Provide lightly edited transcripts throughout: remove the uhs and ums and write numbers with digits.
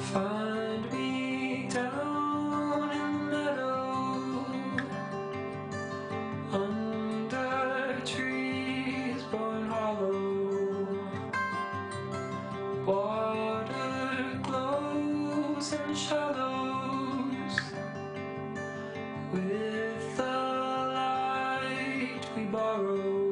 Find me down in the meadow, under trees born hollow. Water glows in shallows with the light we borrow.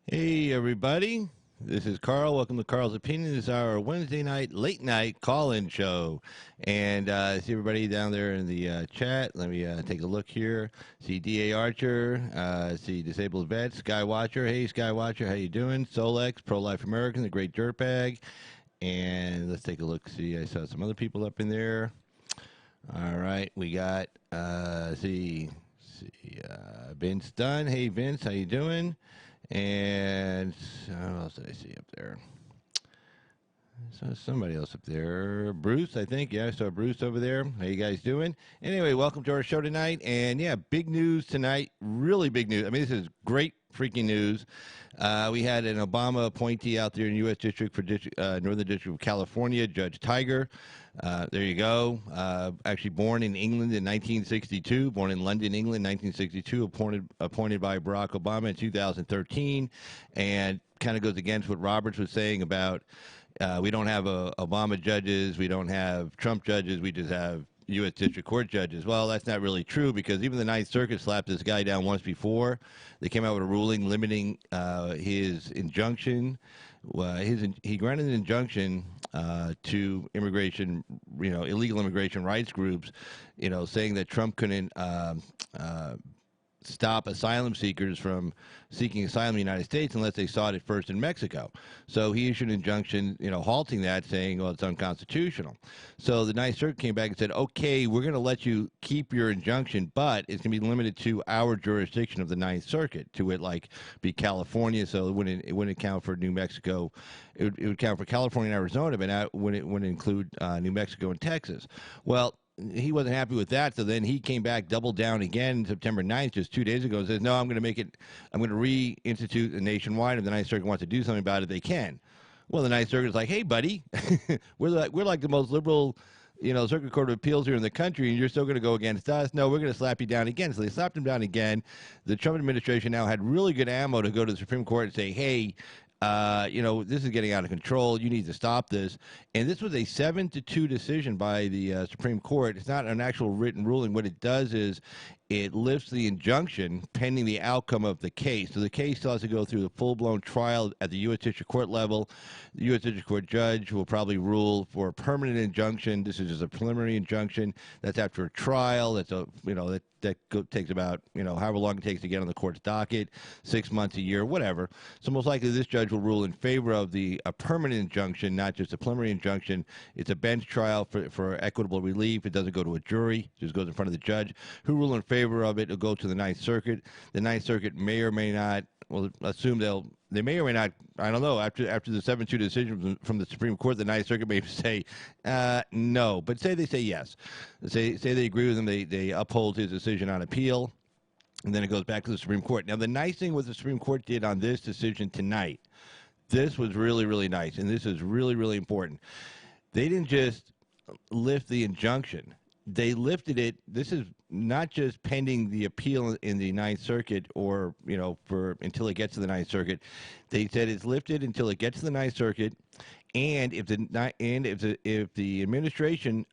Hey, everybody. This is Carl. Welcome to Carl's Opinion. This is our Wednesday night, late night call-in show. And see everybody down there in the chat. Let me take a look here. See D.A. Archer. See Disabled Vet. Skywatcher. Hey, Skywatcher. How you doing? Solex. Pro-Life American. The Great Dirtbag. And let's take a look. See, I saw some other people up in there. All right. We got, Vince Dunn. Hey, Vince. How you doing? And what else did I see up there? So somebody else up there. Bruce, I think. Yeah, I saw Bruce over there. How you guys doing? Anyway, welcome to our show tonight. And yeah, big news tonight. Really big news. I mean, this is great freaking news. We had an Obama appointee out there in U.S. District for Northern District of California, Judge Tiger. There you go. Actually born in England in 1962, born in London, England, 1962, appointed by Barack Obama in 2013, and kind of goes against what Roberts was saying about we don't have Obama judges, we don't have Trump judges, we just have U.S. District Court judges. Well, that's not really true because even the Ninth Circuit slapped this guy down once before. They came out with a ruling limiting his injunction. He granted an injunction to immigration, illegal immigration rights groups, saying that Trump couldn't stop asylum seekers from seeking asylum in the United States unless they sought it first in Mexico. So he issued an injunction, halting that, saying, well, it's unconstitutional. So the Ninth Circuit came back and said, okay, we're going to let you keep your injunction, but it's going to be limited to our jurisdiction of the Ninth Circuit, to it like be California, so it wouldn't count for New Mexico. It would count for California and Arizona, but it wouldn't include New Mexico and Texas. Well, he wasn't happy with that, so then he came back, doubled down again September 9th, just 2 days ago, and says, no, I'm going to reinstitute a nationwide. If the Ninth Circuit wants to do something about it, they can. Well, the Ninth Circuit's like, hey, buddy, we're like the most liberal, Circuit Court of Appeals here in the country, and you're still going to go against us? No, we're going to slap you down again. So they slapped him down again. The Trump administration now had really good ammo to go to the Supreme Court and say, hey, this is getting out of control. You need to stop this. And this was a 7-2 decision by the Supreme Court. It's not an actual written ruling. What it does is it lifts the injunction pending the outcome of the case. So the case still has to go through the full-blown trial at the U.S. District Court level. The U.S. District Court judge will probably rule for a permanent injunction. This is just a preliminary injunction. That's after a trial. That's takes about, however long it takes to get on the court's docket, 6 months, a year, whatever. So most likely this judge will rule in favor of a permanent injunction, not just a preliminary injunction. It's a bench trial for equitable relief. It doesn't go to a jury. It just goes in front of the judge. Who rule in favor of it? It'll go to the Ninth Circuit. The Ninth Circuit may or may not, well, assume they may or may not, I don't know, after the 7-2 decision from the Supreme Court, the Ninth Circuit may say no, but say they say yes. Say they agree with him, they uphold his decision on appeal, and then it goes back to the Supreme Court. Now, the nice thing what the Supreme Court did on this decision tonight, this was really, really nice, and this is really, really important. They didn't just lift the injunction. They lifted it. This is not just pending the appeal in the Ninth Circuit or, until it gets to the Ninth Circuit. They said it's lifted until it gets to the Ninth Circuit. And if the administration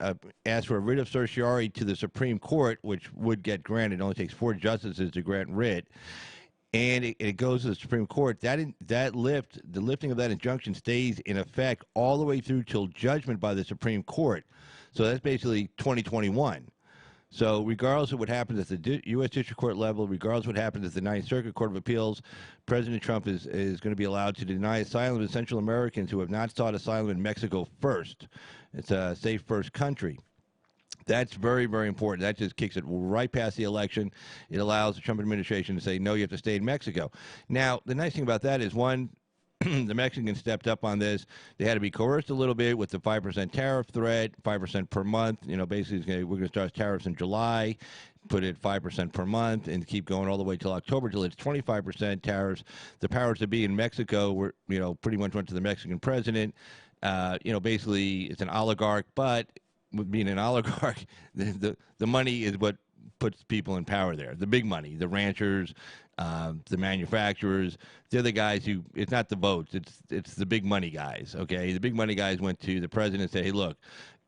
asks for a writ of certiorari to the Supreme Court, which would get granted, it only takes 4 justices to grant writ, and it goes to the Supreme Court, the lifting of that injunction stays in effect all the way through till judgment by the Supreme Court. So that's basically 2021. So regardless of what happens at the U.S. District Court level, regardless of what happens at the Ninth Circuit Court of Appeals, President Trump is going to be allowed to deny asylum to Central Americans who have not sought asylum in Mexico first. It's a safe first country. That's very, very important. That just kicks it right past the election. It allows the Trump administration to say, no, you have to stay in Mexico. Now, the nice thing about that is, one, the Mexicans stepped up on this. They had to be coerced a little bit with the 5% tariff threat, 5% per month. Basically, we're going to start tariffs in July, put it 5% per month, and keep going all the way till October till it's 25% tariffs. The powers that be in Mexico were, pretty much went to the Mexican president. Basically, it's an oligarch, but being an oligarch, the money is what puts people in power there. The big money, the ranchers, the manufacturers, they're the guys who, it's not the votes, it's the big money guys, okay? The big money guys went to the president and said, hey, look,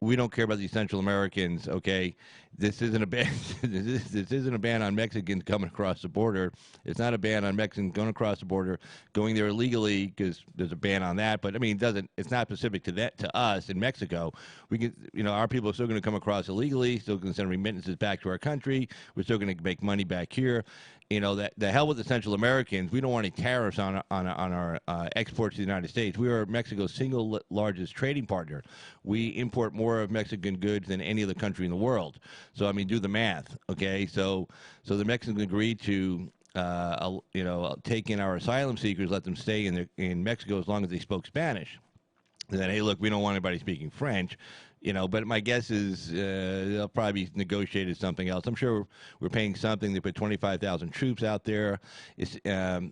we don't care about these Central Americans, okay? this isn't a ban. This isn't a ban on Mexicans coming across the border. It's not a ban on Mexicans going across the border, going there illegally, because there's a ban on that. But I mean, it doesn't. It's not specific to that to us in Mexico. We can, our people are still going to come across illegally, still going to send remittances back to our country. We're still going to make money back here. That the hell with the Central Americans. We don't want any tariffs on our exports to the United States. We are Mexico's single largest trading partner. We import more of Mexican goods than any other country in the world. So I mean, do the math, okay? So the Mexicans agreed to take in our asylum seekers, let them stay in Mexico as long as they spoke Spanish. And then, hey, look, we don't want anybody speaking French, but my guess is they'll probably negotiated something else. I'm sure we're paying something. They put 25,000 troops out there.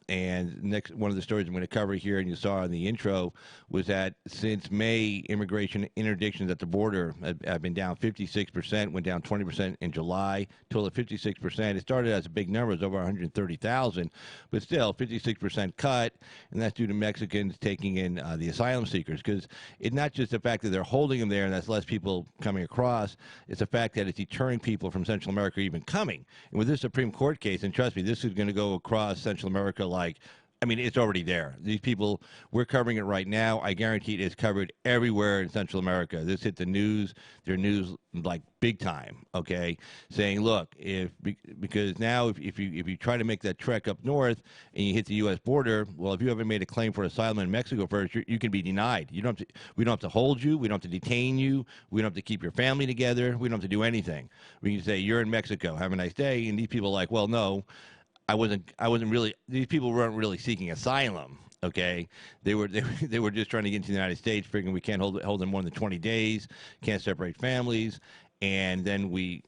And next, one of the stories I'm going to cover here, and you saw in the intro, was that since May, immigration interdictions at the border have been down 56%, went down 20% in July, total of 56%. It started as a big number, it was over 130,000, but still 56% cut, and that's due to Mexicans taking in the asylum seekers, because it's not just the fact that they're holding them there and that's less people coming across, it's the fact that it's deterring people from Central America even coming. And with this Supreme Court case, and trust me, this is going to go across Central America it's already there. These people, we're covering it right now. I guarantee it's covered everywhere in Central America. This hit the news, their news like big time, okay? Saying, look, because now if you try to make that trek up north and you hit the U.S. border, well, if you haven't made a claim for asylum in Mexico first, you can be denied. We don't have to hold you. We don't have to detain you. We don't have to keep your family together. We don't have to do anything. We can say, you're in Mexico. Have a nice day. And these people are like, well, no. I wasn't really. These people weren't really seeking asylum. Okay, they were just trying to get into the United States, figuring we can't hold them more than 20 days, can't separate families, and then we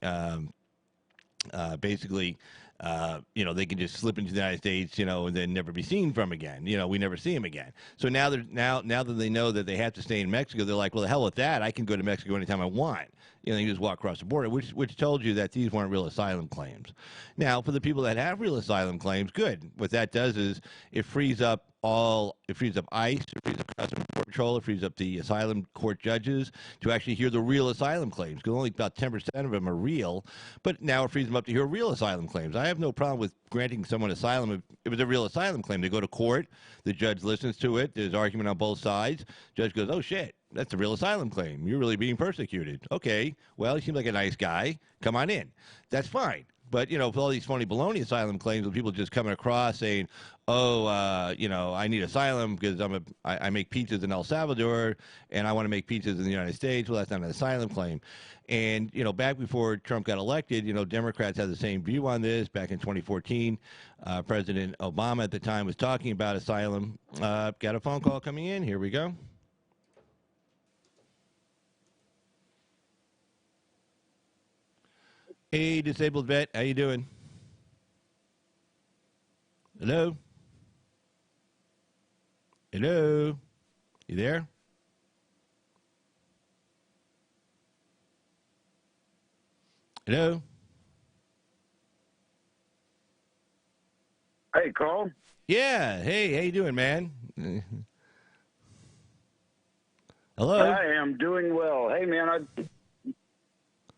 basically. They can just slip into the United States, and then never be seen from again. We never see them again. So now that they know that they have to stay in Mexico, they're like, well, the hell with that. I can go to Mexico anytime I want. You just walk across the border, which told you that these weren't real asylum claims. Now, for the people that have real asylum claims, good. What that does is it frees up ICE, it frees up Customs and Border Patrol, it frees up the asylum court judges to actually hear the real asylum claims, because only about 10% of them are real, but now it frees them up to hear real asylum claims. I have no problem with granting someone asylum if it was a real asylum claim. They go to court, the judge listens to it, there's argument on both sides, judge goes, oh shit, that's a real asylum claim. You're really being persecuted. Okay, well, you seem like a nice guy. Come on in. That's fine. But, for all these phony baloney asylum claims, with people just coming across saying, oh, I need asylum because I make pizzas in El Salvador and I want to make pizzas in the United States. Well, that's not an asylum claim. And, back before Trump got elected, Democrats had the same view on this. Back in 2014, President Obama at the time was talking about asylum. Got a phone call coming in. Here we go. Hey, disabled vet, how you doing? Hello? Hello? You there? Hello? Hey, Carl. Yeah. Hey, how you doing, man? Hello? I am doing well. Hey, man,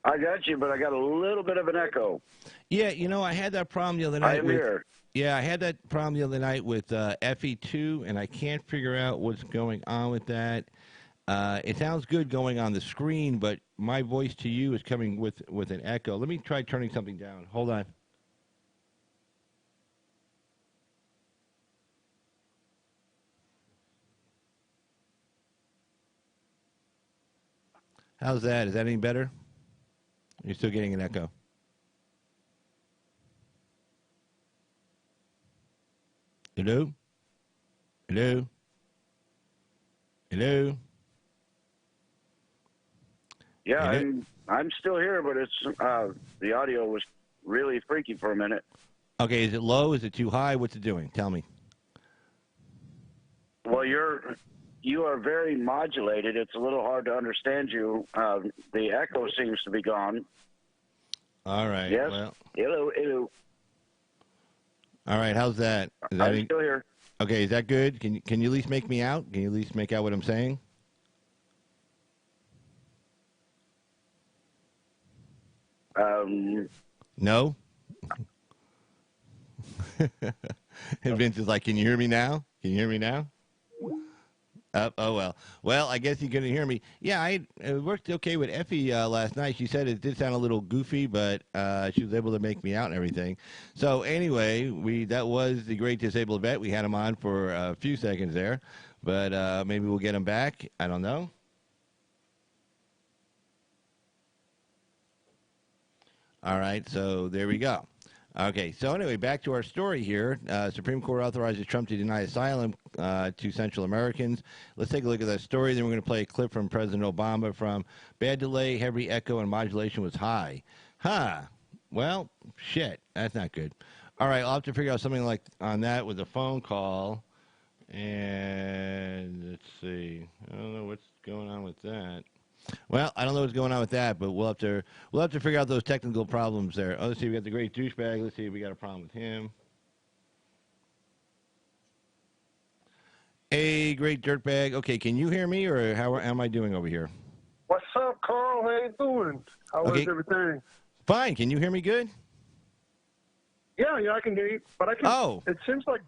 I got you, but I got a little bit of an echo. Yeah, I had that problem the other night. I am here. Yeah, I had that problem the other night with FE2, and I can't figure out what's going on with that. It sounds good going on the screen, but my voice to you is coming with an echo. Let me try turning something down. Hold on. How's that? Is that any better? You're still getting an echo. Hello? Hello? Hello? Yeah, Hello? I'm still here, but it's the audio was really freaky for a minute. Okay, is it low? Is it too high? What's it doing? Tell me. Well, you are very modulated. It's a little hard to understand you. The echo seems to be gone. All right. Yes. Well, Hello. all right. How's that? Is that I'm still here. Okay, is that good? Can you at least make me out? Can you at least make out what I'm saying? No. And Vince is like, "Can you hear me now? Can you hear me now?" Oh well. Well, I guess you couldn't hear me. Yeah, it worked okay with Effie last night. She said it did sound a little goofy, but she was able to make me out and everything. So anyway, that was the Great Disabled Vet. We had him on for a few seconds there, but maybe we'll get him back. I don't know. All right, so there we go. Okay, so anyway, back to our story here. Supreme Court authorizes Trump to deny asylum to Central Americans. Let's take a look at that story. Then we're going to play a clip from President Obama from bad delay, heavy echo, and modulation was high. Huh. Well, shit. That's not good. All right, I'll have to figure out something like on that with a phone call. And let's see. I don't know what's going on with that. Well, I don't know what's going on with that, but we'll have to figure out those technical problems there. Oh, let's see, we got the great douchebag. Let's see if we got a problem with him. Hey, great dirtbag. Okay, can you hear me, or how am I doing over here? What's up, Carl? How you doing? How is everything? Fine. Can you hear me good? Yeah, I can hear you, but I can. Oh. It seems like.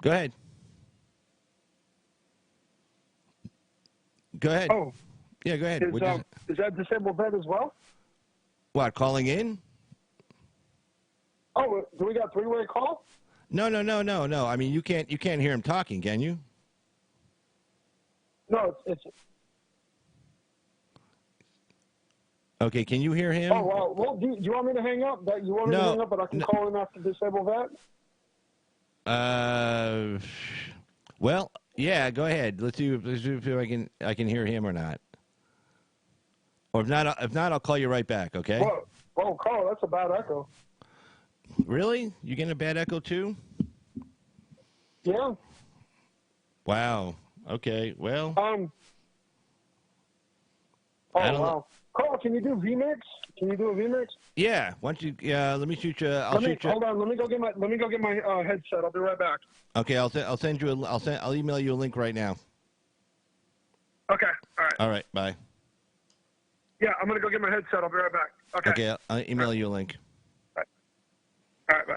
Go ahead. Go ahead. Oh. Yeah, go ahead. Is that disabled vet as well? What, calling in? Oh, do we got three-way call? No. I mean, you can't hear him talking, can you? No, it's. Okay, can you hear him? Oh, well, do you want me to hang up? You want me to hang up, but I can call in after disabled vet? Well, yeah, go ahead. Let's see if I can hear him or not. Or if not, I'll call you right back. Okay. Whoa, Carl, that's a bad echo. Really? You getting a bad echo too? Yeah. Wow. Okay. Well. Oh wow. Carl, can you do VMix? Can you do a VMix? Yeah. Why don't you? Let me shoot you. Hold on. Let me go get my headset. I'll be right back. Okay. I'll send you. I'll email you a link right now. Okay. All right. All right. Bye. Yeah, I'm gonna go get my headset. I'll be right back. Okay. Okay. I'll email you a link. All right. Bye.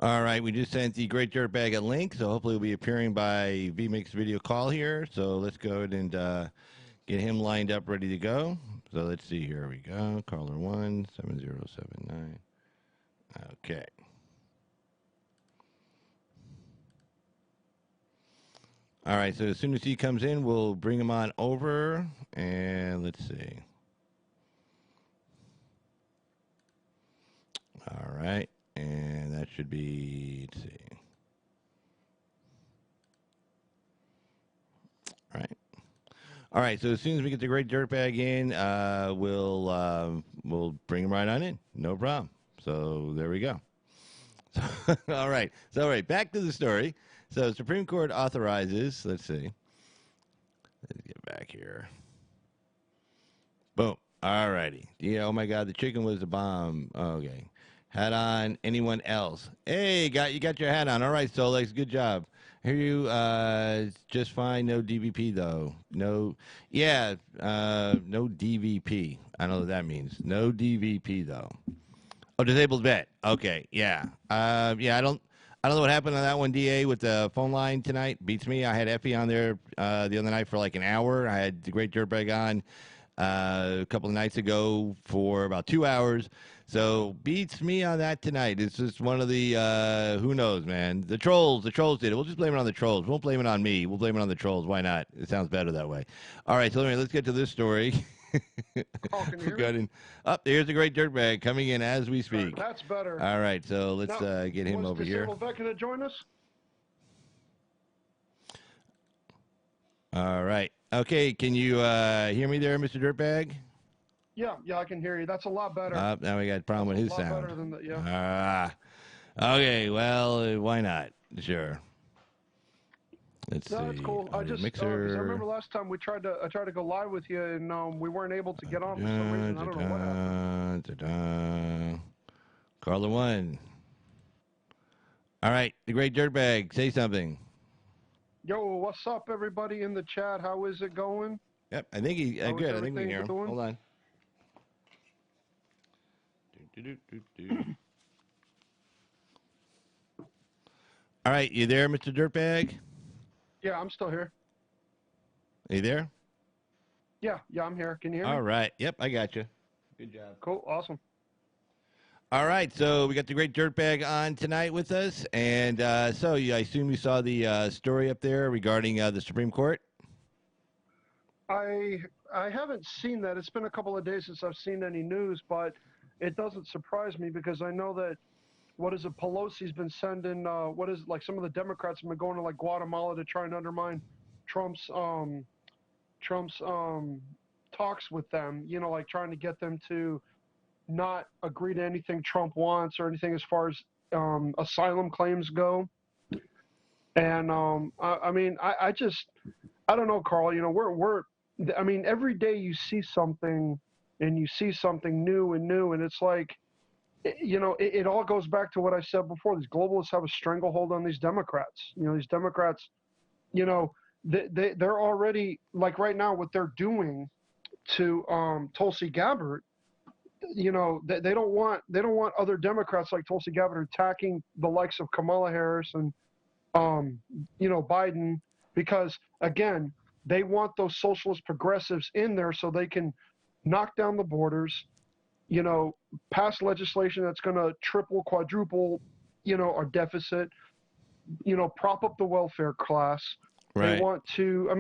All right, we just sent the Great Dirtbag a link, so hopefully we'll be appearing by VMix video call here. So let's go ahead and get him lined up, ready to go. So let's see, here we go. Caller 17079. Okay. All right, so as soon as he comes in, we'll bring him on over, and let's see. All right. And that should be, let's see. All right. So as soon as we get the great dirtbag in, we'll bring him right on in. No problem. So there we go. All right. So back to the story. So Supreme Court authorizes. Let's see. Let's get back here. Boom. All righty. Yeah. Oh my God. The chicken was the bomb. Okay. Hat on. Anyone else? Hey, you got your hat on. All right, Solex. Good job. Hear you just fine. No DVP though. No. Yeah. No DVP. I don't know what that means. No DVP though. Oh, disabled vet. Okay. Yeah. Yeah. I don't know what happened on that one, DA, with the phone line tonight. Beats me. I had Effie on there the other night for like an hour. I had the Great Dirtbag on a couple of nights ago for about 2 hours. So beats me on that tonight. It's just one of the, who knows, man. The trolls did it. We'll just blame it on the trolls. We won't blame it on me. We'll blame it on the trolls. Why not? It sounds better that way. All right, so anyway, let's get to this story. Oh, can you hear me? There's the Great Dirtbag coming in as we speak. That's better. All right, so let's get him over here. Was Disabled Vet going to join us? All right. Okay, can you hear me there, Mr. Dirtbag? Yeah, I can hear you. That's a lot better. Now we got a problem with his sound. Better than the, yeah. Okay, well, why not? Sure. Let's see. That's cool. I Mixer. I remember last time I tried to go live with you, and we weren't able to get on for some reason. I don't know what happened. Caller 1. All right, the Great Dirtbag, say something. Yo, what's up, everybody in the chat? How is it going? Yep, I think he good. I think we can hear him. Hold on. All right, you there, Mr. Dirtbag? Yeah, I'm still here. Are you there? Yeah, I'm here. Can you hear me? All right. Yep, I got you. Good job. Cool. Awesome. All right, so we got the Great Dirtbag on tonight with us, and so I assume you saw the story up there regarding the Supreme Court. I haven't seen that. It's been a couple of days since I've seen any news, but it doesn't surprise me because I know that Pelosi's been sending like some of the Democrats have been going to like Guatemala to try and undermine Trump's talks with them, like trying to get them to not agree to anything Trump wants or anything as far as asylum claims go. And I don't know, Carl, every day you see something and you see something new, and it's like, it all goes back to what I said before. These globalists have a stranglehold on these Democrats. These Democrats, they're already, like right now, what they're doing to Tulsi Gabbard. They don't want other Democrats like Tulsi Gabbard attacking the likes of Kamala Harris and Biden, because again, they want those socialist progressives in there so they can knock down the borders, pass legislation that's going to triple, quadruple, our deficit, prop up the welfare class. Right. They want to,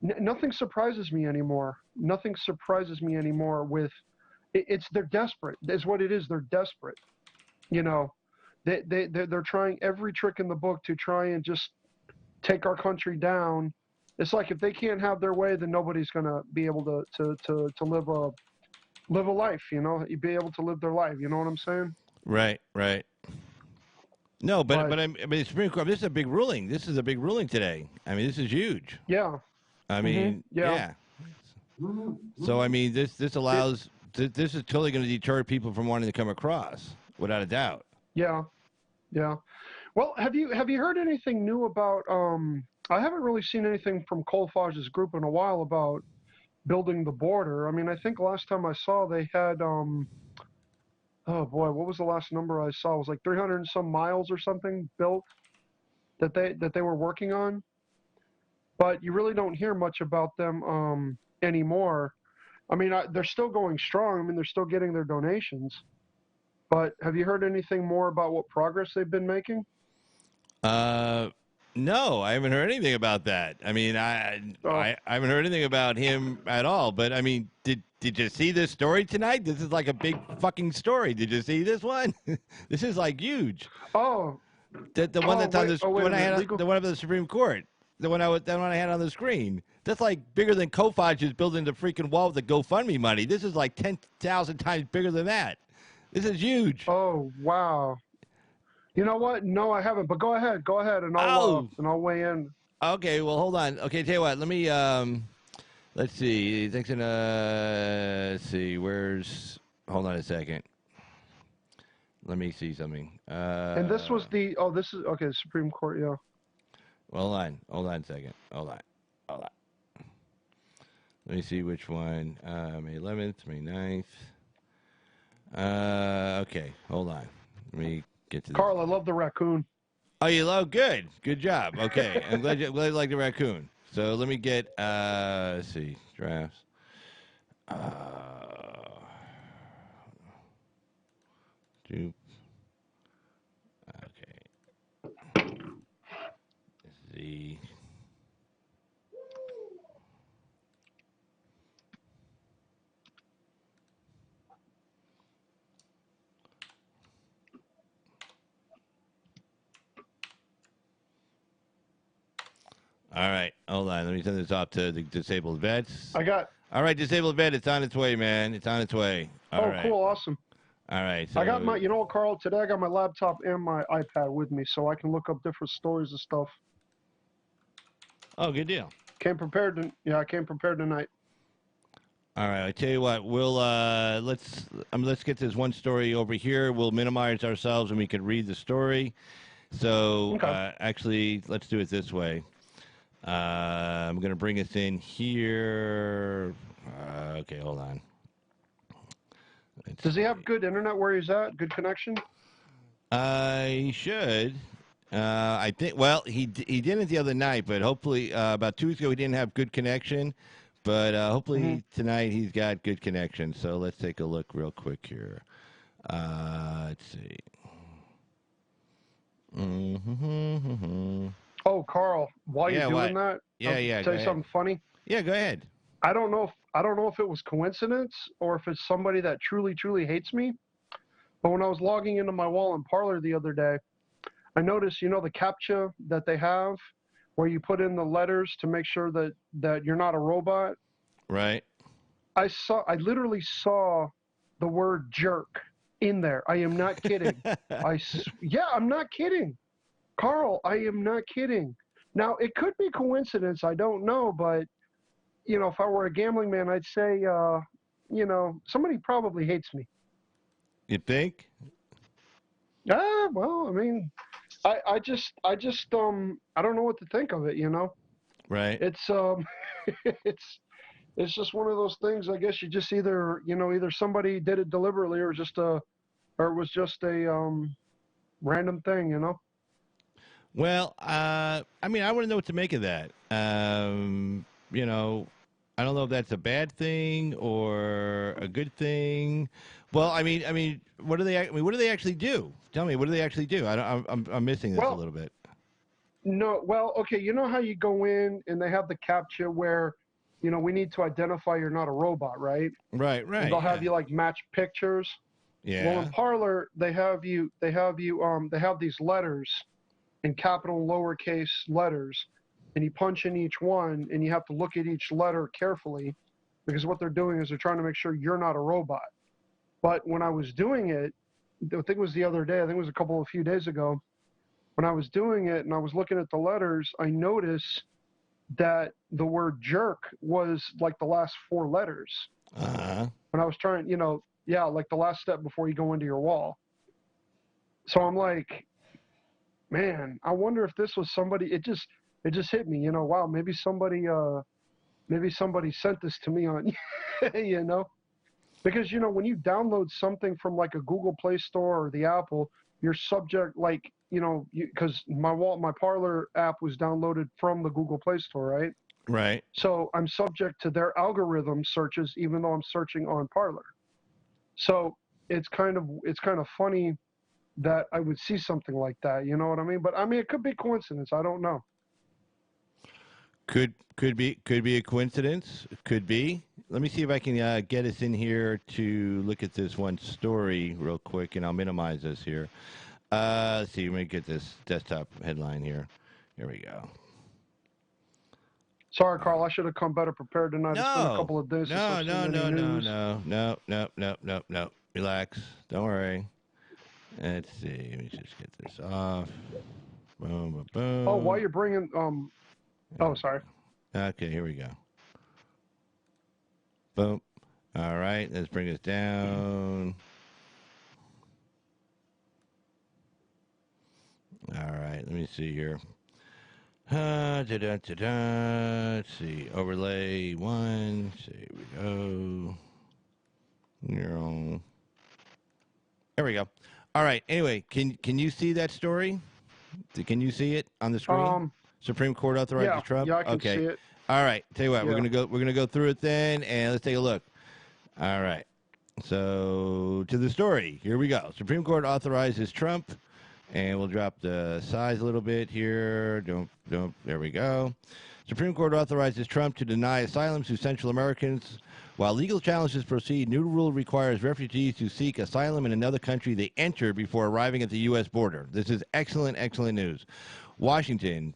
nothing surprises me anymore. Nothing surprises me anymore with, they're desperate. That's what it is. They're desperate. They're trying every trick in the book to try and just take our country down. It's like if they can't have their way, then nobody's going to be able to live a life, you'd be able to live their life. You know what I'm saying? Right. No, but Supreme Court, this is a big ruling. This is a big ruling today. This is huge. Yeah. Yeah. So, this allows, this is totally going to deter people from wanting to come across, without a doubt. Yeah. Well, have you heard anything new about, I haven't really seen anything from Colfage's group in a while about building the border. I think last time I saw they had, oh boy, what was the last number I saw? It was like 300 and some miles or something built that they were working on. But you really don't hear much about them anymore. They're still going strong. They're still getting their donations. But have you heard anything more about what progress they've been making? No, I haven't heard anything about that. I haven't heard anything about him at all. But did you see this story tonight? This is like a big fucking story. Did you see this one? This is like huge. Oh, the one that's on this. The one of the Supreme Court. The one I had on the screen. That's like bigger than Kofage is building the freaking wall with the GoFundMe money. This is like 10,000 times bigger than that. This is huge. Oh wow. You know what? No, I haven't. But go ahead, and I'll weigh in. Okay, well, hold on. Okay, tell you what. Let me let's see. Thanks in let's see. Where's? Hold on a second. Let me see something. And this was the. Oh, this is okay. Supreme Court. Yeah. Hold on a second. Hold on. Let me see which one. May 11th, May 9th. Okay, hold on. Let me get to this. Carl, I love the raccoon. Oh, you love? Good. Good job. Okay. I'm glad you like the raccoon. So let me get, let's see, drafts. Dupe. Okay. Z. All right, hold on. Let me send this off to the disabled vets. All right, disabled vet, it's on its way, man. It's on its way. All right. Cool, awesome. All right. So, I got my, you know what, Carl, today I got my laptop and my iPad with me, so I can look up different stories and stuff. Oh, good deal. I came prepared tonight. All right, I tell you what, we'll let's get this one story over here. We'll minimize ourselves and we can read the story. So Okay. actually, let's do it this way. I'm going to bring us in here. Okay, hold on. Does he have good internet where he's at? Good connection? He should. I think. Well, he didn't the other night, but hopefully about 2 weeks ago he didn't have good connection. But hopefully tonight he's got good connection. So let's take a look real quick here. Let's see. Oh, Carl, while you're doing that, I'll tell you something funny. Yeah, go ahead. I don't know if it was coincidence or if it's somebody that truly, truly hates me. But when I was logging into my wall in Parlor the other day, I noticed, you know, the CAPTCHA that they have where you put in the letters to make sure that you're not a robot. Right. I literally saw the word jerk in there. I am not kidding. I'm not kidding. Carl, I am not kidding. Now, it could be coincidence. I don't know. But, you know, if I were a gambling man, I'd say, you know, somebody probably hates me. You think? Well, I mean, I just I don't know what to think of it, you know. Right. It's it's just one of those things. I guess you just either somebody did it deliberately or it was just a random thing, you know. Well, I mean, I want to know what to make of that. You know, I don't know if that's a bad thing or a good thing. Well, I mean, what do they actually do? Tell me, what do they actually do? I'm missing this a little bit. No, well, okay, you know how you go in and they have the CAPTCHA where, you know, we need to identify you're not a robot, right? Right. And they'll have you like match pictures. Yeah. Well, in Parlor, they have these letters in capital and lowercase letters, and you punch in each one, and you have to look at each letter carefully, because what they're doing is they're trying to make sure you're not a robot. But when I was doing it, I think it was the other day, I think it was a few days ago, when I was doing it and I was looking at the letters, I noticed that the word jerk was like the last 4 letters. When I was trying, you know, like the last step before you go into your wall. So I'm like, man, I wonder if this was somebody. It just hit me, you know. Wow, maybe somebody sent this to me on, you know, because you know when you download something from like a Google Play Store or the Apple, you're subject, like, you know, because my Parlor app was downloaded from the Google Play Store, right? Right. So I'm subject to their algorithm searches, even though I'm searching on Parlor. So it's kind of funny that I would see something like that. You know what I mean? But I mean, it could be coincidence. I don't know. Could be a coincidence. Could be. Let me see if I can get us in here to look at this one story real quick, and I'll minimize this here. Let's see. Let me get this desktop headline here. Here we go. Sorry, Carl. I should have come better prepared tonight. No. It's been a couple of days since I've seen any news. No. Relax. Don't worry. Let's see. Let me just get this off. Boom, boom, boom. Oh, while you're bringing oh, sorry. Okay, here we go. Boom. All right, let's bring this down. All right, let me see here. Let's see. Overlay 1. Here we go. There we we go. All right. Anyway, can you see that story? Can you see it on the screen? Supreme Court authorizes Trump. Yeah, I can Okay. see it. All right. Tell you what, Yeah. we're gonna go through it then, and let's take a look. All right. So to the story. Here we go. Supreme Court authorizes Trump, and we'll drop the size a little bit here. Don't. There we go. Supreme Court authorizes Trump to deny asylum to Central Americans. While legal challenges proceed, new rule requires refugees to seek asylum in another country they enter before arriving at the U.S. border. This is excellent news. Washington,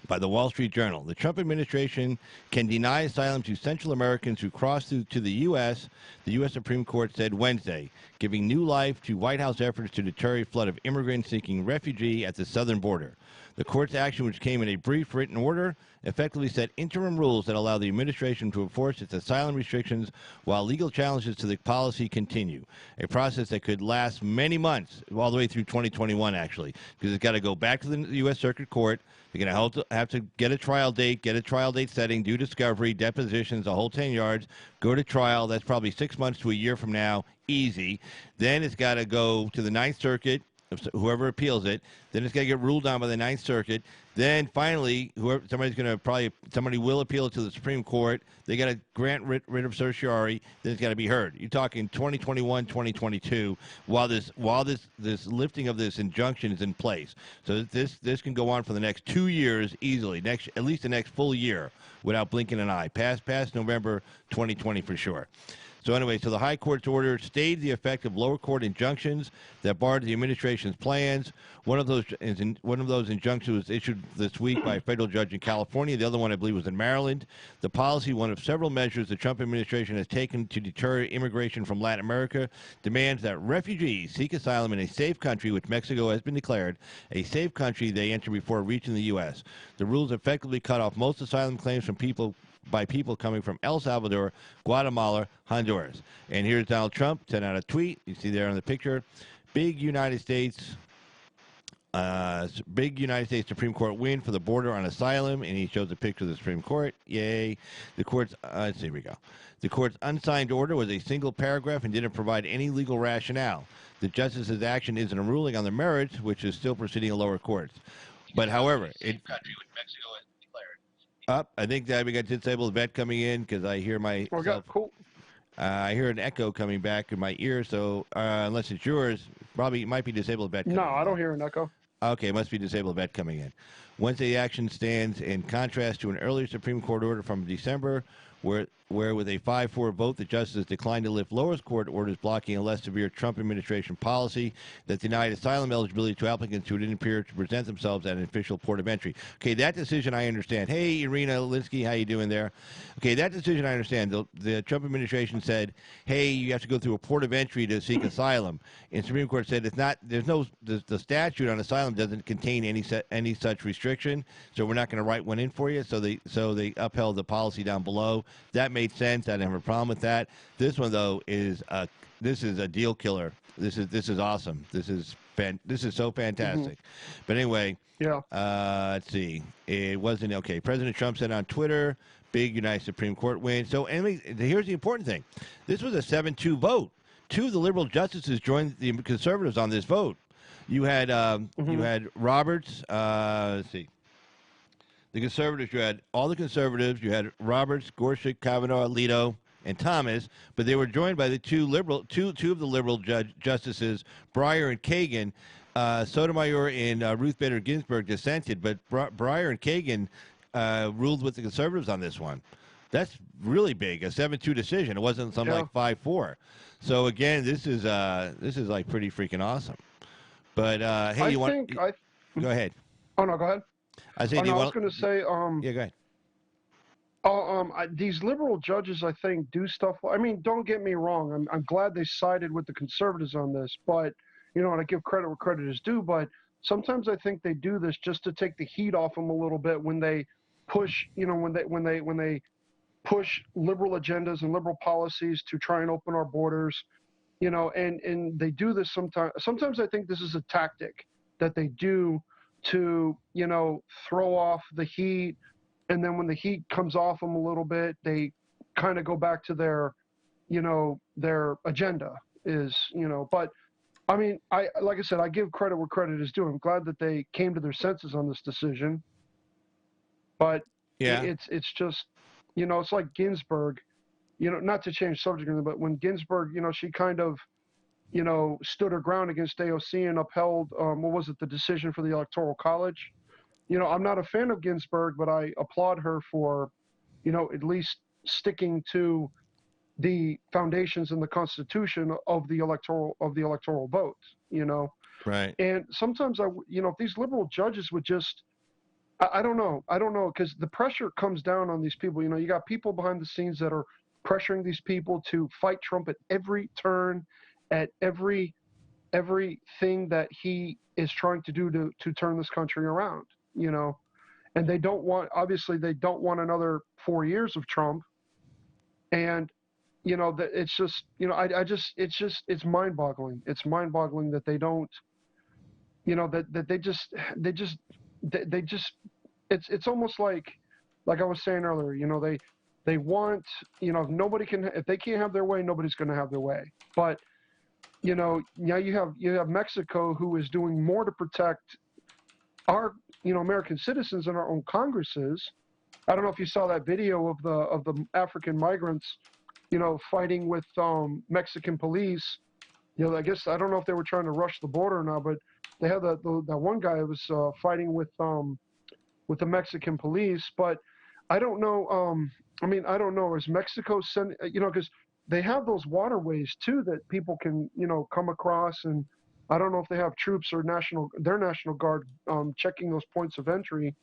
by the Wall Street Journal. The Trump administration can deny asylum to Central Americans who cross through to the U.S., the U.S. Supreme Court said Wednesday, giving new life to White House efforts to deter a flood of immigrants seeking refugee at the southern border. The court's action, which came in a brief written order, effectively set interim rules that allow the administration to enforce its asylum restrictions while legal challenges to the policy continue, a process that could last many months, all the way through 2021, actually, because it's got to go back to the U.S. Circuit Court. They're going to have to get a trial date setting, do discovery, depositions, a whole 10 yards, go to trial. That's probably 6 months to a year from now, easy. Then it's got to go to the Ninth Circuit, whoever appeals it. Then it's got to get ruled on by the Ninth Circuit. Then finally, somebody will appeal it to the Supreme Court. They got to grant writ of certiorari. Then it's got to be heard. You're talking 2021, 2022, while this lifting of this injunction is in place. So this can go on for the next 2 years easily, at least the next full year, without blinking an eye. Past November 2020 for sure. So anyway, the High Court's order stayed the effect of lower court injunctions that barred the administration's plans. One of those injunctions was issued this week by a federal judge in California. The other one, I believe, was in Maryland. The policy, one of several measures the Trump administration has taken to deter immigration from Latin America, demands that refugees seek asylum in a safe country, which Mexico has been declared a safe country they enter before reaching the U.S. The rules effectively cut off most asylum claims from people coming from El Salvador, Guatemala, Honduras. And here's Donald Trump sent out a tweet. You see there on the picture. Big United States Supreme Court win for the border on asylum. And he shows a picture of the Supreme Court. Yay. The court's, here we go. The court's unsigned order was a single paragraph and didn't provide any legal rationale. The justice's action isn't a ruling on the merits, which is still proceeding in lower courts. But however, I think that we got disabled vet coming in because I hear Cool. I hear an echo coming back in my ear. So unless it's yours, probably it might be disabled vet. No, I don't hear an echo. Okay, it must be disabled vet coming in. Wednesday action stands in contrast to an earlier Supreme Court order from December, where with a 5-4 vote, the justices declined to lift lower court orders blocking a less severe Trump administration policy that denied asylum eligibility to applicants who didn't appear to present themselves at an official port of entry. Okay, that decision I understand. Hey, Irina Linsky, how you doing there? Okay, that decision I understand. The Trump administration said, hey, you have to go through a port of entry to seek asylum. And the Supreme Court said the statute on asylum doesn't contain any such restriction, so we're not going to write one in for you. So they upheld the policy down below. That made sense. I didn't have a problem with that. This one though is a deal killer. This is awesome. This is so fantastic. But anyway, yeah. Let's see. It wasn't okay. President Trump said on Twitter, "Big United Supreme Court win." So anyway, here's the important thing. This was a 7-2 vote. 2 of the liberal justices joined the conservatives on this vote. You had Roberts. Let's see. The conservatives, you had all the conservatives. You had Roberts, Gorsuch, Kavanaugh, Alito, and Thomas, but they were joined by the two of the liberal justices, Breyer and Kagan. Sotomayor and Ruth Bader Ginsburg dissented, but Breyer and Kagan ruled with the conservatives on this one. That's really big, a 7-2 decision. It wasn't something like 5-4. So again, this is like pretty freaking awesome. But hey, go ahead. Oh no, go ahead. I was going to say. Yeah, go ahead. These liberal judges, I think, do stuff. I mean, don't get me wrong. I'm glad they sided with the conservatives on this, but and I give credit where credit is due. But sometimes I think they do this just to take the heat off them a little bit when they push, when they push liberal agendas and liberal policies to try and open our borders, and they do this sometimes. Sometimes I think this is a tactic that they do to, throw off the heat. And then when the heat comes off them a little bit, they kind of go back to their agenda is, but I mean, like I said, I give credit where credit is due. I'm glad that they came to their senses on this decision, but Yeah. it's just, it's like Ginsburg. Not to change subject, but when Ginsburg, she kind of, stood her ground against AOC and upheld, what was it, the decision for the Electoral College. I'm not a fan of Ginsburg, but I applaud her for, at least sticking to the foundations in the Constitution of the electoral vote. Right. And sometimes if these liberal judges would just, I don't know, because the pressure comes down on these people. You got people behind the scenes that are pressuring these people to fight Trump at every turn, at everything that he is trying to do to turn this country around. And obviously they don't want another 4 years of Trump. And that it's just, it's mind-boggling. It's mind-boggling that they don't, that they just, it's almost like I was saying earlier, they want, if they can't have their way, nobody's going to have their way. But, now you have Mexico, who is doing more to protect our, American citizens in our own Congresses. I don't know if you saw that video of the African migrants, fighting with Mexican police. I guess I don't know if they were trying to rush the border or not, but they had that one guy who was fighting with the Mexican police. But I don't know. I don't know. Is Mexico send? Because they have those waterways too that people can come across, and I don't know if they have troops or their National Guard checking those points of entry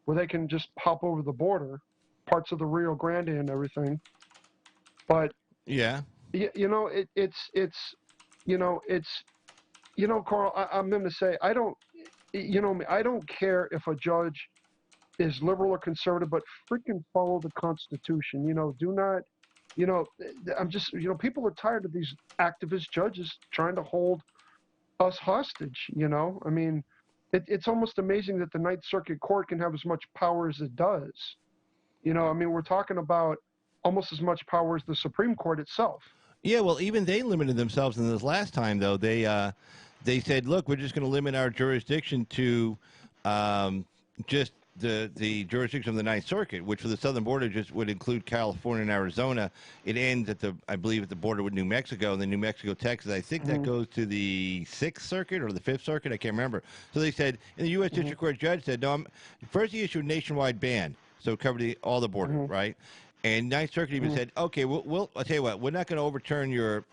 where they can just hop over the border, parts of the Rio Grande and everything. But Yeah. Carl, I'm going to say I don't care if a judge is liberal or conservative, but freaking follow the Constitution. Do not. I'm just. People are tired of these activist judges trying to hold us hostage. I mean, it's almost amazing that the Ninth Circuit Court can have as much power as it does. I mean, we're talking about almost as much power as the Supreme Court itself. Yeah, well, even they limited themselves in this last time, though. They said, look, we're just going to limit our jurisdiction to just the jurisdiction of the Ninth Circuit, which for the southern border just would include California and Arizona. It ends I believe, at the border with New Mexico, and then New Mexico, Texas. I think that goes to the Sixth Circuit or the Fifth Circuit. I can't remember. So they said, and the U.S. District Court judge said, no, first he issued a nationwide ban, so it covered all the border, right? And Ninth Circuit even said, okay, I'll tell you what, we're not going to overturn your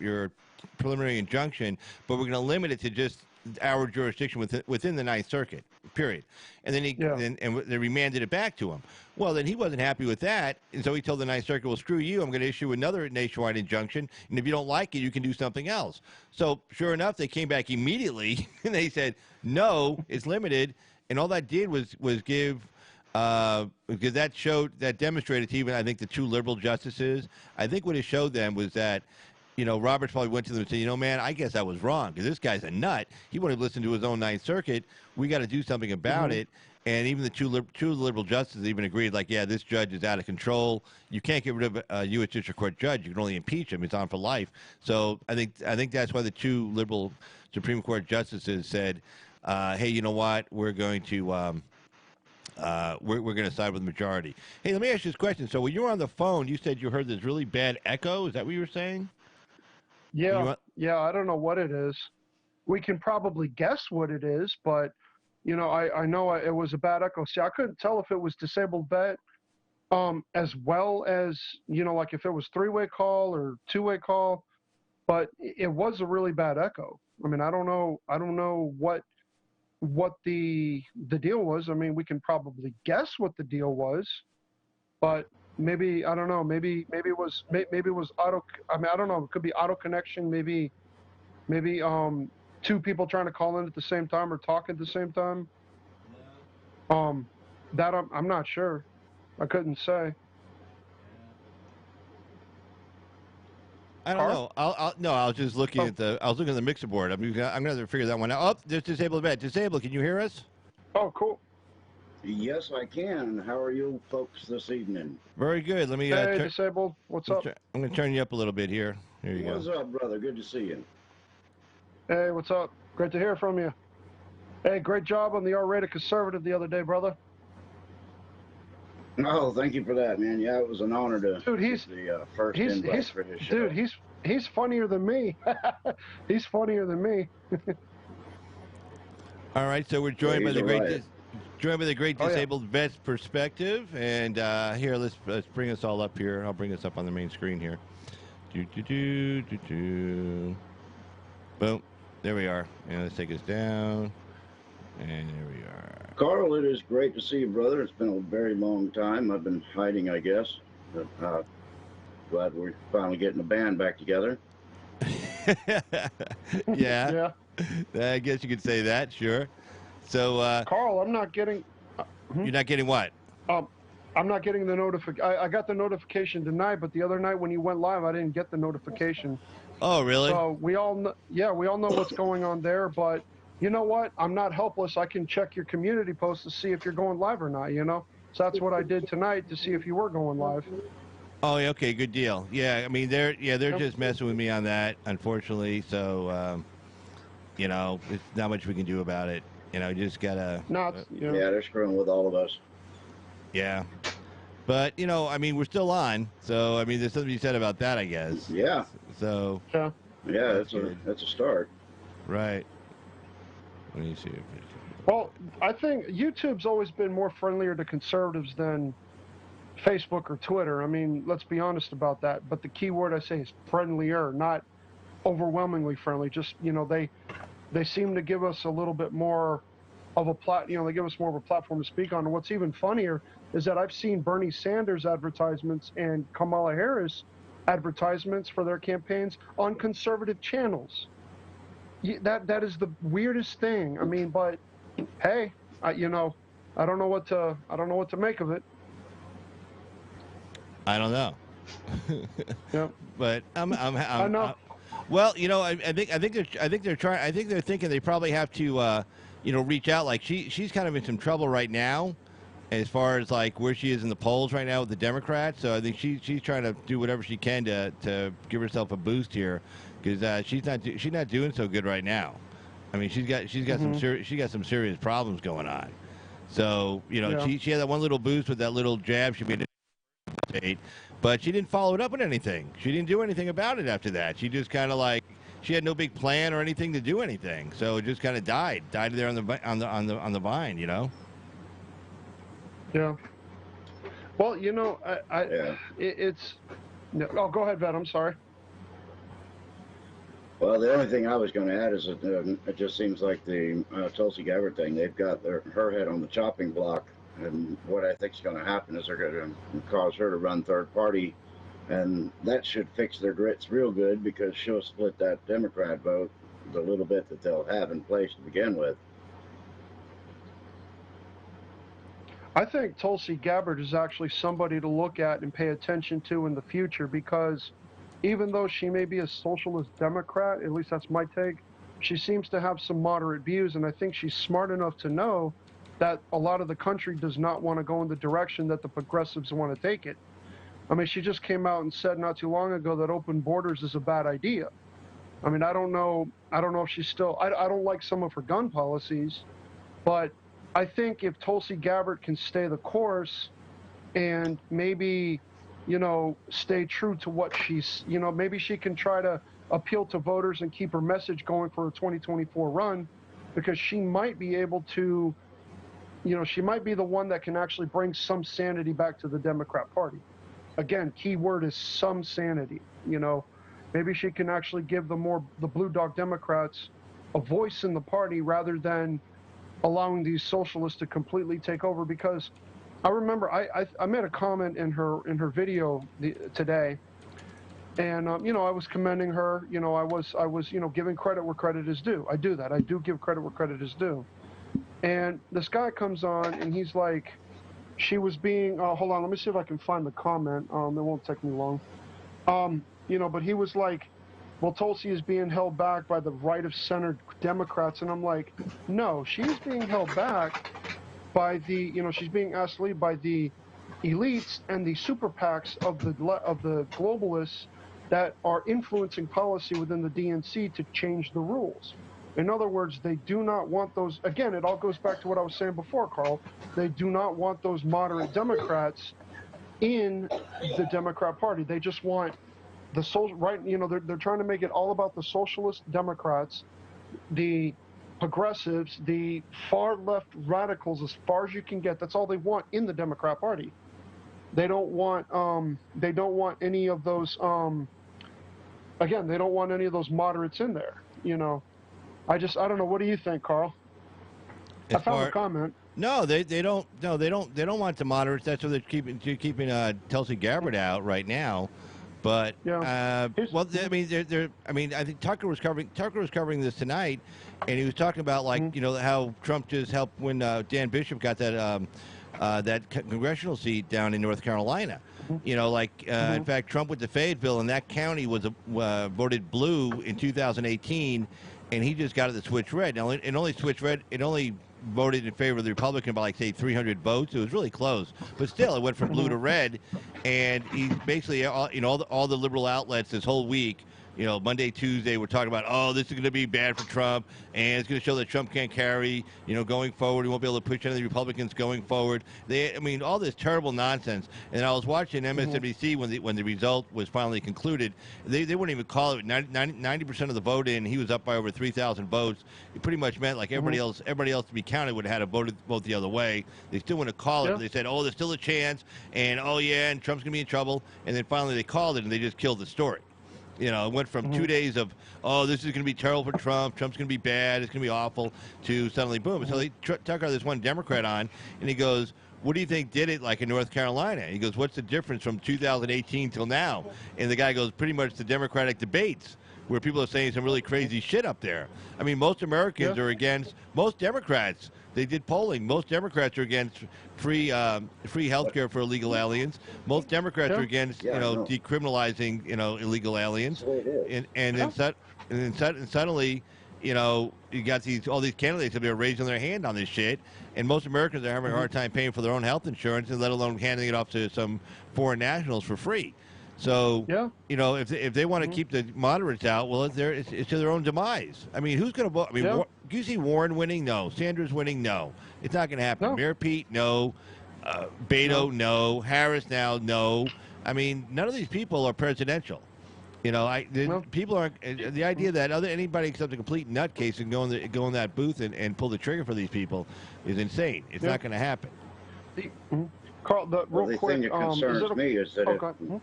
preliminary injunction, but we're going to limit it to just our jurisdiction within the Ninth Circuit, period. And then they remanded it back to him. Well, then he wasn't happy with that, and so he told the Ninth Circuit, well, screw you, I'm going to issue another nationwide injunction, and if you don't like it, you can do something else. So sure enough, they came back immediately, and they said, no, it's limited, and all that did was give... because that demonstrated to even, I think, the two liberal justices. I think what it showed them was that, Roberts probably went to them and said, man, I guess I was wrong because this guy's a nut. He won't even listen to his own Ninth Circuit. We got to do something about it. And even the two liberal justices even agreed, like, yeah, this judge is out of control. You can't get rid of a U.S. District Court judge. You can only impeach him. It's on for life. So I think that's why the two liberal Supreme Court justices said, hey, you know what? We're going to we're going to side with the majority. Hey, let me ask you this question. So when you were on the phone, you said you heard this really bad echo. Is that what you were saying? Yeah, I don't know what it is. We can probably guess what it is, but I know it was a bad echo. See, I couldn't tell if it was disabled vet, as well as like if it was three-way call or two-way call, but it was a really bad echo. I mean, I don't know what the deal was. I mean, we can probably guess what the deal was, but maybe I don't know. Maybe it was auto. I mean, I don't know. It could be auto connection. Maybe two people trying to call in at the same time or talk at the same time. That I'm not sure. I couldn't say. I don't know. I was just looking at the mixer board. I'm gonna have to figure that one out. Oh, there's disabled vet. Disabled. Can you hear us? Oh, cool. Yes, I can. How are you folks this evening? Very good. Let me. Hey, disabled. What's up? I'm gonna turn you up a little bit here. Here you go. What's up, brother? Good to see you. Hey, what's up? Great to hear from you. Hey, great job on the R-rated conservative the other day, brother. Oh, thank you for that, man. Yeah, it was an honor to Dude, get the first invite for his show. dude, he's funnier than me. He's funnier than me. All right, so we're Yeah, joined by he's the a great riot. disabled Oh, yeah. vet's perspective, and here let's bring us all up here. I'll bring us up on the main screen here. Boom, there we are. And let's take us down, and there we are. Carl, it is great to see you, brother. It's been a very long time. I've been hiding, I guess. But, glad we're finally getting the band back together. Yeah, Yeah. I guess you could say that. Sure. So Carl, I'm not getting. you're not getting what? I'm not getting the notification. I got the notification tonight, but the other night when you went live, I didn't get the notification. Oh, really? So we all know what's going on there. But you know what? I'm not helpless. I can check your community post to see if you're going live or not. You know, so that's what I did tonight to see if you were going live. Oh, yeah, okay, good deal. Yeah, I mean they're Yep. just messing with me on that, unfortunately. So you know, there's not much we can do about it. You know, you just gotta. No, it's, you know, Yeah, they're screwing with all of us. Yeah. But, you know, I mean, we're still on. So, I mean, there's something to be said about that, I guess. Yeah, So, yeah. yeah, That's that's a start. right. Let me see. Well, I think YouTube's always been more friendlier to conservatives than Facebook or Twitter. I mean, let's be honest about that. But the key word I say is friendlier, not overwhelmingly friendly. Just, you know, they seem to give us a little bit more of a they give us more of a platform to speak on. And what's even funnier is that I've seen Bernie Sanders advertisements and Kamala Harris advertisements for their campaigns on conservative channels. That is the weirdest thing. I mean, but hey, you know, I don't know what to make of it. I don't know. Yep. But I know. well, you know, I think they're trying. I think they're thinking they probably have to, you know, reach out. Like she's kind of in some trouble right now, as far as like where she is in the polls right now with the Democrats. So I think she's trying to do whatever she can to give herself a boost here, because she's not doing so good right now. I mean, she's got some serious problems going on. So you know, Yeah. she had that one little boost with that little jab she made in the state, but she didn't follow it up with anything. She didn't do anything about it after that. She just kind of like she had no big plan or anything to do anything. So it just kind of died there on the vine. You know. Yeah. Well, you know, Yeah. it's. No, oh, go ahead, Vet. I'm sorry. Well, the only thing I was going to add is that it just seems like the Tulsi Gabbard thing, they've got her head on the chopping block. And what I think is going to happen is they're going to cause her to run third party. And that should fix their grits real good, because she'll split that Democrat vote, the little bit that they'll have in place to begin with. I think Tulsi Gabbard is actually somebody to look at and pay attention to in the future, because even though she may be a socialist Democrat, at least that's my take, she seems to have some moderate views, and I think she's smart enough to know that a lot of the country does not want to go in the direction that the progressives want to take it. I mean, she just came out and said not too long ago that open borders is a bad idea. I mean, I don't know if she's still, I don't like some of her gun policies, but I think if Tulsi Gabbard can stay the course and maybe, you know, stay true to what she's, you know, maybe she can try to appeal to voters and keep her message going for a 2024 run, because she might be able to, you know, she might be the one that can actually bring some sanity back to the Democrat Party. Again, key word is some sanity. You know, maybe she can actually give the blue dog Democrats a voice in the party rather than allowing these socialists to completely take over. Because I remember I made a comment in her video today, and you know, I was commending her. You know, I was you know, giving credit where credit is due. I do that. I do give credit where credit is due. And this guy comes on and he's like, she was being, hold on, let me see if I can find the comment. It won't take me long. You know, but he was like, well, Tulsi is being held back by the right of center Democrats. And I'm like, no, she's being held back by the, you know, she's being asked to lead by the elites and the super PACs of the globalists that are influencing policy within the DNC to change the rules. In other words, they do not want those, again, it all goes back to what I was saying before, Carl. They do not want those moderate Democrats in the Democrat Party. They just want the social, right, you know, they're trying to make it all about the socialist Democrats, the progressives, the far left radicals, as far as you can get. That's all they want in the Democrat Party. They don't want any of those again, they don't want any of those moderates in there, you know. I don't know. What do you think, Carl? I found a comment. No, they don't want the moderates. That's why they're keeping Tulsi Gabbard out right now. But yeah. well, I mean, I think Tucker was covering this tonight, and he was talking about like you know how Trump just helped when Dan Bishop got that congressional seat down in North Carolina. You know, like in fact, Trump went to Fayetteville, and that county was voted blue in 2018, and he just got it to switch red. Now, it only switched red. It only voted in favor of the Republican by like say 300 votes. It was really close, but still, it went from blue to red. And he basically, you know, all the liberal outlets this whole week, you know, Monday, Tuesday, we're talking about, oh, this is going to be bad for Trump, and it's going to show that Trump can't carry, you know, going forward. He won't be able to push any of the Republicans going forward. I mean, all this terrible nonsense. And I was watching MSNBC when the result was finally concluded. They wouldn't even call it 90% of the vote in. He was up by over 3,000 votes. It pretty much meant like everybody else to be counted would have had to vote the other way. They still wouldn't call it. But they said, oh, there's still a chance, and oh yeah, and Trump's going to be in trouble. And then finally they called it, and they just killed the story. You know, it went from 2 days of, oh, this is going to be terrible for Trump, Trump's going to be bad, it's going to be awful, to suddenly, boom. So they Tucker this one Democrat on, and he goes, what do you think did it like in North Carolina? He goes, what's the difference from 2018 till now? And the guy goes, pretty much the Democratic debates, where people are saying some really crazy shit up there. I mean, most Americans are against, most Democrats, they did polling, most Democrats are against free health care for illegal aliens. Most Democrats are against, you know, decriminalizing, you know, illegal aliens. And then suddenly, you know, you got all these candidates that are raising their hand on this shit, and most Americans are having a hard time paying for their own health insurance, and let alone handing it off to some foreign nationals for free. So, you know, if they want to keep the moderates out, well, it's to their own demise. I mean, who's going to vote? I mean, do you see Warren winning? No. Sanders winning? No. It's not going to happen. Mayor Pete? No. Beto? No. Harris now? No. I mean, none of these people are presidential. You know, people aren't. The idea that anybody except a complete nutcase can go in that booth and pull the trigger for these people is insane. It's not going to happen. Carl, the thing that concerns me is that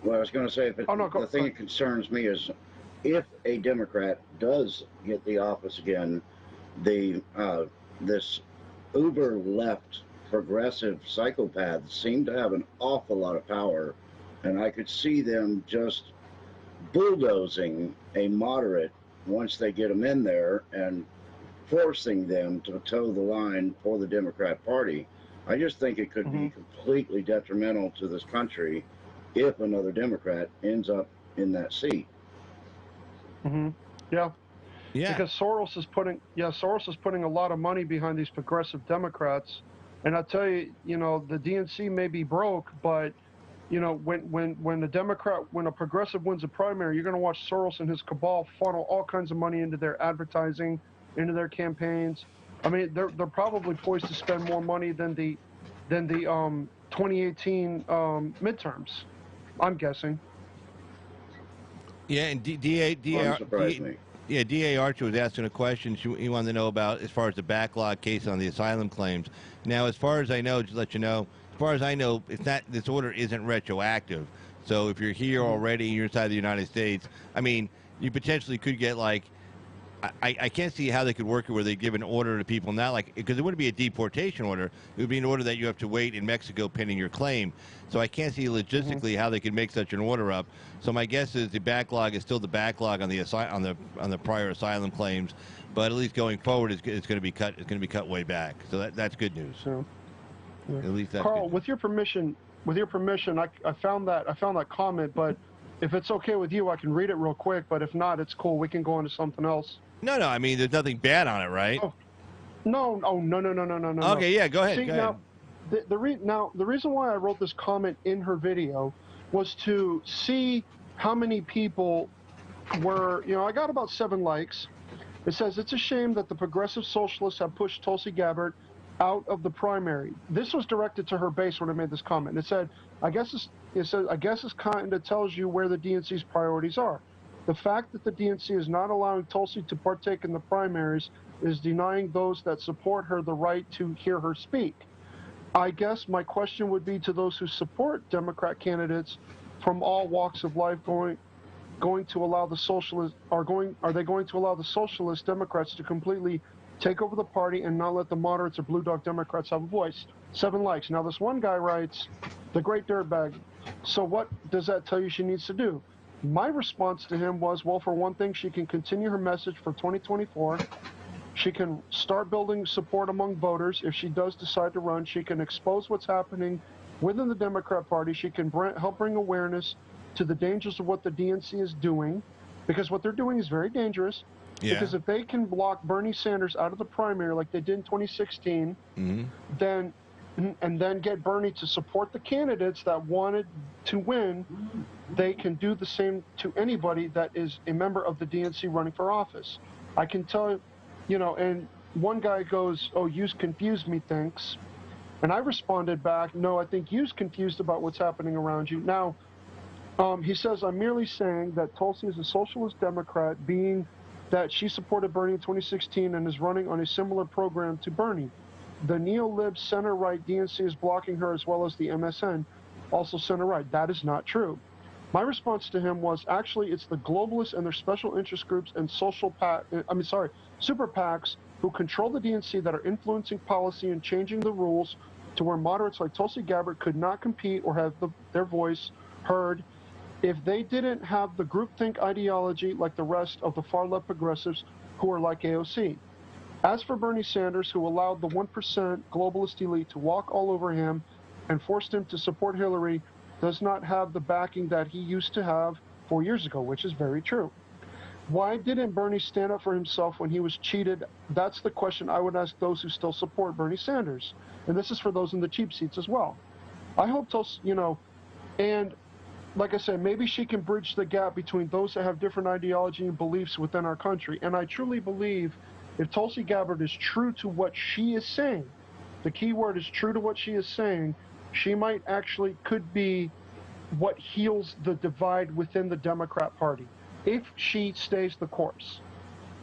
well, I was going to say, the thing that concerns me is if a Democrat does get the office again, this uber left progressive psychopaths seem to have an awful lot of power, and I could see them just bulldozing a moderate once they get them in there and forcing them to toe the line for the Democrat Party. I just think it could be completely detrimental to this country if another Democrat ends up in that seat. Yeah. Because Soros is putting a lot of money behind these progressive Democrats, and I tell you, you know, the DNC may be broke, but you know, when a progressive wins a primary, you're going to watch Soros and his cabal funnel all kinds of money into their advertising, into their campaigns. I mean, they're probably poised to spend more money than the 2018 midterms. I'm guessing. Yeah, and DA Archer was asking a question he wanted to know about as far as the backlog case on the asylum claims. Now, as far as I know, just to let you know, as far as I know, this order isn't retroactive. So if you're here already and you're inside the United States, I mean, you potentially could get like, I can't see how they could work it where they give an order to people, not like, because it wouldn't be a deportation order. It would be an order that you have to wait in Mexico pending your claim. So I can't see logistically how they could make such an order up. So my guess is the backlog is still the backlog on the prior asylum claims, but at least going forward, it's going to be cut. It's going to be cut way back. So that's good news. At least that's Carl, good. with your permission, I found that comment, but if it's okay with you, I can read it real quick. But if not, it's cool. We can go on to something else. No. I mean, there's nothing bad on it, right? Oh, no. Okay, yeah, go ahead. See, go ahead. Now, the reason why I wrote this comment in her video was to see how many people were, I got about 7 likes. It says, it's a shame that the progressive socialists have pushed Tulsi Gabbard out of the primary. This was directed to her base when I made this comment. It said, I guess it's kind of tells you where the DNC's priorities are. The fact that the DNC is not allowing Tulsi to partake in the primaries is denying those that support her the right to hear her speak. I guess my question would be to those who support Democrat candidates from all walks of life going to allow the socialist are they going to allow the socialist Democrats to completely take over the party and not let the moderates or blue dog Democrats have a voice? 7 likes. Now this one guy writes, the great dirtbag, so what does that tell you she needs to do? My response to him was, well, for one thing, she can continue her message for 2024. She can start building support among voters. If she does decide to run, she can expose what's happening within the Democrat Party. She can help bring awareness to the dangers of what the DNC is doing, because what they're doing is very dangerous. Yeah. Because if they can block Bernie Sanders out of the primary like they did in 2016, then get Bernie to support the candidates that wanted to win, they can do the same to anybody that is a member of the DNC running for office. I can tell, and one guy goes, oh, you's confused me, thanks. And I responded back, no, I think you's confused about what's happening around you. Now, he says, I'm merely saying that Tulsi is a socialist Democrat, being that she supported Bernie in 2016 and is running on a similar program to Bernie. The neo-lib center-right DNC is blocking her, as well as the MSN, also center-right. That is not true. My response to him was, actually, it's the globalists and their special interest groups and super PACs who control the DNC that are influencing policy and changing the rules to where moderates like Tulsi Gabbard could not compete or have their voice heard if they didn't have the groupthink ideology like the rest of the far-left progressives who are like AOC. As for Bernie Sanders, who allowed the 1% globalist elite to walk all over him and forced him to support Hillary, does not have the backing that he used to have 4 years ago, which is very true. Why didn't Bernie stand up for himself when he was cheated? That's the question I would ask those who still support Bernie Sanders. And this is for those in the cheap seats as well. I hope Tulsi, and like I said, maybe she can bridge the gap between those that have different ideology and beliefs within our country. And I truly believe if Tulsi Gabbard is true to what she is saying, the key word is true to what she is saying, she might actually could be what heals the divide within the Democrat Party if she stays the course.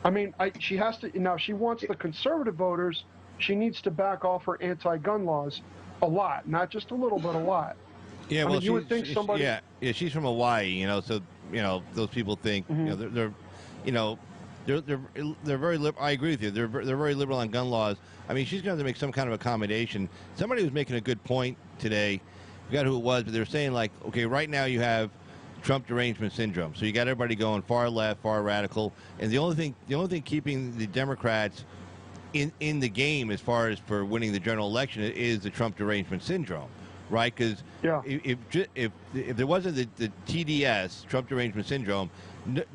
I mean, she has to, now she wants the conservative voters, she needs to back off her anti-gun laws a lot, not just a little, but a lot. Yeah, I well, mean, you would think somebody. Yeah, she's from Hawaii, so those people think they're very liberal. I agree with you. They're very liberal on gun laws. I mean, she's going to have to make some kind of accommodation. Somebody was making a good point today. I forgot who it was, but they were saying okay, right now you have Trump derangement syndrome. So you got everybody going far left, far radical, and the only thing keeping the Democrats in the game as far as for winning the general election is the Trump derangement syndrome. Right, because if there wasn't the TDS, Trump derangement syndrome,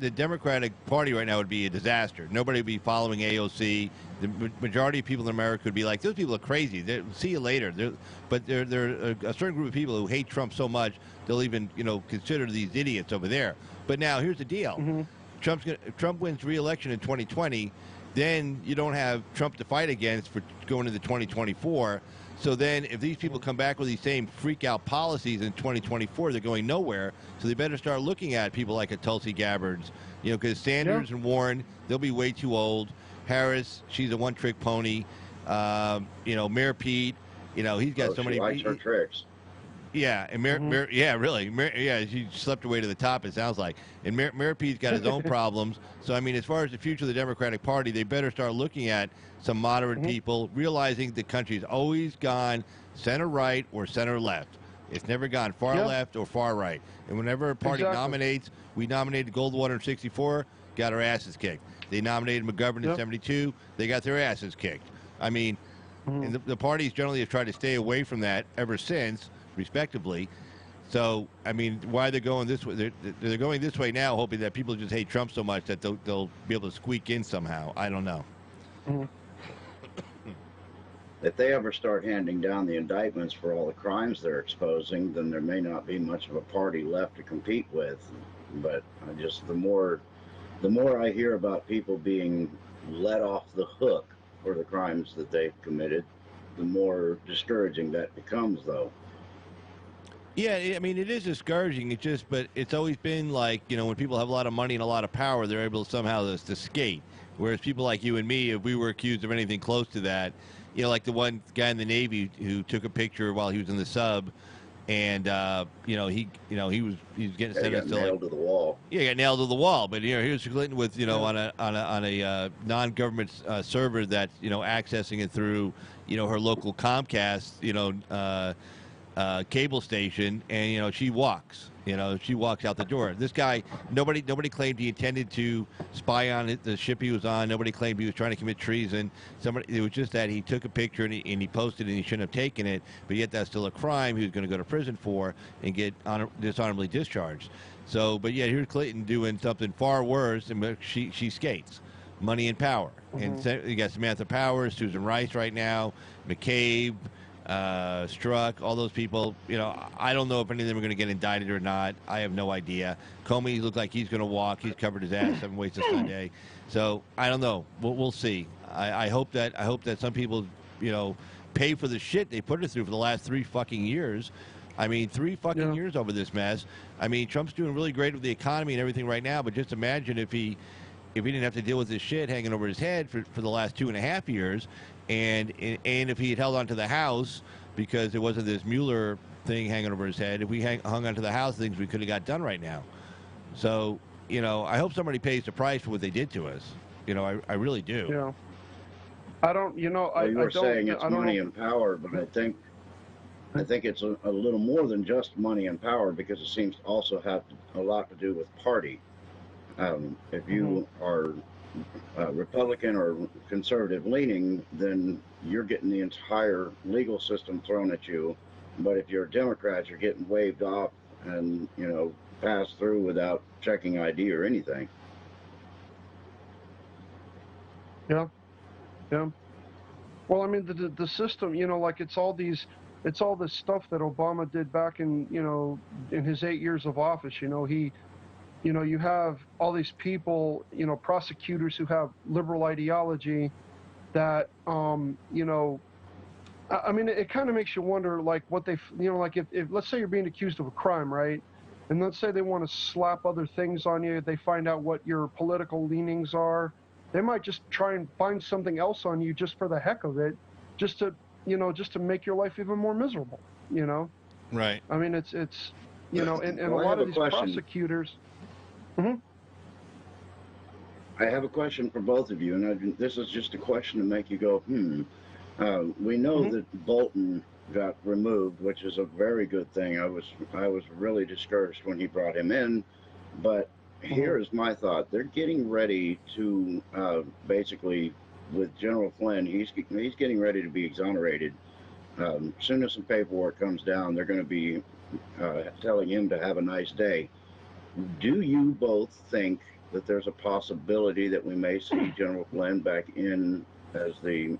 the Democratic Party right now would be a disaster. Nobody would be following AOC. The majority of people in America would be like, those people are crazy. See you later. But there are a certain group of people who hate Trump so much they'll even consider these idiots over there. But now here's the deal: if Trump wins re-election in 2020, then you don't have Trump to fight against for going into 2024. So then if these people come back with these same freak-out policies in 2024, they're going nowhere. So they better start looking at people like a Tulsi Gabbard's, because Sanders and Warren, they'll be way too old. Harris, she's a one-trick pony. Mayor Pete, he's got so many. She likes her tricks. Yeah, and she slept her way to the top, it sounds like. And Mayor Pete's got his own problems. So, I mean, as far as the future of the Democratic Party, they better start looking at some moderate people, realizing the country's always gone center-right or center-left. It's never gone far left or far right. And whenever a party nominates, we nominated Goldwater in 64, got our asses kicked. They nominated McGovern in 72, they got their asses kicked. I mean, and the parties generally have tried to stay away from that ever since, respectively. So, I mean, why they're going this way? They're going this way now, hoping that people just hate Trump so much that they'll be able to squeak in somehow. I don't know. if they ever start handing down the indictments for all the crimes they're exposing, then there may not be much of a party left to compete with. But I just the more I hear about people being let off the hook for the crimes that they've committed, the more discouraging that becomes, though. Yeah, I mean, it is discouraging. But it's always been like, when people have a lot of money and a lot of power, they're able somehow to skate. Whereas people like you and me, if we were accused of anything close to that, like the one guy in the Navy who took a picture while he was in the sub, and he was getting sentenced to nailed to the wall. Yeah, he got nailed to the wall. But here's Clinton with on a non-government server that's accessing it through her local Comcast cable station, and she walks out the door. This guy, nobody claimed he intended to spy on the ship he was on. Nobody claimed he was trying to commit treason. It was just that he took a picture and he posted and he shouldn't have taken it, but yet that's still a crime he was going to go to prison for and get dishonorably discharged. So, but yeah, here's Clinton doing something far worse, and she skates. Money and power. Mm-hmm. And you got Samantha Powers, Susan Rice right now, McCabe, Strzok, all those people. I don't know if any of them are going to get indicted or not. I have no idea. Comey looked like he's going to walk. He's covered his ass 7 ways to Sunday. So I don't know. We'll see. I hope that some people pay for the shit they put us through for the last 3 fucking years. I mean, 3 fucking years over this mess. I mean, Trump's doing really great with the economy and everything right now, but just imagine if he didn't have to deal with this shit hanging over his head for the last 2.5 years, and if he had held on to the House because there wasn't this Mueller thing hanging over his head, if we hung on to the House, things we could have got done right now. So, I hope somebody pays the price for what they did to us. I really do. Yeah. I don't, well, you were saying it's money and power, but I think it's a little more than just money and power, because it seems to also have a lot to do with party. If you are Republican or conservative leaning, then you're getting the entire legal system thrown at you. But if you're a Democrat, you're getting waved off and passed through without checking ID or anything. Yeah. Well, I mean, the system, like it's all this stuff that Obama did back in in his 8 years of office. You have all these people, prosecutors who have liberal ideology that, I mean, it kind of makes you wonder, like, what they, like if let's say you're being accused of a crime, right? And let's say they want to slap other things on you. They find out what your political leanings are. They might just try and find something else on you just for the heck of it, just to make your life even more miserable, Right. I mean, it's and a lot of these prosecutors. Mm-hmm. I have a question for both of you, and this is just a question to make you go, we know that Bolton got removed, which is a very good thing. I was really discouraged when he brought him in, but here is my thought. They're getting ready to basically, with General Flynn, he's getting ready to be exonerated. As soon as some paperwork comes down, they're going to be telling him to have a nice day. Do you both think that there's a possibility that we may see General Flynn back in as the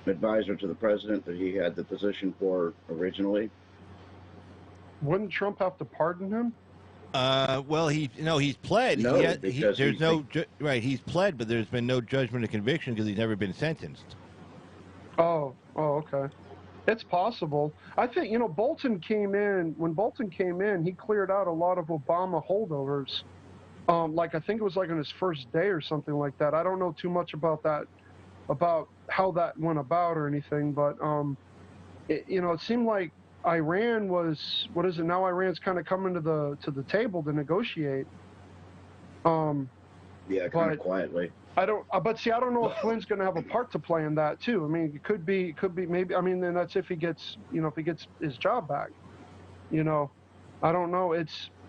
advisor to the president that he had the position for originally? Wouldn't Trump have to pardon him? Well, he's pled. No, he's pled, but there's been no judgment of conviction because he's never been sentenced. Oh, okay. It's possible. I think, when Bolton came in, he cleared out a lot of Obama holdovers. Like, I think it was like on his first day or something like that. I don't know too much about that, about how that went about or anything, but, it seemed like Iran was, what is it now? Iran's kind of coming to the table to negotiate. Yeah, kind of quietly. I don't know if Flynn's going to have a part to play in that too. I mean, it could be maybe. I mean, then that's if he gets his job back. I don't know.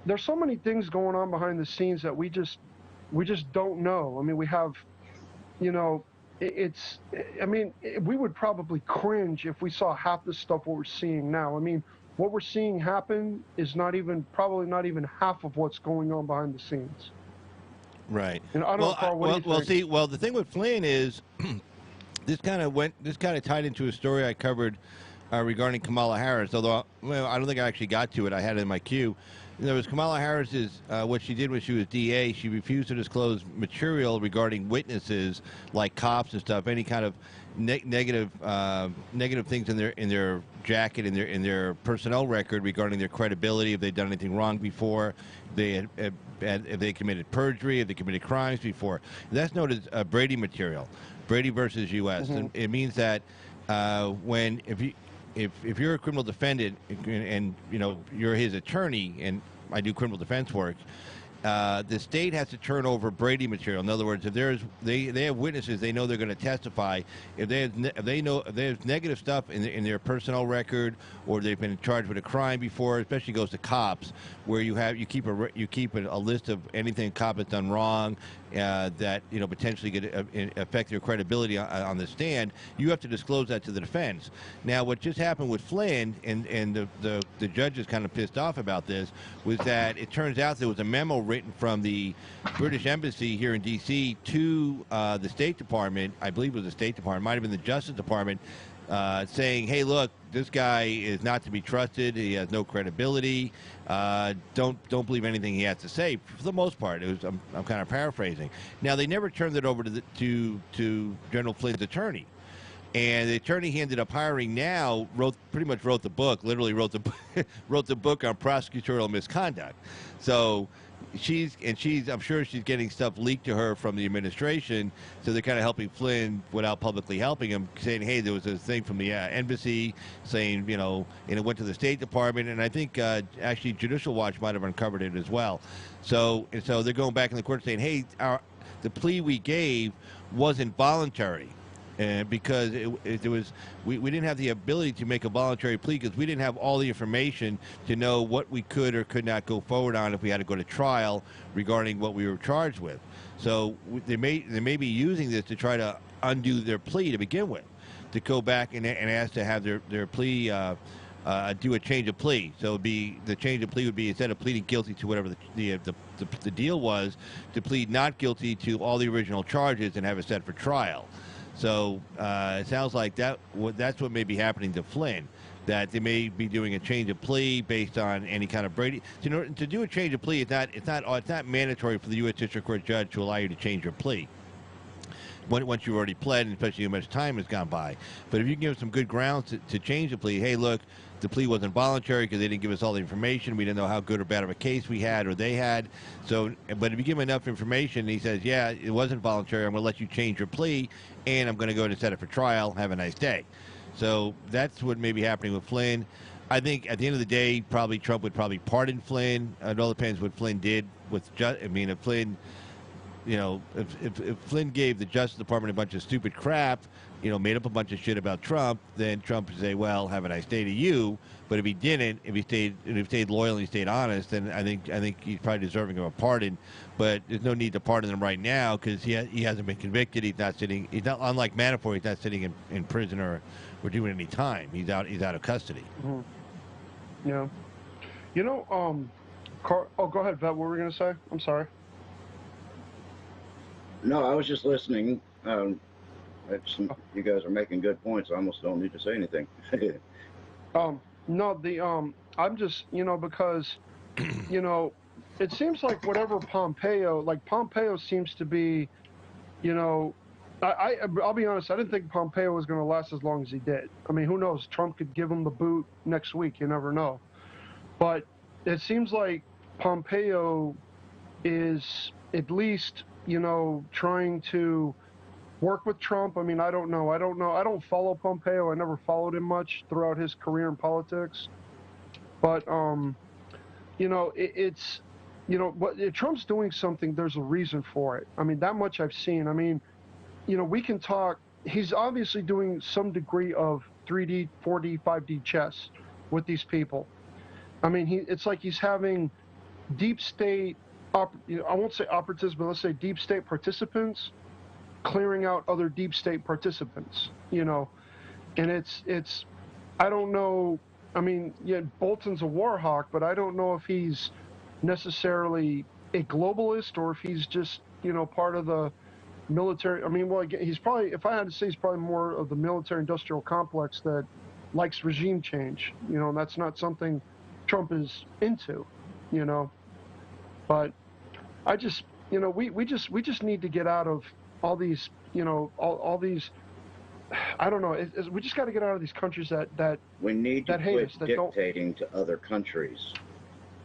There's so many things going on behind the scenes that we just don't know. I mean, we have, we would probably cringe if we saw half the stuff what we're seeing now. I mean, what we're seeing happen is probably not even half of what's going on behind the scenes. Right. And I don't know, Carl, what do you think? The thing with Flynn is This kind of tied into a story I covered regarding Kamala Harris. Although, well, I don't think I actually got to it. I had it in my queue. There was Kamala Harris's. What she did when she was DA, she refused to disclose material regarding witnesses like cops and stuff, any kind of negative things in their jacket, in their personnel record regarding their credibility, if they'd done anything wrong before, if they committed perjury, if they committed crimes before. That's known as Brady material, Brady versus U.S. And it means that if you're a criminal defendant and you know you're his attorney, and I do criminal defense work, the state has to turn over Brady material. In other words, if they have witnesses, they know they're going to testify. If there's negative stuff in their personnel record, or they've been charged with a crime before, especially goes to cops, where you keep a list of anything a cop has done wrong that potentially could affect their credibility on the stand. You have to disclose that to the defense. Now, what just happened with Flynn, and the judge is kind of pissed off about this, was that it turns out there was a memo written from the British Embassy here in D.C. to the State Department. I believe it was the State Department, might have been the Justice Department, saying, "Hey, look, this guy is not to be trusted. He has no credibility. Don't believe anything he has to say." For the most part, I'm kind of paraphrasing. Now, they never turned it over to General Flynn's attorney. And the attorney he ended up hiring now pretty much wrote the book, literally wrote the book on prosecutorial misconduct. So I'm sure she's getting stuff leaked to her from the administration. So they're kind of helping Flynn without publicly helping him, saying, "Hey, there was a thing from the embassy saying, and it went to the State Department." And I think actually Judicial Watch might have uncovered it as well. So they're going back in the court saying, "Hey, the plea we gave wasn't voluntary." Because we didn't have the ability to make a voluntary plea because we didn't have all the information to know what we could or could not go forward on if we had to go to trial regarding what we were charged with. So they may be using this to try to undo their plea to begin with, to go back and ask to have their plea do a change of plea. So the change of plea would be, instead of pleading guilty to whatever the deal was, to plead not guilty to all the original charges and have it set for trial. So it sounds like that's what may be happening to Flynn, that they may be doing a change of plea based on any kind of Brady. To do a change of plea, it's not mandatory for the U.S. District Court judge to allow you to change your plea once you've already pled, and especially how much time has gone by. But if you can give them some good grounds to change the plea, hey, look, the plea wasn't voluntary because they didn't give us all the information. We didn't know how good or bad of a case we had or they had. So, but if you give him enough information, and he says, yeah, it wasn't voluntary, I'm going to let you change your plea, and I'm going to go and set it for trial. Have a nice day. So that's what may be happening with Flynn. I think at the end of the day, probably Trump would probably pardon Flynn. It all depends what Flynn did with. If Flynn, if Flynn gave the Justice Department a bunch of stupid crap, made up a bunch of shit about Trump, then Trump would say, well, have a nice day to you. But if he didn't, if he stayed loyal and he stayed honest, then I think he's probably deserving of a pardon. But there's no need to pardon him right now because he hasn't been convicted. He's not, unlike Manafort, he's not sitting in prison or doing any time. He's out of custody. Mm-hmm. Yeah. Go ahead, Vet. What were we going to say? I'm sorry. No, I was just listening. You guys are making good points. I almost don't need to say anything. No, I'm just, because, it seems like whatever Pompeo seems to be, I'll be honest, I didn't think Pompeo was going to last as long as he did. I mean, who knows? Trump could give him the boot next week. You never know. But it seems like Pompeo is at least, trying to work with Trump. I mean, I don't know. I don't follow Pompeo. I never followed him much throughout his career in politics. But, if Trump's doing something, there's a reason for it. I mean, that much I've seen. I mean, we can talk. He's obviously doing some degree of 3D, 4D, 5D chess with these people. I mean, it's like he's having deep state, I won't say operatives, but let's say deep state participants clearing out other deep state participants, and it's, I don't know. I mean, yeah, Bolton's a war hawk, but I don't know if he's necessarily a globalist or if he's just, part of the military. I mean, well, again, he's probably, if I had to say, he's probably more of the military-industrial complex that likes regime change. You know, and that's not something Trump is into. You know, but I just, you know, we just need to get out of all these, you know, all these. I don't know. We just got to get out of these countries that We need to that hate quit us, that don't. dictating to other countries.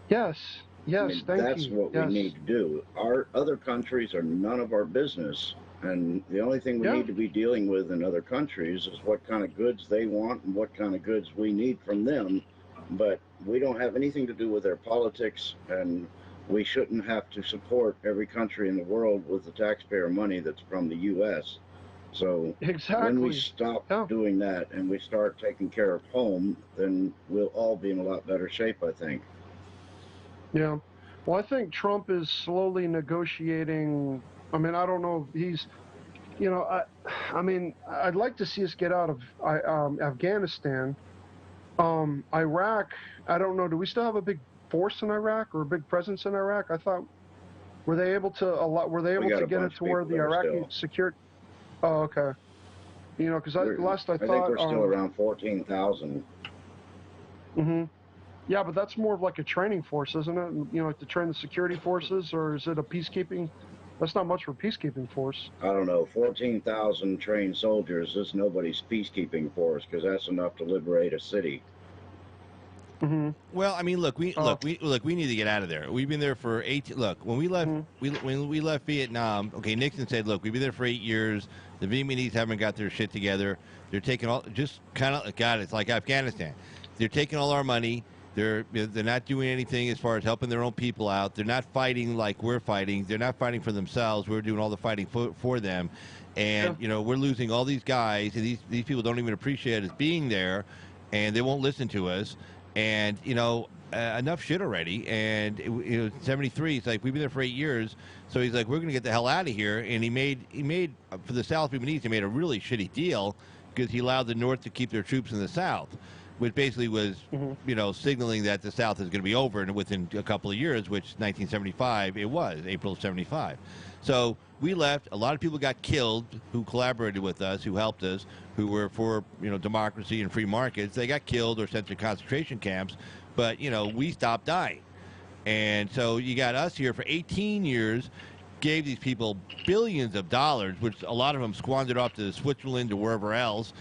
Yes, I yes, mean, thank that's you. what we Yes, need to do. Our other countries are none of our business. And the only thing we yeah, need to be dealing with in other countries is what kind of goods they want and what kind of goods we need from them. But we don't have anything to do with their politics, and we shouldn't have to support every country in the world with the taxpayer money that's from the U.S. So when we exactly. stop Yeah, doing that and we start taking care of home, then we'll all be in a lot better shape, I think. yeah. Well, I think Trump is slowly negotiating. I mean, I don't know if he's, you know, I mean, I'd like to see us get out of Afghanistan. Iraq, I don't know. Do we still have a big force in Iraq or a big presence in Iraq? I thought, were they We able got to a get it bunch of to where people the there Iraqi still. secured? Oh, okay. You know, because last I I think thought, we're still around 14,000. mhm. Yeah, but that's more of like a training force, isn't it? You know, like to train the security forces, or is it a peacekeeping? That's not much for peacekeeping force. I don't know, 14,000 trained soldiers is nobody's peacekeeping force because that's enough to liberate a city. Mm-hmm. Well, I mean, look, Uh, we need to get out of there. We've been there for 18. Look, when we left, mm, when we left Vietnam, okay, Nixon said, look, we've been there for 8 years. The Vietnamese haven't got their shit together. They're taking all, just kind of, God, it's like Afghanistan. They're taking all our money. They're not doing anything as far as helping their own people out. They're not fighting like we're fighting. They're not fighting for themselves. We're doing all the fighting for them, yeah. and you know we're losing all these guys, and these people don't even appreciate us being there, and they won't listen to us. And you know enough shit already. And you know 73. It's like we've been there for 8 years. So he's like, we're going to get the hell out of here. And he made for the South Vietnamese, he made a really shitty deal because he allowed the North to keep their troops in the South, which basically was, Mm-hmm. you know, signaling that the South is going to be over and within a couple of years, which 1975 it was, April of 75. So we left. A lot of people got killed who collaborated with us, who helped us, who were for, you know, democracy and free markets. They got killed or sent to concentration camps, but, you know, we stopped dying. And so you got us here for 18 years, gave these people billions of dollars, which a lot of them squandered off to Switzerland or wherever else.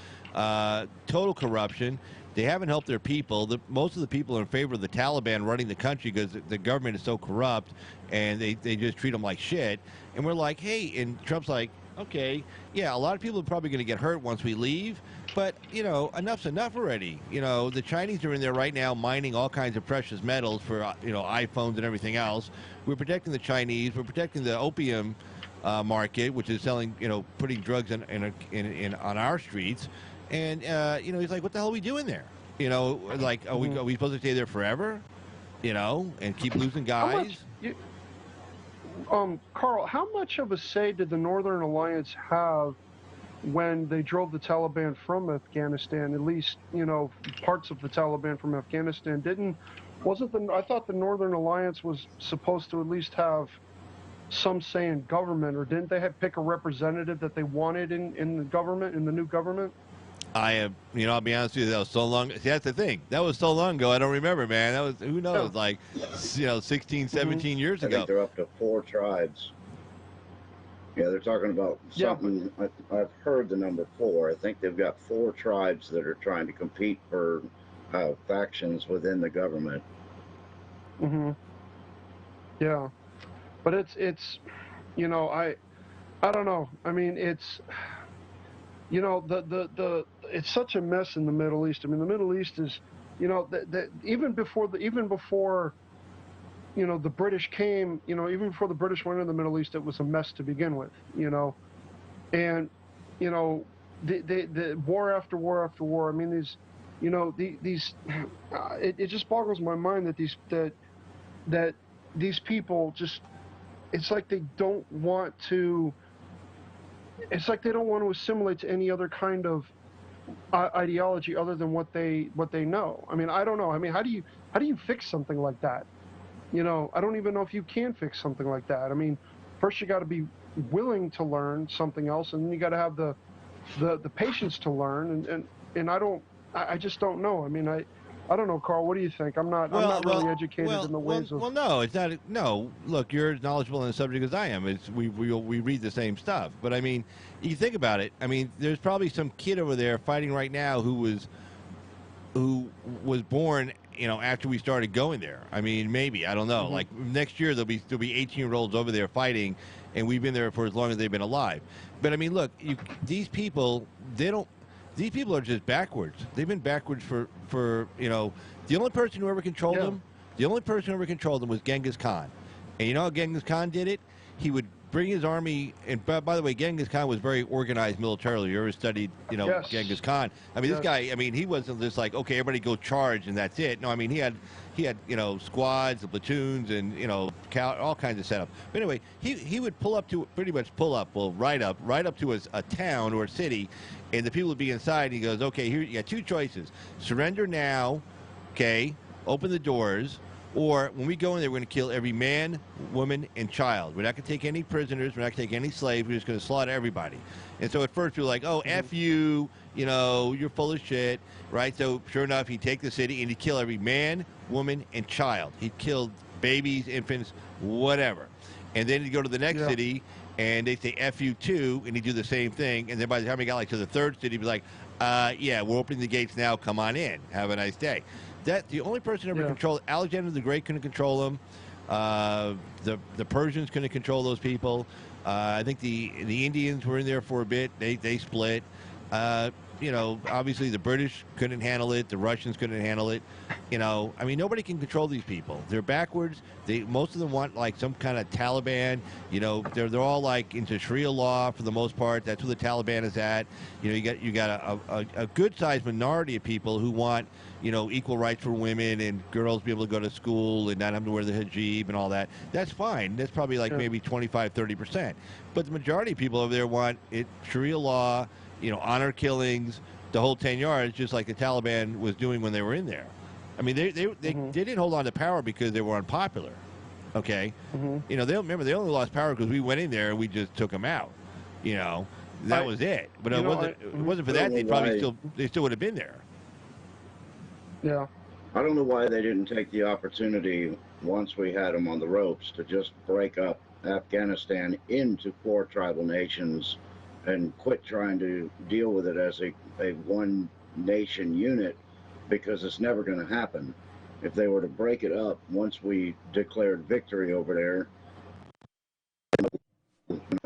Total corruption. They haven't helped their people. Most of the people are in favor of the Taliban running the country because the government is so corrupt, and they just treat them like shit. And we're like, hey, and Trump's like, okay, yeah, a lot of people are probably going to get hurt once we leave, but, you know, enough's enough already. You know, the Chinese are in there right now mining all kinds of precious metals for, you know, iPhones and everything else. We're protecting the Chinese. We're protecting the opium market, which is selling, you know, putting drugs in on our streets. And, you know, he's like, what the hell are we doing there? You know, like, are Mm-hmm. we supposed to stay there forever? You know, and keep losing How much, guys? Carl? How much of a say did the Northern Alliance have when they drove the Taliban from Afghanistan? At least, you know, parts of the Taliban from Afghanistan didn't. Wasn't the? I thought the Northern Alliance was supposed to at least have some say in government, or didn't they have pick a representative that they wanted in the government, in the new government? I have, you know, I'll be honest with you, that was so long. See, that's the thing. That was so long ago. I don't remember, man. That was, who Yeah. knows, like, you know, 16, Hmm. 17 years I ago. think they're up to 4 tribes. Yeah, they're talking about Yeah, something. I've heard the number 4. I think they've got 4 tribes that are trying to compete for factions within the government. hmm yeah. But it's you know, I don't know. I mean, it's, you know, it's such a mess in the Middle East. I mean, the Middle East is, you know, even before, you know, the British came, you know, even before the British went into the Middle East, it was a mess to begin with, you know. And, you know, the war after war after war. I mean, these, you know, these it just boggles my mind that that these people just, it's like they don't want to, it's like they don't want to assimilate to any other kind of ideology other than what they know. I mean, I don't know. I mean, how do you fix something like that? You know, I don't even know if you can fix something like that. I mean, first you got to be willing to learn something else, and then you got to have the patience to learn. And I just don't know. I mean, I don't know, Carl. What do you think? I'm not really educated in the ways of. Well, no, it's not. No, look, you're as knowledgeable on the subject as I am. It's we read the same stuff, but I mean, you think about it. I mean, there's probably some kid over there fighting right now who was born, after we started going there. I mean, maybe, I don't know. Like next year there'll be 18-year-olds over there fighting, and we've been there for as long as they've been alive. But I mean, look, these people, they don't. These people are just backwards. They've been backwards for the only person who ever controlled them. The only person who ever controlled them was Genghis Khan. And you know how Genghis Khan did it? He would bring his army, and by the way, Genghis Khan was very organized militarily. You ever studied, Yes. Genghis Khan? I mean, this guy, I mean, he wasn't just like, okay, everybody go charge and that's it. No, I mean, he had squads and platoons and, all kinds of setup. But anyway, he would ride up to a town or a city, and the people would be inside, and he goes, okay, here, you got two choices. Surrender now, okay, open the doors, or when we go in there, we're going to kill every man, woman, and child. We're not going to take any prisoners. We're not going to take any slaves. We're just going to slaughter everybody. And so at first, we were like, oh, F you, you're full of shit, right? So sure enough, he'd take the city, and he'd kill every man, woman, and child. He'd kill babies, infants, whatever. And then he'd go to the next city, and they'd say F you too, and he'd do the same thing. And then by the time he got to the third city, he'd be like, yeah, we're opening the gates now. Come on in. Have a nice day. The only person ever controlled Alexander the Great couldn't control them. The Persians couldn't control those people. I think the Indians were in there for a bit. They split. Obviously the British couldn't handle it. The Russians couldn't handle it. I mean, nobody can control these people. They're backwards. Most of them want like some kind of Taliban. They're all like into Sharia law for the most part. That's where the Taliban is at. You got a good sized minority of people who want equal rights for women and girls be able to go to school and not have to wear the hijab and all that. That's fine. That's probably like maybe 25-30%. But the majority of people over there want it Sharia law. Honor killings, the whole 10 yards, just like the Taliban was doing when they were in there. I mean, they didn't hold on to power because they were unpopular. Okay, they only lost power because we went in there and we just took them out. That was it. But it wasn't for that. They still would have been there. Yeah. I don't know why they didn't take the opportunity once we had them on the ropes to just break up Afghanistan into 4 tribal nations and quit trying to deal with it as a one nation unit, because it's never going to happen. If they were to break it up once we declared victory over there,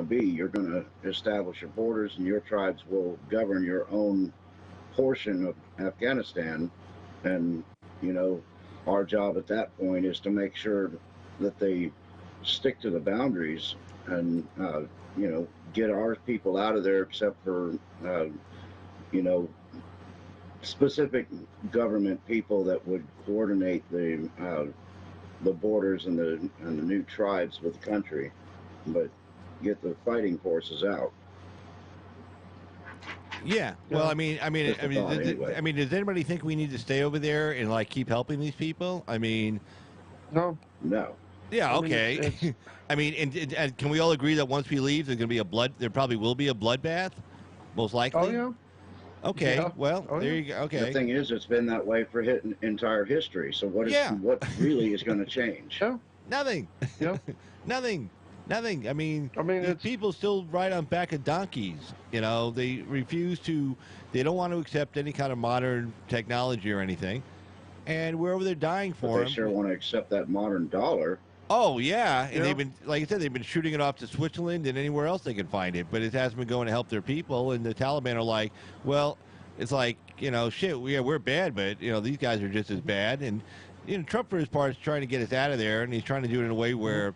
you're going to establish your borders and your tribes will govern your own portion of Afghanistan. And our job at that point is to make sure that they stick to the boundaries and get our people out of there, except for specific government people that would coordinate the borders and the new tribes with the country, but get the fighting forces out. Yeah. Well, I mean, does anybody think we need to stay over there and like keep helping these people? I mean, No. yeah, I mean, okay. I mean, and can we all agree that once we leave, there's going to be there probably will be a bloodbath, most likely. Oh yeah. Okay. Yeah. there yeah. you go. Okay. The thing is, it's been that way for entire history. So what really is going to change? Yeah. Nothing. Yeah. Nothing. I mean, it's people still ride on back of donkeys. They refuse to. They don't want to accept any kind of modern technology or anything, and we're over there dying for But they them. sure want to accept that modern dollar. Oh yeah, and Yeah. they've been, like I said, they've been shooting it off to Switzerland and anywhere else they can find it, but it hasn't been going to help their people. And the Taliban are like, well, it's like shit, we're bad, but these guys are just as bad. And Trump for his part is trying to get us out of there, and he's trying to do it in a way where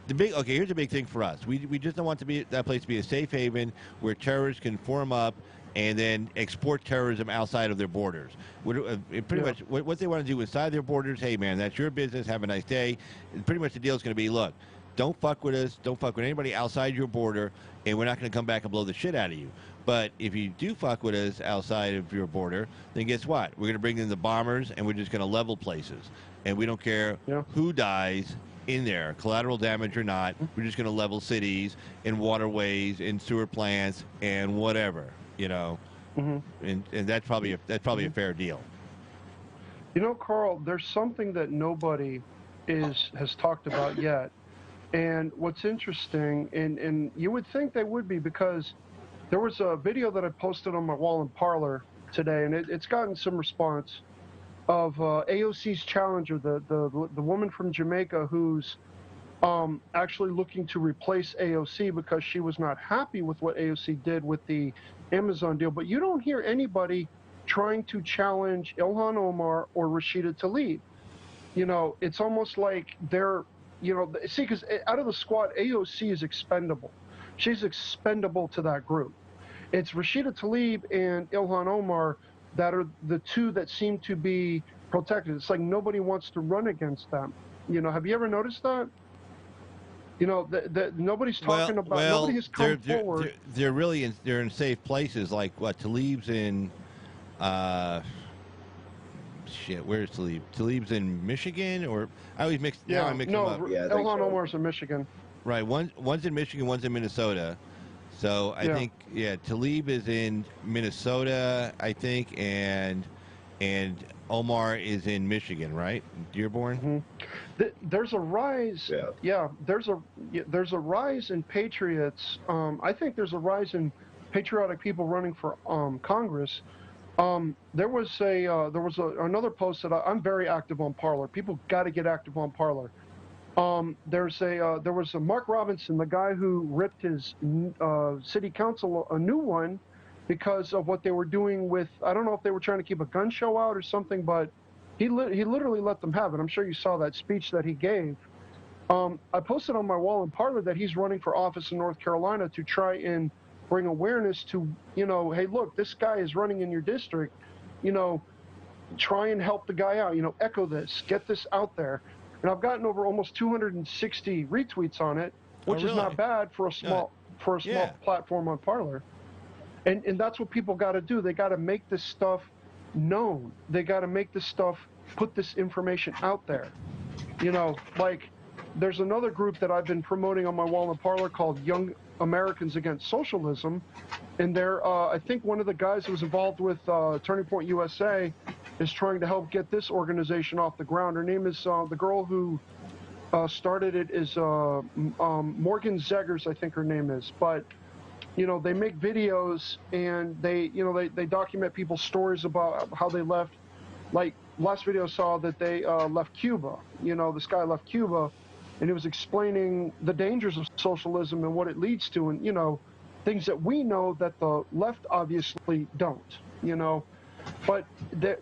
here's a big thing for us. We just don't want that place to be a safe haven where terrorists can form up and then export terrorism outside of their borders. Pretty much what they want to do inside their borders, hey man, that's your business, have a nice day. And pretty much the deal is going to be, look, don't fuck with us, don't fuck with anybody outside your border, and we're not going to come back and blow the shit out of you. But if you do fuck with us outside of your border, then guess what? We're going to bring in the bombers, and we're just going to level places. And we don't care who dies, in there, collateral damage or not. We're just going to level cities and waterways and sewer plants and whatever, you know. And that's probably a fair deal. You know, Carl, there's something that nobody has talked about yet. And what's interesting, and you would think they would be, because there was a video that I posted on my wall in Parlor today, and it's gotten some response, of AOC's challenger, the woman from Jamaica who's actually looking to replace AOC because she was not happy with what AOC did with the Amazon deal. But you don't hear anybody trying to challenge Ilhan Omar or Rashida Tlaib. You know, it's almost like they're, you know, see, because out of the squad, AOC is expendable. She's expendable to that group. It's Rashida Tlaib and Ilhan Omar that are the two that seem to be protected. It's like nobody wants to run against them. You know, have you ever noticed that? You know, nobody's talking about. Nobody has come forward. They're really they're in safe places. Like what? Tlaib's in. Shit, where's Tlaib? Tlaib's in Michigan, or I always mix. Yeah, now I mix no, them up. Yeah, Ilhan Omar's in Michigan. Right, one's in Michigan, one's in Minnesota. So I think Tlaib is in Minnesota, I think, and Omar is in Michigan, right? Dearborn. There's a rise. Yeah, there's a rise in patriots. I think there's a rise in patriotic people running for Congress. There was another post that I'm very active on Parler. People got to get active on Parler. There was a Mark Robinson, the guy who ripped his city council a new one because of what they were doing with, I don't know if they were trying to keep a gun show out or something, but he literally let them have it. I'm sure you saw that speech that he gave. I posted on my wall in Parler that he's running for office in North Carolina to try and bring awareness to, you know, hey, look, this guy is running in your district, you know, try and help the guy out, you know, echo this, get this out there. And I've gotten over almost 260 retweets on it, which is not bad for a small platform on Parler. And that's what people got to do. They got to make this stuff known. They got to make this stuff, put this information out there. You know, like there's another group that I've been promoting on my wall in Parler called Young Americans Against Socialism. And they're, I think one of the guys who was involved with Turning Point USA is trying to help get this organization off the ground. Her name is, the girl who started it is Morgan Zeggers, I think her name is. But, you know, they make videos and they, you know, they document people's stories about how they left. Like last video I saw that they left Cuba. You know, this guy left Cuba and he was explaining the dangers of socialism and what it leads to, and, you know, things that we know that the left obviously don't, you know. But their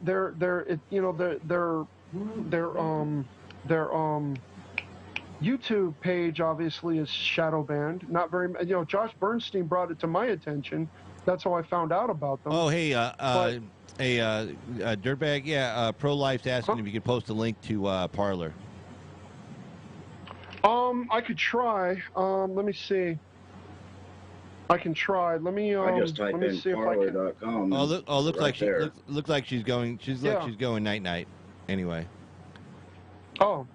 YouTube page obviously is shadow banned. Not very, you know. Josh Bernstein brought it to my attention. That's how I found out about them. Oh, hey, Dirtbag, yeah. Pro Life's asking if you could post a link to Parler. I could try. Let me see. I can try. Let me. I just type let me in see if I can. parler.com. Looks right like there. looks like she's going. She's going night. Anyway. Oh.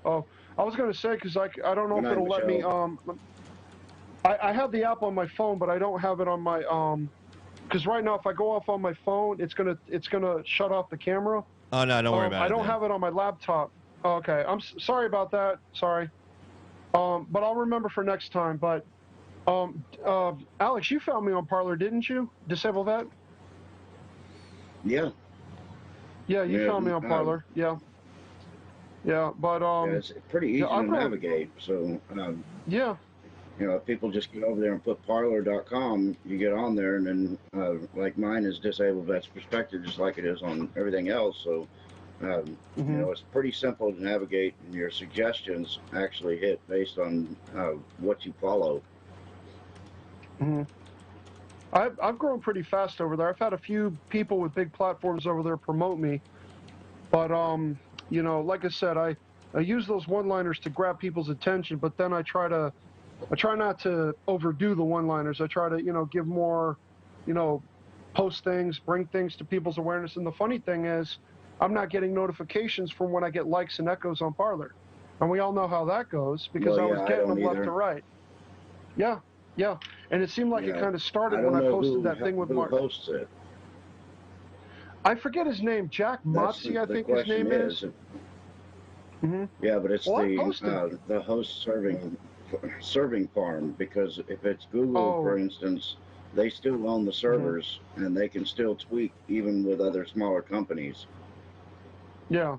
I was gonna say because I don't know Good if it'll night, let me. Michelle. I have the app on my phone, but I don't have it on my because right now if I go off on my phone, it's gonna shut off the camera. Oh no, don't worry about it. I don't have it on my laptop. Okay, I'm sorry about that. Sorry. But I'll remember for next time. But Alex, you found me on Parler, didn't you? Disable that. Yeah. Yeah, you found me on Parler. Yeah. Yeah, but It's pretty easy to navigate. So yeah. You know, if people just get over there and put parler.com, you get on there, and then like mine is disabled vets perspective, just like it is on everything else. So you know, it's pretty simple to navigate, and your suggestions actually hit based on what you follow. I've grown pretty fast over there. I've had a few people with big platforms over there promote me, but you know, like I said, I use those one-liners to grab people's attention, but then I try not to overdo the one-liners. I try to, you know, give more, you know, post things, bring things to people's awareness. And the funny thing is, I'm not getting notifications from when I get likes and echoes on Parler. And we all know how that goes because Well, I was yeah, I getting don't them left either. to right. Yeah, yeah. And it seemed like it Yeah. kind of started I when don't I know posted that thing with who Mark. hosts it. I forget his name. Jack That's Motzi, I the think his question name is. Yeah, but it's Well, I posted. the host serving farm, because if it's Google, Oh, for instance, they still own the servers and they can still tweak even with other smaller companies. yeah,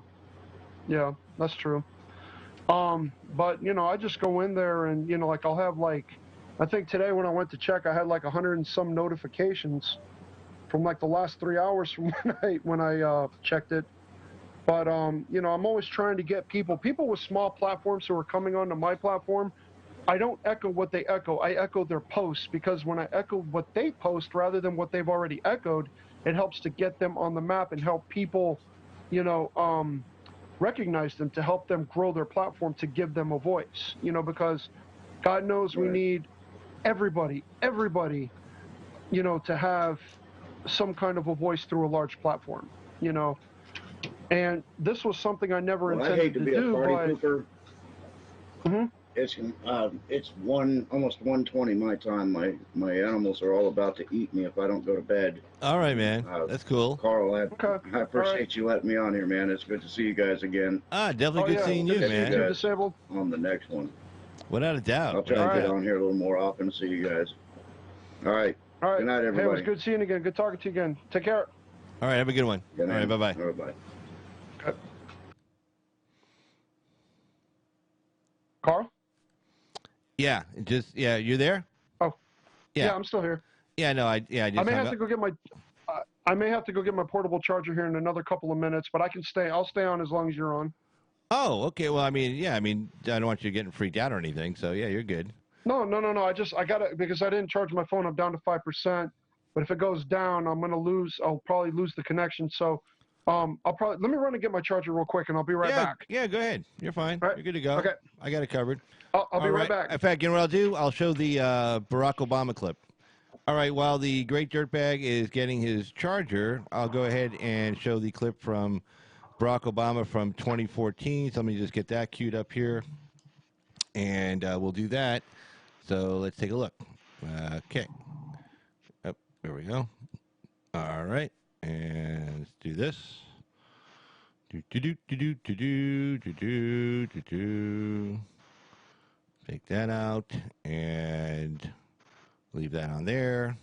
yeah, that's true. But you know, I just go in there and you know, like I'll have like, I think today when I went to check, I had like 100 and some notifications from like the last 3 hours from when I checked it. But you know, I'm always trying to get people with small platforms who are coming onto my platform. I don't echo what they echo. I echo their posts because when I echo what they post rather than what they've already echoed, it helps to get them on the map and help people, you know, recognize them, to help them grow their platform, to give them a voice. You know, because God knows we Right. need everybody, you know, to have some kind of a voice through a large platform. You know, and this was something I never Well, I hate intended to to be a do, party but. pooper. Mhm. It's almost 1:20 my time. My animals are all about to eat me if I don't go to bed. All right, man. That's cool. Carl, Okay. I All right. appreciate you letting me on here, man. It's good to see you guys again. Definitely Oh good yeah, seeing good you, to see you man. too, Disabled. On the next one. Without a doubt. I'll try Without to a get doubt. on here a little more often and see you guys. All right. All right. Good night, Hey, it was everybody. good seeing you again. Good talking to you again. Take care. All right, have a good one. Good All night. right, bye-bye. Bye-bye. Okay. Carl? Yeah, you there? Oh, yeah, Yeah. I'm still here. Yeah, no, I just may hung have up. to go get my. I may have to go get my portable charger here in another couple of minutes, but I can stay. I'll stay on as long as you're on. Oh, okay. Well, I mean, I don't want you getting freaked out or anything. So yeah, you're good. No. I got it because I didn't charge my phone. I'm down to 5%. But if it goes down, I'll probably lose the connection. So, let me run and get my charger real quick, and I'll be right back. Yeah, go ahead. You're fine. All right. You're good to go. Okay. I got it covered. I'll be right back. In fact, you know what I'll do? I'll show the Barack Obama clip. All right, while the great dirtbag is getting his charger, I'll go ahead and show the clip from Barack Obama from 2014. So let me just get that queued up here, and we'll do that. So let's take a look. Okay. Oh, there we go. All right, and let's do this. Take that out and leave that on there.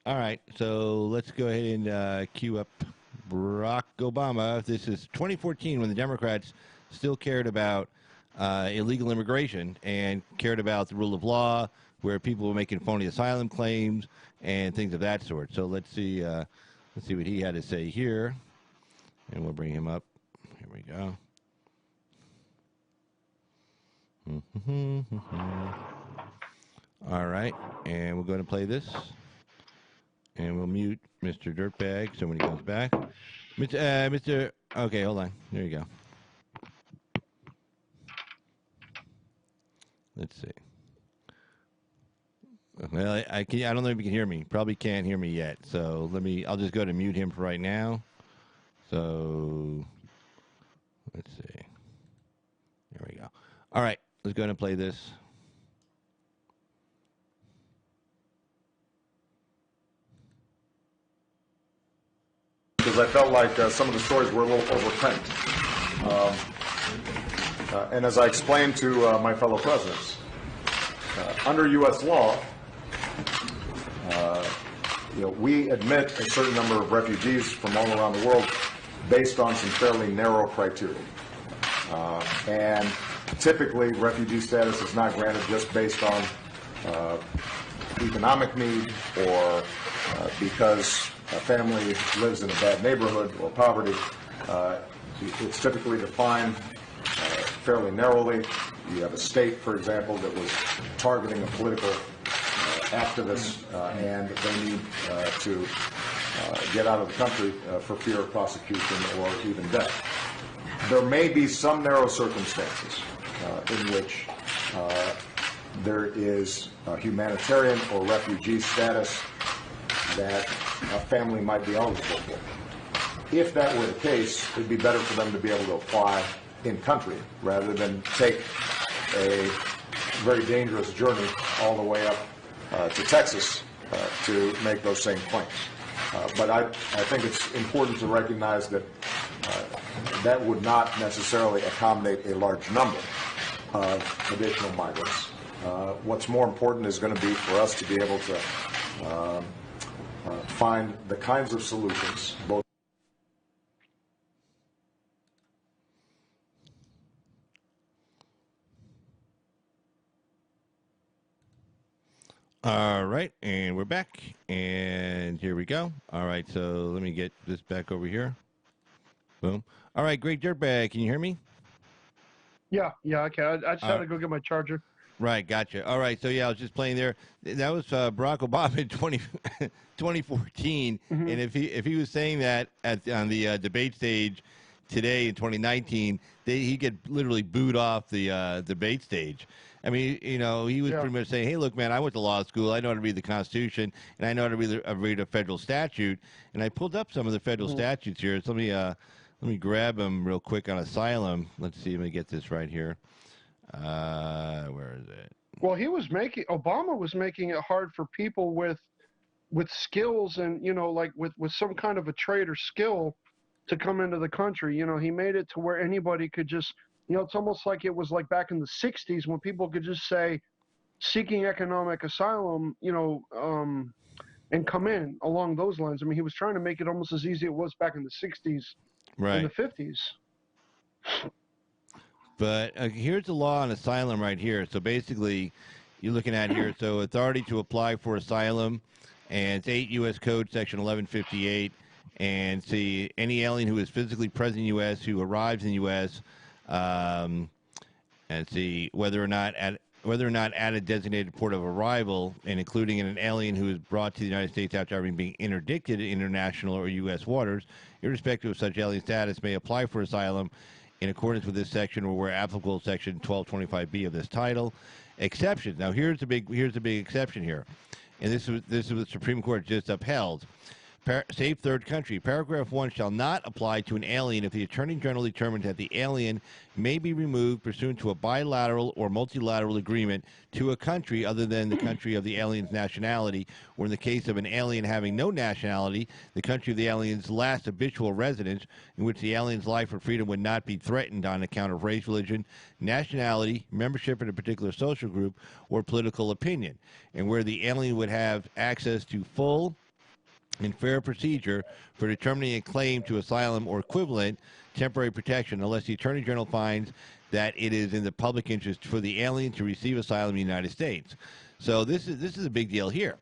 All right, so let's go ahead and queue up Barack Obama. This is 2014 when the Democrats still cared about illegal immigration and cared about the rule of law, where people were making phony asylum claims and things of that sort. So let's see what he had to say here, and we'll bring him up. Here we go. All right, and we're going to play this, and we'll mute Mr. Dirtbag so when he comes back. Mr. Okay, hold on. There you go. Let's see. Well, I don't know if you can hear me. Probably can't hear me yet. So I'll just go to mute him for right now. So let's see. There we go. All right, let's go ahead and play this. Because I felt like some of the stories were a little overprint. And as I explained to my fellow presidents, under U.S. law, we admit a certain number of refugees from all around the world based on some fairly narrow criteria. And typically, refugee status is not granted just based on economic need or because a family lives in a bad neighborhood or poverty. It's typically defined fairly narrowly. You have a state, for example, that was targeting a political activist and they need to get out of the country for fear of prosecution or even death. There may be some narrow circumstances in which there is humanitarian or refugee status that a family might be eligible for. If that were the case, it'd be better for them to be able to apply in country rather than take a very dangerous journey all the way up to Texas to make those same claims. But I think it's important to recognize that that would not necessarily accommodate a large number of additional migrants. What's more important is going to be for us to be able to find the kinds of solutions, both All right, and we're back, and here we go. All right, so let me get this back over here. Boom. All right, great dirtbag. Can you hear me? Yeah, okay. I just had to go get my charger. Right, gotcha. All right, so yeah, I was just playing there. That was Barack Obama in 2014, and if he was saying that on the debate stage today in 2019, he'd get literally booed off the debate stage. I mean, you know, he was pretty much saying, "Hey, look, man, I went to law school. I know how to read the Constitution, and I know how to read a federal statute." And I pulled up some of the federal statutes here. So let me grab them real quick on asylum. Let's see. Let me get this right here. Where is it? Well, Obama was making it hard for people with skills and, you know, like with some kind of a trade or skill to come into the country. You know, he made it to where anybody could just, you know, it's almost like it was like back in the 60s when people could just say seeking economic asylum, you know, and come in along those lines. I mean, he was trying to make it almost as easy as it was back in the 60s and the 50s. But here's the law on asylum right here. So basically, you're looking at here, so authority to apply for asylum, and it's 8 U.S. Code, Section 1158. And see, any alien who is physically present in the U.S., who arrives in the U.S., and see whether or not at a designated port of arrival, and including an alien who is brought to the United States after having been interdicted in international or U.S. waters, irrespective of such alien status, may apply for asylum in accordance with this section or where applicable, Section 1225B of this title. Exceptions. Now, here's the big exception here, and this is what the Supreme Court just upheld. Safe third country. Paragraph 1 shall not apply to an alien if the Attorney General determines that the alien may be removed pursuant to a bilateral or multilateral agreement to a country other than the country of the alien's nationality, or in the case of an alien having no nationality, the country of the alien's last habitual residence, in which the alien's life or freedom would not be threatened on account of race, religion, nationality, membership in a particular social group, or political opinion, and where the alien would have access to full and fair procedure for determining a claim to asylum or equivalent temporary protection unless the Attorney General finds that it is in the public interest for the alien to receive asylum in the United States. So this is a big deal here.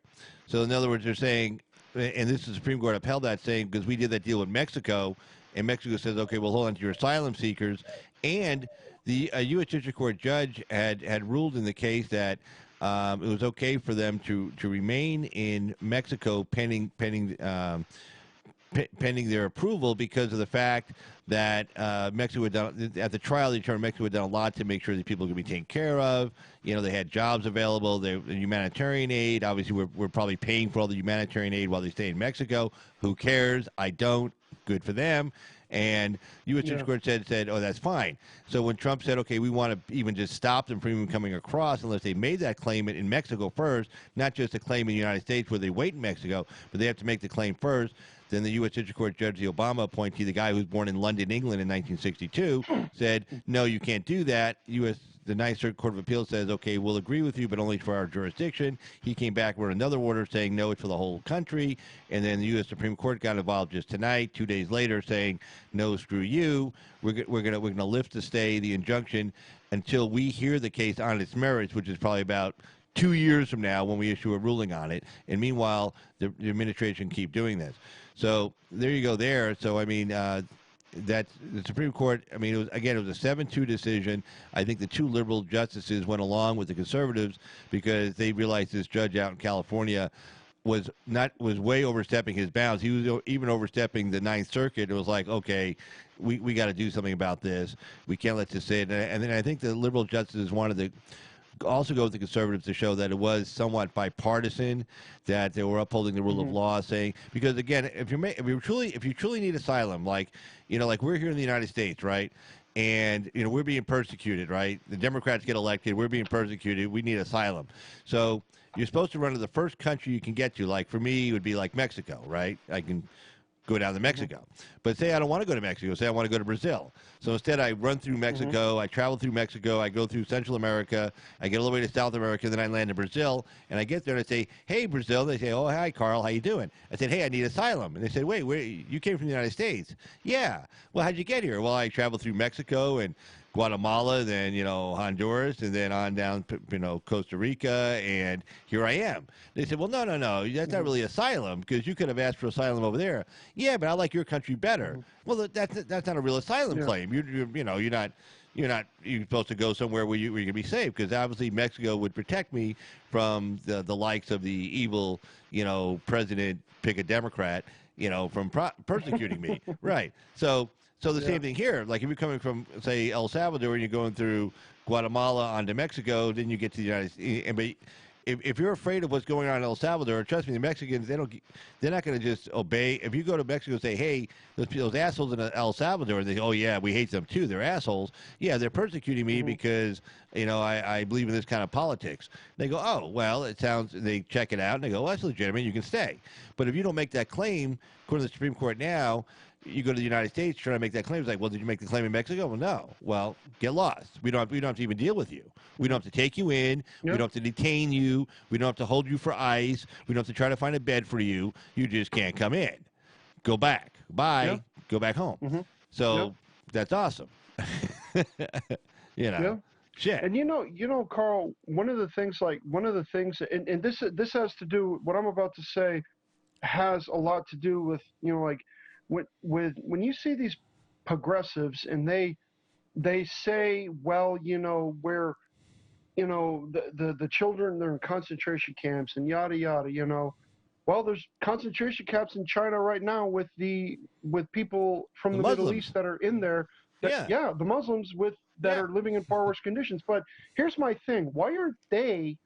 So in other words, they're saying, and this is the Supreme Court upheld that, saying because we did that deal with Mexico, and Mexico says, okay, well, hold on to your asylum seekers, and the U.S. District Court judge had ruled in the case that it was okay for them to remain in Mexico pending their approval because of the fact that Mexico had done, at the trial, they determined Mexico had done a lot to make sure that people could be taken care of. You know, they had jobs available, the humanitarian aid. Obviously, we're probably paying for all the humanitarian aid while they stay in Mexico. Who cares? I don't. Good for them. And U.S. District Court said, oh, that's fine. So when Trump said, okay, we want to even just stop them from even coming across unless they made that claim in Mexico first, not just a claim in the United States where they wait in Mexico, but they have to make the claim first. Then the U.S. District Court judge, the Obama appointee, the guy who was born in London, England in 1962, said, no, you can't do that. The Ninth Circuit Court of Appeals says, okay, we'll agree with you, but only for our jurisdiction. He came back with another order saying, no, it's for the whole country. And then the U.S. Supreme Court got involved just tonight, 2 days later, saying, no, screw you. We're gonna lift the stay, the injunction, until we hear the case on its merits, which is probably about 2 years from now when we issue a ruling on it. And meanwhile, the administration keep doing this. So there you go there. So, I mean, that the Supreme Court, I mean, it was a 7-2 decision. I think the two liberal justices went along with the conservatives because they realized this judge out in California was way overstepping his bounds. He was even overstepping the Ninth Circuit. It was like, okay, we got to do something about this. We can't let this sit. And then I think the liberal justices wanted to also go with the conservatives to show that it was somewhat bipartisan, that they were upholding the rule of law, saying, because again, if you truly need asylum, like, you know, like we're here in the United States, right? and we're being persecuted, right? The Democrats get elected, we're being persecuted, we need asylum. So you're supposed to run to the first country you can get to. Like for me, it would be like Mexico, right? I can go down to Mexico. But say I don't want to go to Mexico. Say I want to go to Brazil. So instead, I run through Mexico. I travel through Mexico. I go through Central America. I get all the way to South America. Then I land in Brazil. And I get there and I say, "Hey, Brazil." They say, "Oh, hi, Carl. How you doing?" I said, "Hey, I need asylum." And they said, "Wait, where you came from the United States?" "Yeah." "Well, how'd you get here?" "Well, I traveled through Mexico and Guatemala, then Honduras, and then on down Costa Rica, and here I am." They said, "Well, no, that's not really asylum because you could have asked for asylum over there." "Yeah, but I like your country better." "Well, that's not a real asylum claim. You're supposed to go somewhere where you can be safe, because obviously Mexico would protect me from the likes of the evil president, pick a Democrat, from persecuting me." Right. So the same thing here. Like if you're coming from, say, El Salvador and you're going through Guatemala onto Mexico, then you get to the United States. But if you're afraid of what's going on in El Salvador, trust me, the Mexicans, they're not going to just obey. If you go to Mexico and say, "Hey, those assholes in El Salvador," they say, "Oh yeah, we hate them too. They're assholes. Yeah, they're persecuting me because I believe in this kind of politics." They go, "Oh well, it sounds." They check it out and they go, "Well, that's legitimate. You can stay." But if you don't make that claim, according to the Supreme Court now, you go to the United States trying to make that claim. It's like, "Well, did you make the claim in Mexico?" "Well, no." "Well, get lost. We don't have to even deal with you. We don't have to take you in. We don't have to detain you. We don't have to hold you for ICE. We don't have to try to find a bed for you. You just can't come in. Go back. Bye. Yeah. Go back home." So that's awesome. Shit. And Carl, one of the things, and this has to do, what I'm about to say has a lot to do with, when you see these progressives and they say, "Well, we're, the children, they're in concentration camps and yada yada." Well, there's concentration camps in China right now with people from the Middle East that are in there. The Muslims that are living in far worse conditions. But here's my thing: why aren't they?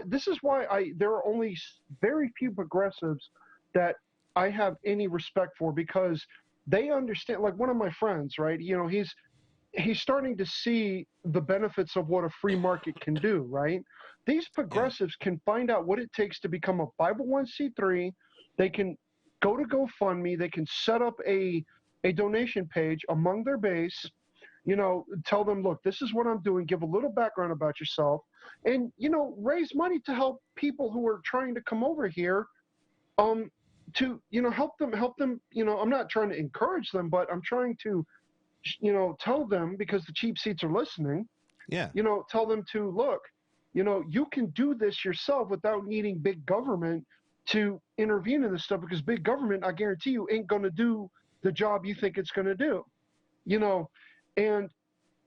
This is why there are only very few progressives that I have any respect for, because they understand. Like one of my friends, right? He's starting to see the benefits of what a free market can do, right? These progressives can find out what it takes to become a 501c3. They can go to GoFundMe. They can set up a donation page among their base, tell them, "Look, this is what I'm doing. Give a little background about yourself, and, raise money to help people who are trying to come over here, to, help them, I'm not trying to encourage them, but I'm trying to, tell them, because the cheap seats are listening, tell them to, look, you can do this yourself without needing big government to intervene in this stuff, because big government, I guarantee you, ain't going to do the job you think it's going to do, and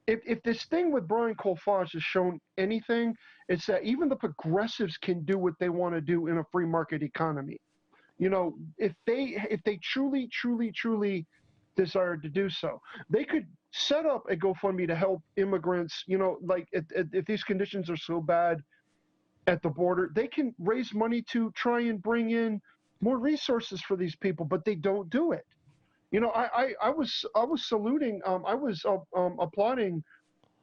if this thing with Brian Colfage has shown anything, it's that even the progressives can do what they want to do in a free market economy. If they truly desired to do so, they could set up a GoFundMe to help immigrants. Like if these conditions are so bad at the border, they can raise money to try and bring in more resources for these people, but they don't do it. I was saluting, I was applauding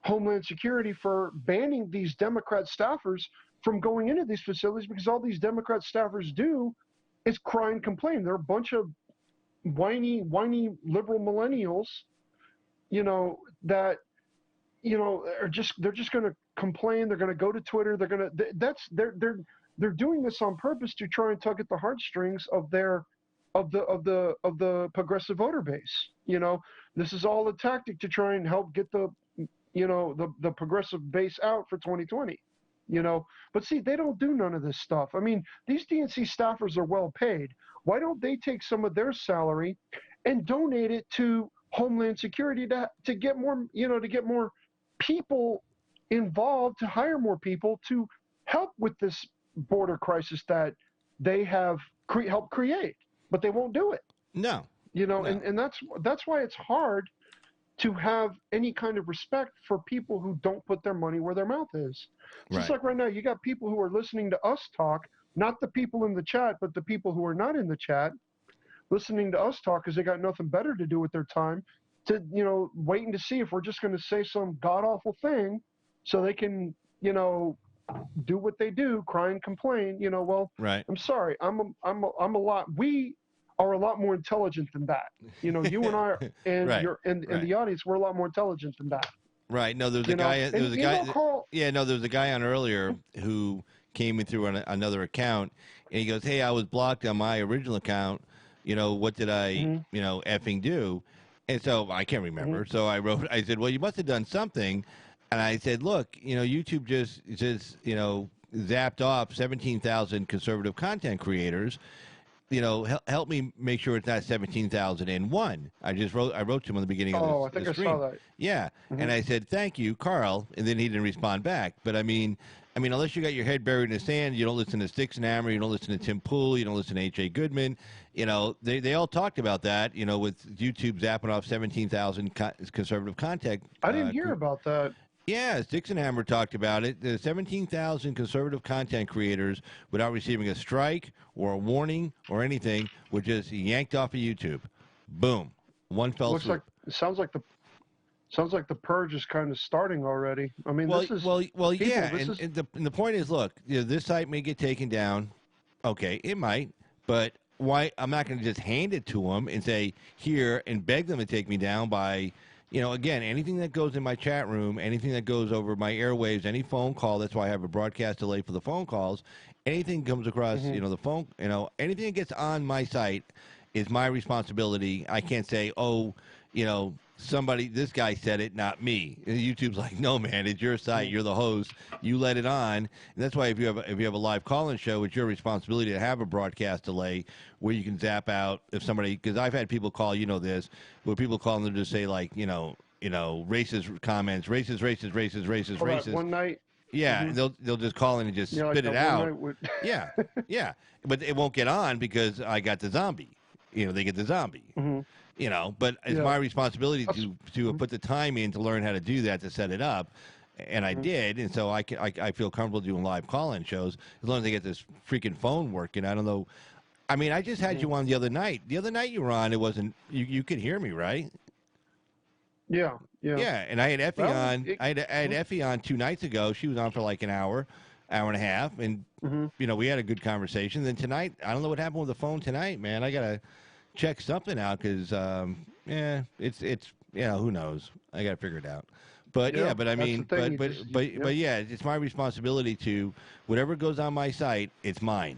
Homeland Security for banning these Democrat staffers from going into these facilities, because all these Democrat staffers do is cry and complain. They're a bunch of whiny liberal millennials, that, they're just going to complain. They're going to go to Twitter. They're doing this on purpose to try and tug at the heartstrings of the progressive voter base. This is all a tactic to try and help get the progressive base out for 2020. But see, they don't do none of this stuff. I mean, these DNC staffers are well paid. Why don't they take some of their salary and donate it to Homeland Security to get more, to get more people involved, to hire more people to help with this border crisis that they have helped create, but they won't do it. No. And that's why it's hard to have any kind of respect for people who don't put their money where their mouth is. It's just like right now, you got people who are listening to us talk, not the people in the chat, but the people who are not in the chat, listening to us talk because they got nothing better to do with their time. to, you know, waiting to see if we're just going to say some god awful thing so they can, you know, do what they do, cry and complain. You know, well, Right. I'm sorry, we are a lot more intelligent than that. You know, you and I and Right. your and Right. the audience, we're a lot more intelligent than that. Right. No, there was a You know, guy. There and was a you know, guy. Carl. Yeah. No, there was a guy on earlier who came in through another account, and he goes, "Hey, I was blocked on my original account. You know, what did I, Mhm. you know, effing do?" And so I can't remember. So I wrote. I said, "Well, you must have done something." And I said, "Look, you know, YouTube just you know zapped off 17,000 conservative content creators." You know, help me make sure it's not 17,001. I wrote to him on the beginning of Oh, I the think I saw stream. that. Yeah, and Mhm. I said thank you, Carl, and then he didn't respond back. But I mean, unless you got your head buried in the sand, you don't listen to Sticks and Hammer, you don't listen to Tim Pool, you don't listen to H.A. Goodman. You know, they all talked about that. You know, with YouTube zapping off 17,000 conservative content. I didn't hear about that. Yeah, Sticks and Hammer talked about it. The 17,000 conservative content creators, without receiving a strike or a warning or anything, were just yanked off of YouTube. Boom, one fell Looks like swoop. it sounds like the purge is kind of starting already. I mean, Well, this is people. yeah, This is and the point is, look, you know, this site may get taken down. Okay, it might, but why? I'm not going to just hand it to them and say here and beg them to take me down by, you know, again, anything that goes in my chat room, anything that goes over my airwaves, any phone call. That's why I have a broadcast delay for the phone calls. Anything comes across, Mhm. you know, the phone, you know, anything that gets on my site is my responsibility. I can't say, oh, you know, somebody, this guy said it, not me. And YouTube's like, no, man, it's your site. You're the host. You let it on. And that's why if you have a live call-in show, it's your responsibility to have a broadcast delay where you can zap out if somebody, because I've had people call, you know this, where people call and they'll just say like, racist comments, oh, that racist. one night. Yeah, Mhm. and they'll just call in and just Yeah, like spit it that one out. night with. Yeah, yeah, but it won't get on because I got the zombie. You know, they get the zombie. Mhm. You know, but it's Yeah. my responsibility That's. to put the time in to learn how to do that, to set it up, and I Mhm. did, and so I feel comfortable doing live call-in shows as long as I get this freaking phone working. I don't know. I mean, I just had Mhm. you on the other night. The other night you were on, it wasn't you could hear me, right? Yeah. Yeah. Yeah, and I had Effie Well, on. I had Effie on 2 nights ago. She was on for like an hour and a half, and mhm. you know we had a good conversation. Then tonight, I don't know what happened with the phone tonight, man. I gotta check something out because yeah, it's you know who knows. I gotta figure it out. But yeah, Yeah. but I That's the mean, thing. You just. Yeah. but yeah, it's my responsibility to whatever goes on my site, it's mine.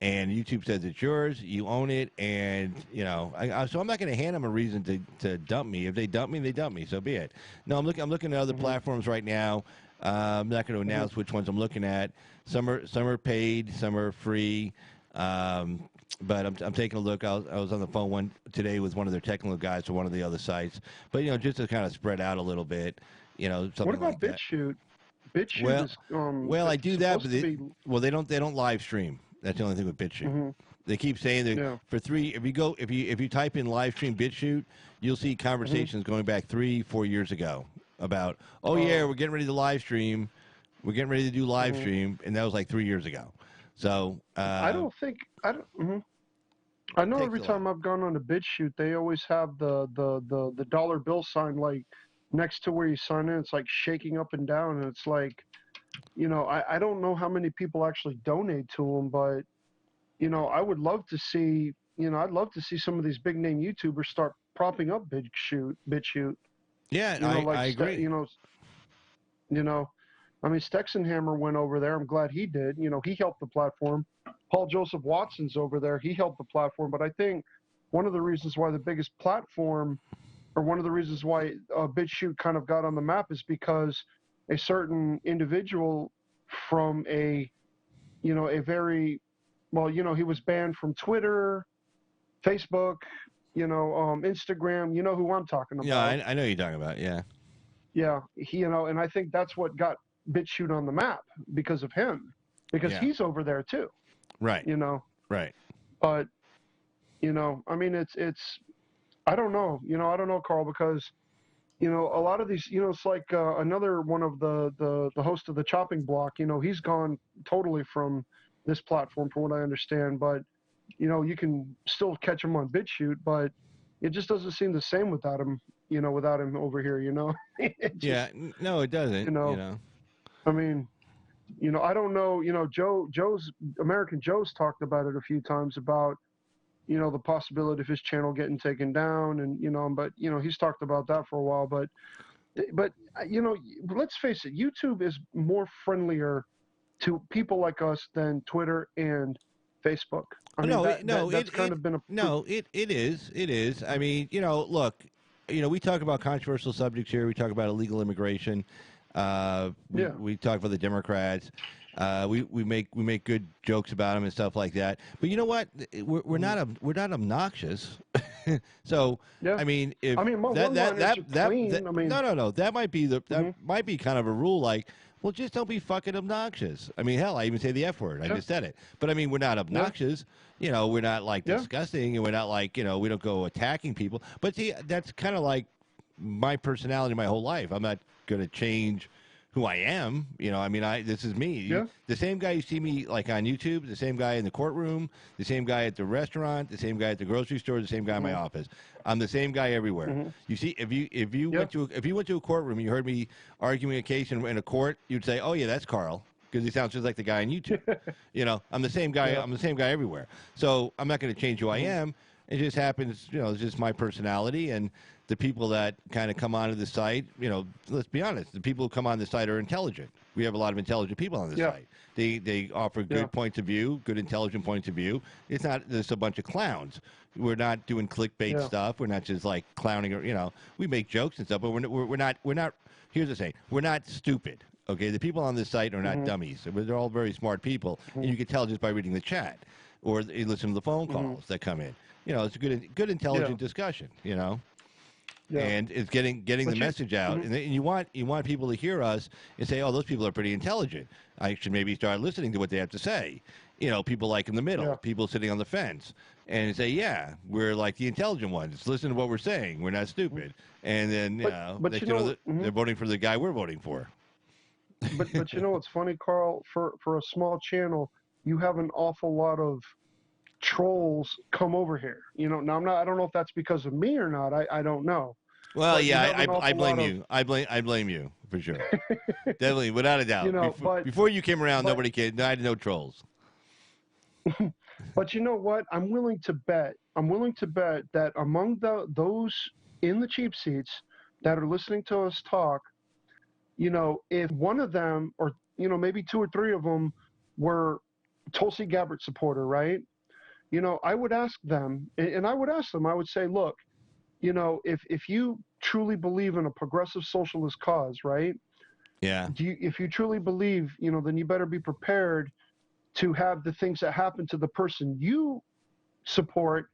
And YouTube says it's yours, you own it, and you know. So I'm not going to hand them a reason to dump me. If they dump me, they dump me. So be it. No, I'm looking at other Mhm. platforms right now. I'm not going to Mhm. announce which ones I'm looking at. Some are paid, some are free. But I'm taking a look. I was on the phone today with one of their technical guys for one of the other sites. But you know, just to kind of spread out a little bit, you know, What something about like that. BitChute? BitChute Well, is I do that, supposed but to be. they don't live stream. That's the only thing with BitChute. Mhm. They keep saying that Yeah. for three. If you type in live stream BitChute, you'll see Mhm. conversations going back 3-4 years ago about, oh yeah, Oh. we're getting ready to live stream. We're getting ready to do live Mhm. stream, and that was like 3 years ago. So I don't think I don't. Mhm. I know takes every a lot. time I've gone on a BitChute, they always have the dollar bill sign like next to where you sign in. It's like shaking up and down, and it's like, you know, I don't know how many people actually donate to them, but you know, I would love to see, you know, I'd love to see some of these big name YouTubers start propping up BitChute. Yeah, You know, like I agree. you know, I mean, Stexenhammer went over there. I'm glad he did. You know, he helped the platform. Paul Joseph Watson's over there. He helped the platform. But I think one of the reasons why the biggest platform, or one of the reasons why BitChute kind of got on the map, is because a certain individual from a, you know, a very, well, you know, he was banned from Twitter, Facebook, you know, Instagram. You know who I'm talking Yeah, about. I know what you're talking about. Yeah, Yeah, he, you know, and I think that's what got BitChute on the map because of him, because yeah, he's over there too, right, you know. right. But you know, I mean, it's I don't know, you know, I don't know, Carl, because you know a lot of these, you know, it's like another one of the host of the chopping block. You know, he's gone totally from this platform, from what I understand. But you know, you can still catch him on BitChute, but it just doesn't seem the same without him. without him over here. It just, Yeah, no, it doesn't. you know, I mean, I don't know. Joe's American Joe's talked about it a few times about the possibility of his channel getting taken down, and but he's talked about that for a while. But let's face it, YouTube is more friendlier to people like us than Twitter and Facebook. I mean, that's kind of been a it is. It is. I mean, look, we talk about controversial subjects here. We talk about illegal immigration. We talk about the Democrats. We make good jokes about them and stuff like that. But you know what? We're not obnoxious. So yeah. I mean, if my one-liners are clean. I mean, no, that might be might be kind of a rule. Like, well, just don't be fucking obnoxious. I mean, hell, I even say the F word. I just said it. But I mean, we're not obnoxious. We're not like disgusting, and we're not like we don't go attacking people. But see, that's kind of like my personality my whole life. I'm not going to change who I am. I mean, this is me. Yeah. The same guy you see me like on YouTube, the same guy in the courtroom, the same guy at the restaurant, the same guy at the grocery store, the same guy in my office. I'm the same guy everywhere. You see, if you went to a courtroom, you heard me arguing a case in a court, you'd say, "Oh yeah, that's Carl," because he sounds just like the guy on YouTube. I'm the same guy. I'm the same guy everywhere. So I'm not going to change who I am. It just happens. It's just my personality and. The people that kind of come onto the site, let's be honest, the people who come on the site are intelligent. We have a lot of intelligent people on the site. They offer good points of view, good intelligent points of view. It's not just a bunch of clowns. We're not doing clickbait stuff. We're not just like clowning. We make jokes and stuff, but we're not. Here's the thing: we're not stupid. Okay, the people on this site are not dummies. They're all very smart people, and you can tell just by reading the chat or you listen to the phone calls that come in. It's a good intelligent discussion. Yeah. And it's getting the message out, and you want people to hear us and say, "Oh, those people are pretty intelligent. I should maybe start listening to what they have to say." People like in the middle, people sitting on the fence, and say, "Yeah, we're like the intelligent ones. Listen to what we're saying. We're not stupid." And then they're voting for the guy we're voting for. But what's funny, Carl? For a small channel, you have an awful lot of trolls come over here. Now I don't know if that's because of me or not. I don't know. Well, yeah, I blame you. I blame you for sure. Definitely, without a doubt. Before you came around, nobody cared. I had no trolls. But you know what? I'm willing to bet that among those in the cheap seats that are listening to us talk, if one of them or maybe two or three of them were Tulsi Gabbard supporter, right? I would ask them, and I would say, look, if you truly believe in a progressive socialist cause, right? Yeah. If you truly believe, then you better be prepared to have the things that happen to the person you support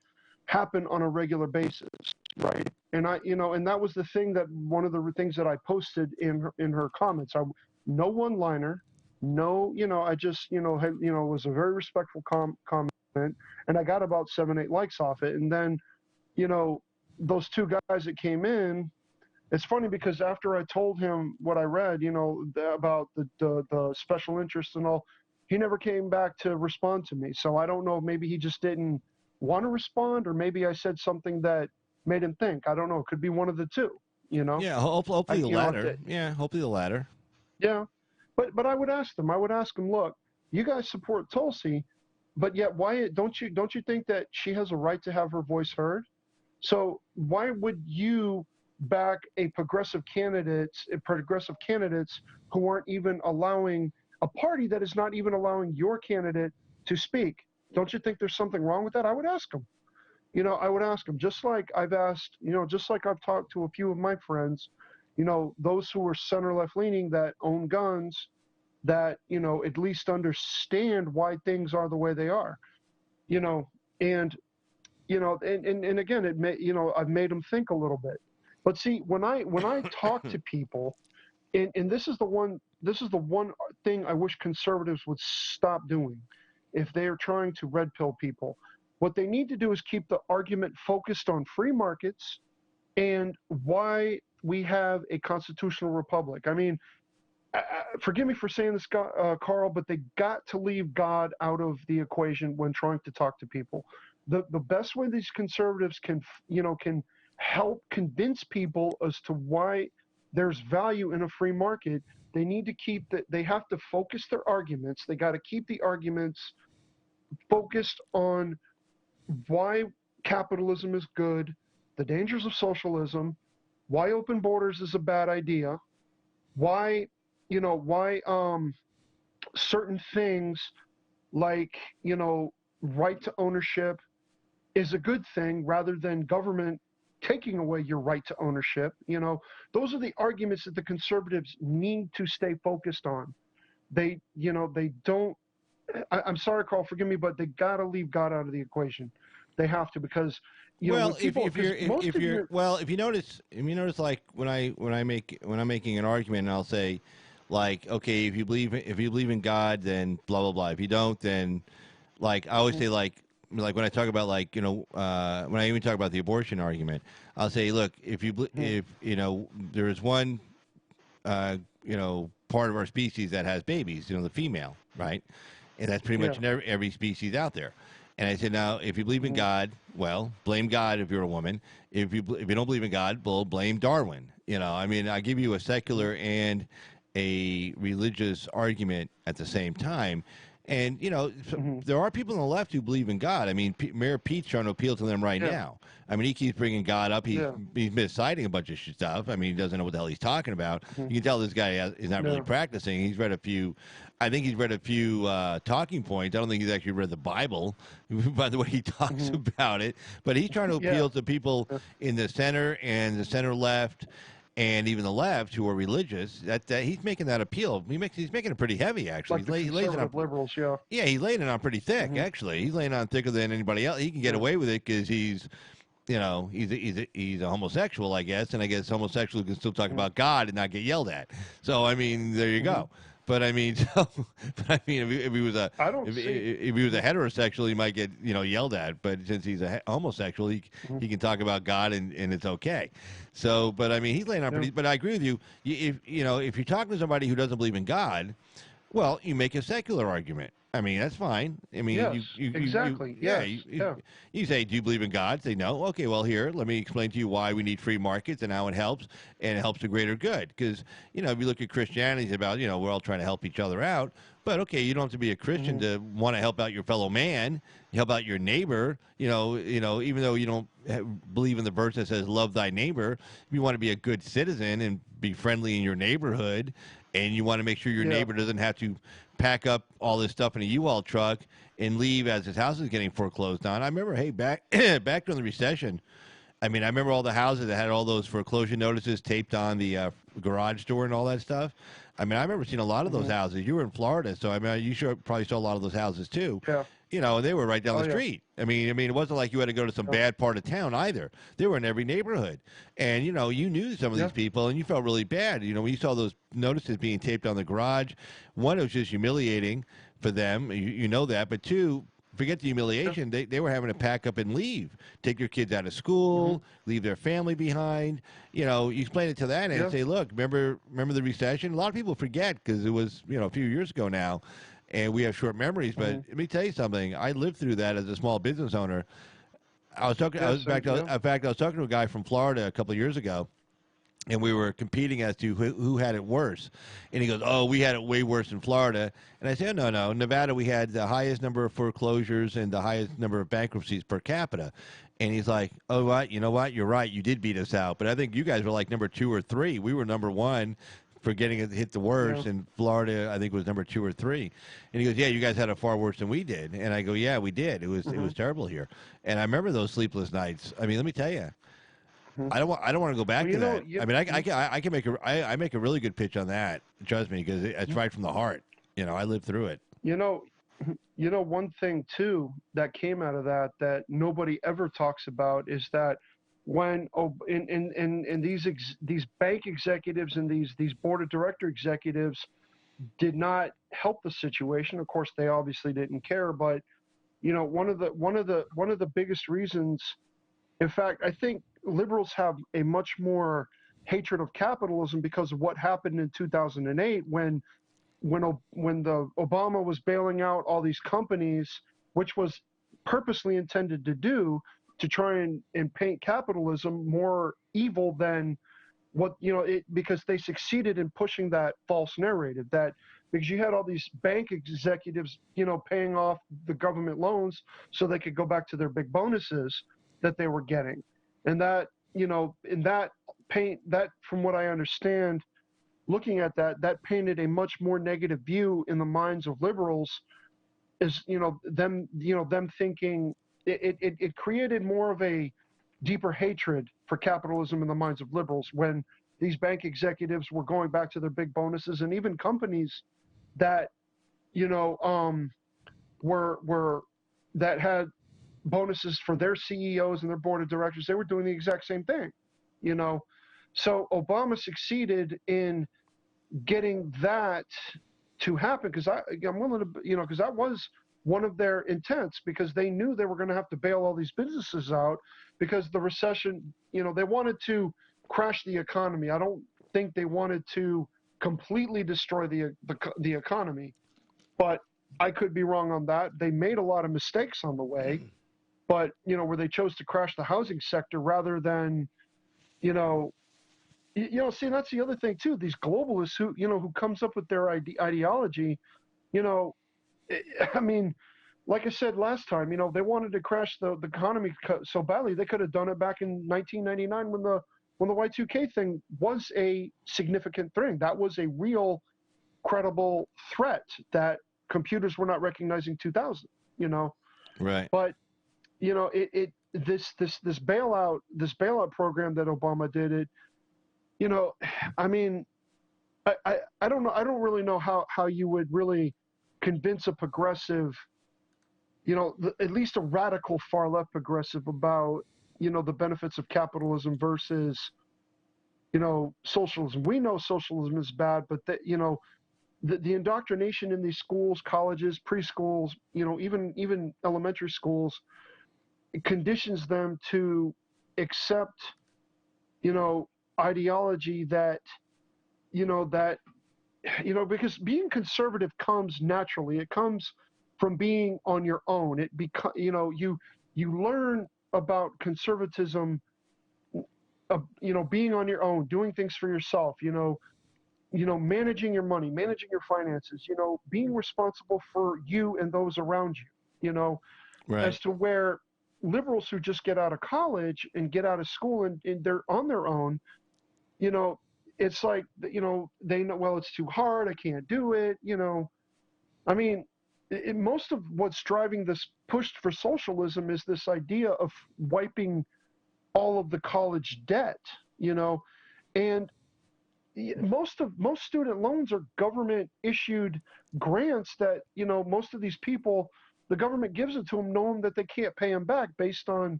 happen on a regular basis, right? And and that was the thing that one of the things that I posted in her comments. No one-liner, no, I just, it was a very respectful comment. And I got about 7-8 likes off it. And then, those two guys that came in, it's funny because after I told him what I read, about the special interest and all, he never came back to respond to me. So I don't know, maybe he just didn't want to respond, or maybe I said something that made him think. I don't know. It could be one of the two, Yeah, hopefully the latter. Yeah, hopefully the latter. Yeah. But I would ask them, look, you guys support Tulsi, but yet why don't you think that she has a right to have her voice heard? So why would you back progressive candidates who aren't even allowing a party that is not even allowing your candidate to speak? Don't you think there's something wrong with that? I would ask them. I would ask them, just like I've asked, just like I've talked to a few of my friends, those who are center left leaning that own guns, that at least understand why things are the way they are, and again, it may, I've made them think a little bit. But see, when I talk to people, and this is the one thing I wish conservatives would stop doing, if they are trying to red pill people. What they need to do is keep the argument focused on free markets and why we have a constitutional republic. I mean, forgive me for saying this, Carl, but they got to leave God out of the equation when trying to talk to people. The best way these conservatives can help convince people as to why there's value in a free market. They need to keep that. They have to focus their arguments. They got to keep the arguments focused on why capitalism is good, the dangers of socialism, why open borders is a bad idea, why why certain things like right to ownership is a good thing rather than government taking away your right to ownership. Those are the arguments that the conservatives need to stay focused on. They don't. I'm sorry, Carl, forgive me, but they gotta leave God out of the equation. They have to, because Well, if you notice, like when I'm making an argument, and I'll say, like, okay, if you believe in God, then blah blah blah. If you don't, then, like, I always say, like when I talk about, like, when I even talk about the abortion argument, I'll say, look, if there is one part of our species that has babies, the female, right? And that's pretty much in every species out there. And I said, now, if you believe in God, well, blame God if you're a woman. If you don't believe in God, well, blame Darwin. I mean, I give you a secular and a religious argument at the same time. And, there are people on the left who believe in God. I mean, Mayor Pete's trying to appeal to them right now. I mean, he keeps bringing God up. He's misciting a bunch of stuff. I mean, he doesn't know what the hell he's talking about. You can tell this guy is not really practicing. He's read a few talking points. I don't think he's actually read the Bible, by the way he talks about it. But he's trying to appeal to people in the center and the center left, and even the left who are religious. That he's making that appeal. He's making it pretty heavy, actually. Like he lays it on liberals, yeah, he's laying it on pretty thick, actually. He's laying on thicker than anybody else. He can get away with it because he's a homosexual, I guess, and I guess homosexuals can still talk about God and not get yelled at. So, I mean, there you go. But I mean, if he was a heterosexual, he might get yelled at. But since he's a homosexual, he can talk about God and it's okay. So, but I mean, he's laying on pretty. But I agree with you. If you're talking to somebody who doesn't believe in God, well, you make a secular argument. I mean, that's fine. I mean, exactly. You say, do you believe in God? Say no. Okay, well, here, let me explain to you why we need free markets and how it helps, and it helps the greater good. Because, if you look at Christianity, it's about, we're all trying to help each other out. But, okay, you don't have to be a Christian to want to help out your fellow man, help out your neighbor. Even though you don't believe in the verse that says, love thy neighbor, if you want to be a good citizen and be friendly in your neighborhood, and you want to make sure your neighbor doesn't have to pack up all this stuff in a U-Haul truck and leave as his house is getting foreclosed on. I remember, back during the recession, I mean, I remember all the houses that had all those foreclosure notices taped on the garage door and all that stuff. I mean, I remember seeing a lot of those houses. You were in Florida, so I mean, you probably saw a lot of those houses too. Yeah. And they were right down the street. I mean, it wasn't like you had to go to some bad part of town either. They were in every neighborhood. And, you knew some of these people, and you felt really bad. When you saw those notices being taped on the garage, one, it was just humiliating for them. You know that. But two, forget the humiliation. They were having to pack up and leave, take their kids out of school, leave their family behind. You explain it to that and say, look, remember the recession? A lot of people forget because it was, a few years ago now. And we have short memories, but let me tell you something. I lived through that as a small business owner. I was talking to a guy from Florida a couple of years ago, and we were competing as to who had it worse. And he goes, "Oh, we had it way worse in Florida." And I said, "No, Nevada, we had the highest number of foreclosures and the highest number of bankruptcies per capita." And he's like, "Oh, what? You know what? You're right. You did beat us out. But I think you guys were like number 2 or 3. We were number 1." For getting it hit the worst, and Florida, I think, was number 2 or 3. And he goes, "Yeah, you guys had it far worse than we did." And I go, "Yeah, we did. It was terrible here." And I remember those sleepless nights. I mean, let me tell you, I don't want to go back to that. I mean, I can make a really good pitch on that. Trust me, because it's right from the heart. I lived through it. One thing too that came out of that nobody ever talks about is that when these bank executives and these board of director executives did not help the situation. Of course, they obviously didn't care, but one of the biggest reasons, in fact, I think liberals have a much more hatred of capitalism because of what happened in 2008 when the Obama was bailing out all these companies, which was purposely intended to do to try and paint capitalism more evil than what, because they succeeded in pushing that false narrative, that because you had all these bank executives, paying off the government loans so they could go back to their big bonuses that they were getting. And that, in that that, from what I understand, looking at that painted a much more negative view in the minds of liberals, is, them thinking it created more of a deeper hatred for capitalism in the minds of liberals when these bank executives were going back to their big bonuses, and even companies that, were that had bonuses for their CEOs and their board of directors. They were doing the exact same thing, So Obama succeeded in getting that to happen, because I'm willing to, because that was one of their intents, because they knew they were going to have to bail all these businesses out because the recession, they wanted to crash the economy. I don't think they wanted to completely destroy the economy, but I could be wrong on that. They made a lot of mistakes on the way, but where they chose to crash the housing sector rather than, see, that's the other thing too. These globalists who comes up with their ideology, I mean, like I said last time, they wanted to crash the economy so badly they could have done it back in 1999 when the Y2K thing was a significant thing. That was a real, credible threat that computers were not recognizing 2000. Right. But this bailout program that Obama did, I mean, I don't know. I don't really know how you would really convince a progressive, at least a radical far left progressive about, the benefits of capitalism versus, socialism. We know socialism is bad, but the indoctrination in these schools, colleges, preschools, even elementary schools, it conditions them to accept, ideology that, because being conservative comes naturally. It comes from being on your own. You learn about conservatism, being on your own, doing things for yourself, managing your money, managing your finances, being responsible for you and those around you, Right. as to where liberals who just get out of college and get out of school and they're on their own, it's like, they know, well, it's too hard, I can't do it, I mean, most of what's driving this push for socialism is this idea of wiping all of the college debt, and most student loans are government issued grants that, most of these people, the government gives it to them knowing that they can't pay them back based on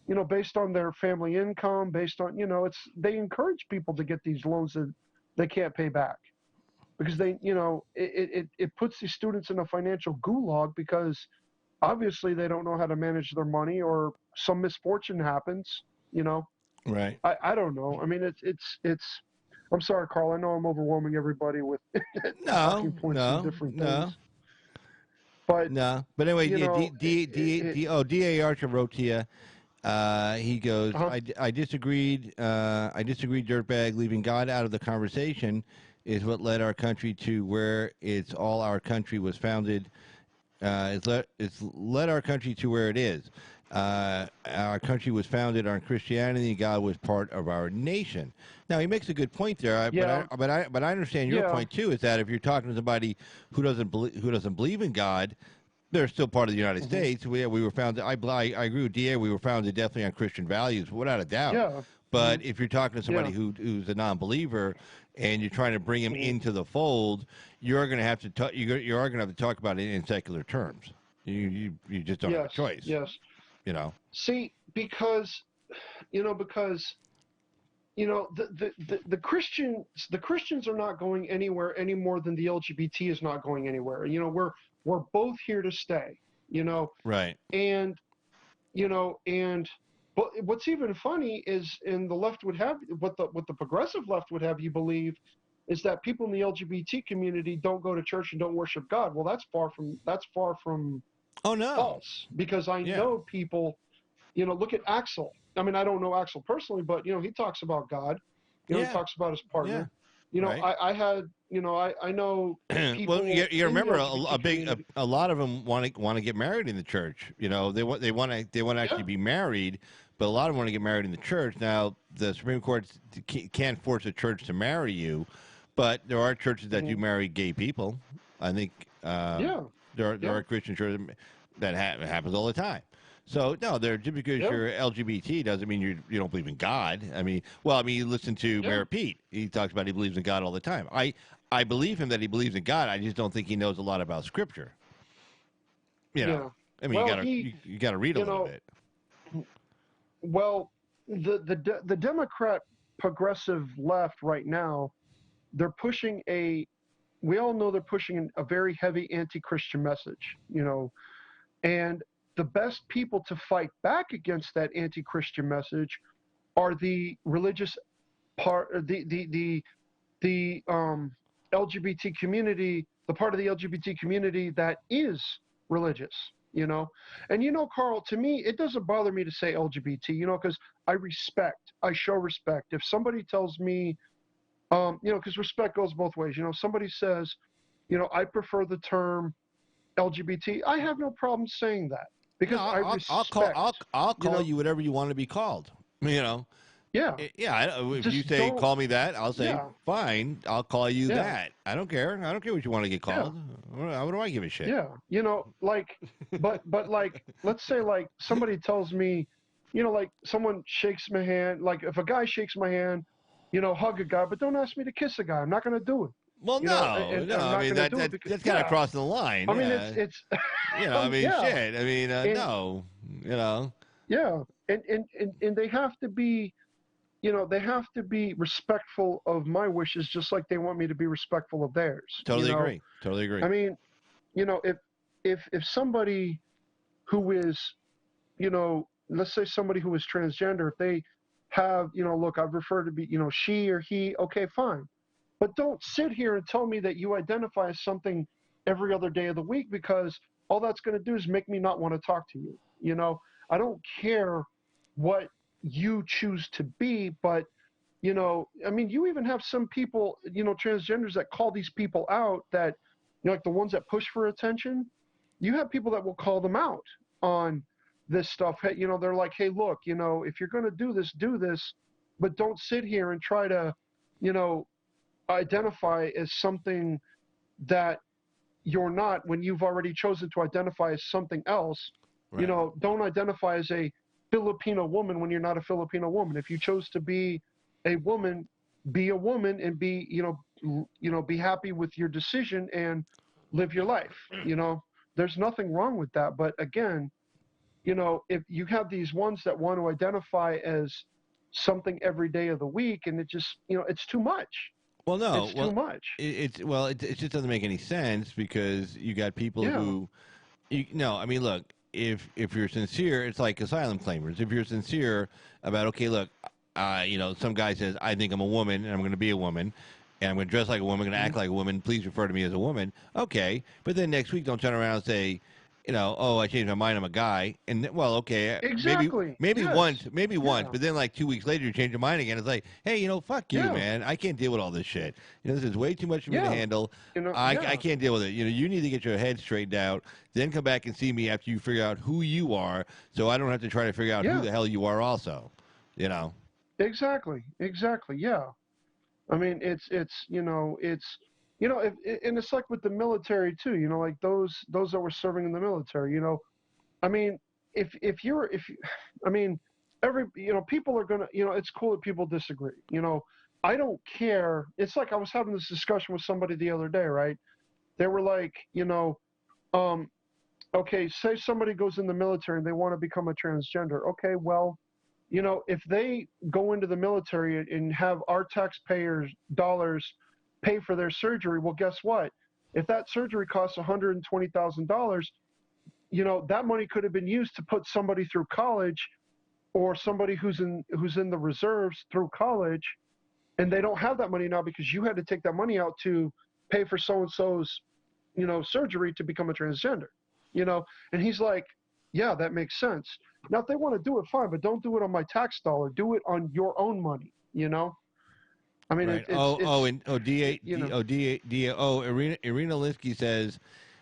their family income, based on, they encourage people to get these loans that they can't pay back, because they, it puts these students in a financial gulag because obviously they don't know how to manage their money, or some misfortune happens, Right. I don't know. I mean, it's, I'm sorry, Carl, I know I'm overwhelming everybody with talking points and different things. But no. But anyway, D.A. Archer wrote to you. He goes, I disagreed. I disagreed, dirtbag. Leaving God out of the conversation is what led our country to where it's all our country was founded. It's led our country to where it is. Our country was founded on Christianity. God was part of our nation. Now he makes a good point there. But I understand your point too. Is that if you're talking to somebody who doesn't believe in God, they're still part of the United States. We were founded. I agree with Da. We were founded definitely on Christian values, without a doubt. Yeah. But if you're talking to somebody who's a non-believer and you're trying to bring him into the fold, you're going to have to talk about it in secular terms. You just don't have a choice. Yes. See, because the Christians are not going anywhere any more than the LGBT is not going anywhere. We're both here to stay. Right. And but what's even funny is, and the left would have what the progressive left would have you believe is that people in the LGBT community don't go to church and don't worship God. Well, that's far from Oh no. false, because I know people look at Axel. I mean, I don't know Axel personally, but he talks about God. He Yeah. talks about his partner. Right. I had, I know people. Well, you in the remember LGBT a lot of them want to get married in the church. They want to actually be married, but a lot of them want to get married in the church. Now, the Supreme Court can't force a church to marry you, but there are churches that do marry gay people. I think there are Christian churches that happens all the time. So no, just because you're LGBT doesn't mean you don't believe in God. I mean, you listen to Mayor Pete. He talks about he believes in God all the time. I believe him that he believes in God. I just don't think he knows a lot about Scripture. I mean, you gotta read a little bit. Well, the Democrat progressive left right now, they're pushing we all know they're pushing a very heavy anti-Christian message, and the best people to fight back against that anti-Christian message are the religious part, the LGBT community, the part of the LGBT community that is religious, And Carl, to me, it doesn't bother me to say LGBT, because I show respect. If somebody tells me, because respect goes both ways. Somebody says, I prefer the term LGBT, I have no problem saying that. Because I'll call you whatever you want to be called. Yeah. If you say call me that, I'll say fine. I'll call you that. I don't care. I don't care what you want to get called. What do I give a shit? Yeah. But let's say somebody tells me, someone shakes my hand. Like if a guy shakes my hand, hug a guy, but don't ask me to kiss a guy. I'm not going to do it. Well, no. I mean that's kind of crossing the line. I mean, it's shit. I mean, no. Yeah, and they have to be, they have to be respectful of my wishes, just like they want me to be respectful of theirs. Totally agree. I mean, if somebody who is, let's say somebody who is transgender, if they have, look, I've referred to be, she or he, okay, fine. But don't sit here and tell me that you identify as something every other day of the week, because all that's going to do is make me not want to talk to you. I don't care what you choose to be, but, I mean, you even have some people, transgenders that call these people out that, like the ones that push for attention. You have people that will call them out on this stuff. Hey, they're like, hey, look, if you're going to do this, but don't sit here and try to, identify as something that you're not when you've already chosen to identify as something else. Right. Don't identify as a Filipino woman when you're not a Filipino woman. If you chose to be a woman and be, be happy with your decision and live your life. There's nothing wrong with that. But again, if you have these ones that want to identify as something every day of the week, and it just, it's too much. Well, no, it's too much. It just doesn't make any sense, because you got people who, I mean, look, if you're sincere, it's like asylum claimers. If you're sincere about, okay, look, some guy says, I think I'm a woman and I'm going to be a woman, and I'm going to dress like a woman, going to act like a woman. Please refer to me as a woman. Okay, but then next week don't turn around and say, oh, I changed my mind, I'm a guy. And well, okay, exactly. maybe once, but then like 2 weeks later you change your mind again. It's like, hey, fuck you, man. I can't deal with all this shit. This is way too much for me to handle. I can't deal with it. You need to get your head straightened out, then come back and see me after you figure out who you are, so I don't have to try to figure out who the hell you are also. Exactly. Yeah. I mean, it's and it's like with the military too, like those that were serving in the military, I mean, people are gonna, it's cool that people disagree, I don't care. It's like I was having this discussion with somebody the other day, right? They were like, okay, say somebody goes in the military and they want to become a transgender. Okay, well, if they go into the military and have our taxpayers' dollars pay for their surgery, well, guess what? If that surgery costs $120,000, that money could have been used to put somebody through college, or somebody who's in the reserves through college, and they don't have that money now because you had to take that money out to pay for so-and-so's, surgery to become a transgender, and he's like, yeah, that makes sense. Now, if they want to do it, fine, but don't do it on my tax dollar. Do it on your own money. You know. I mean, Right. it's Irina Linsky says,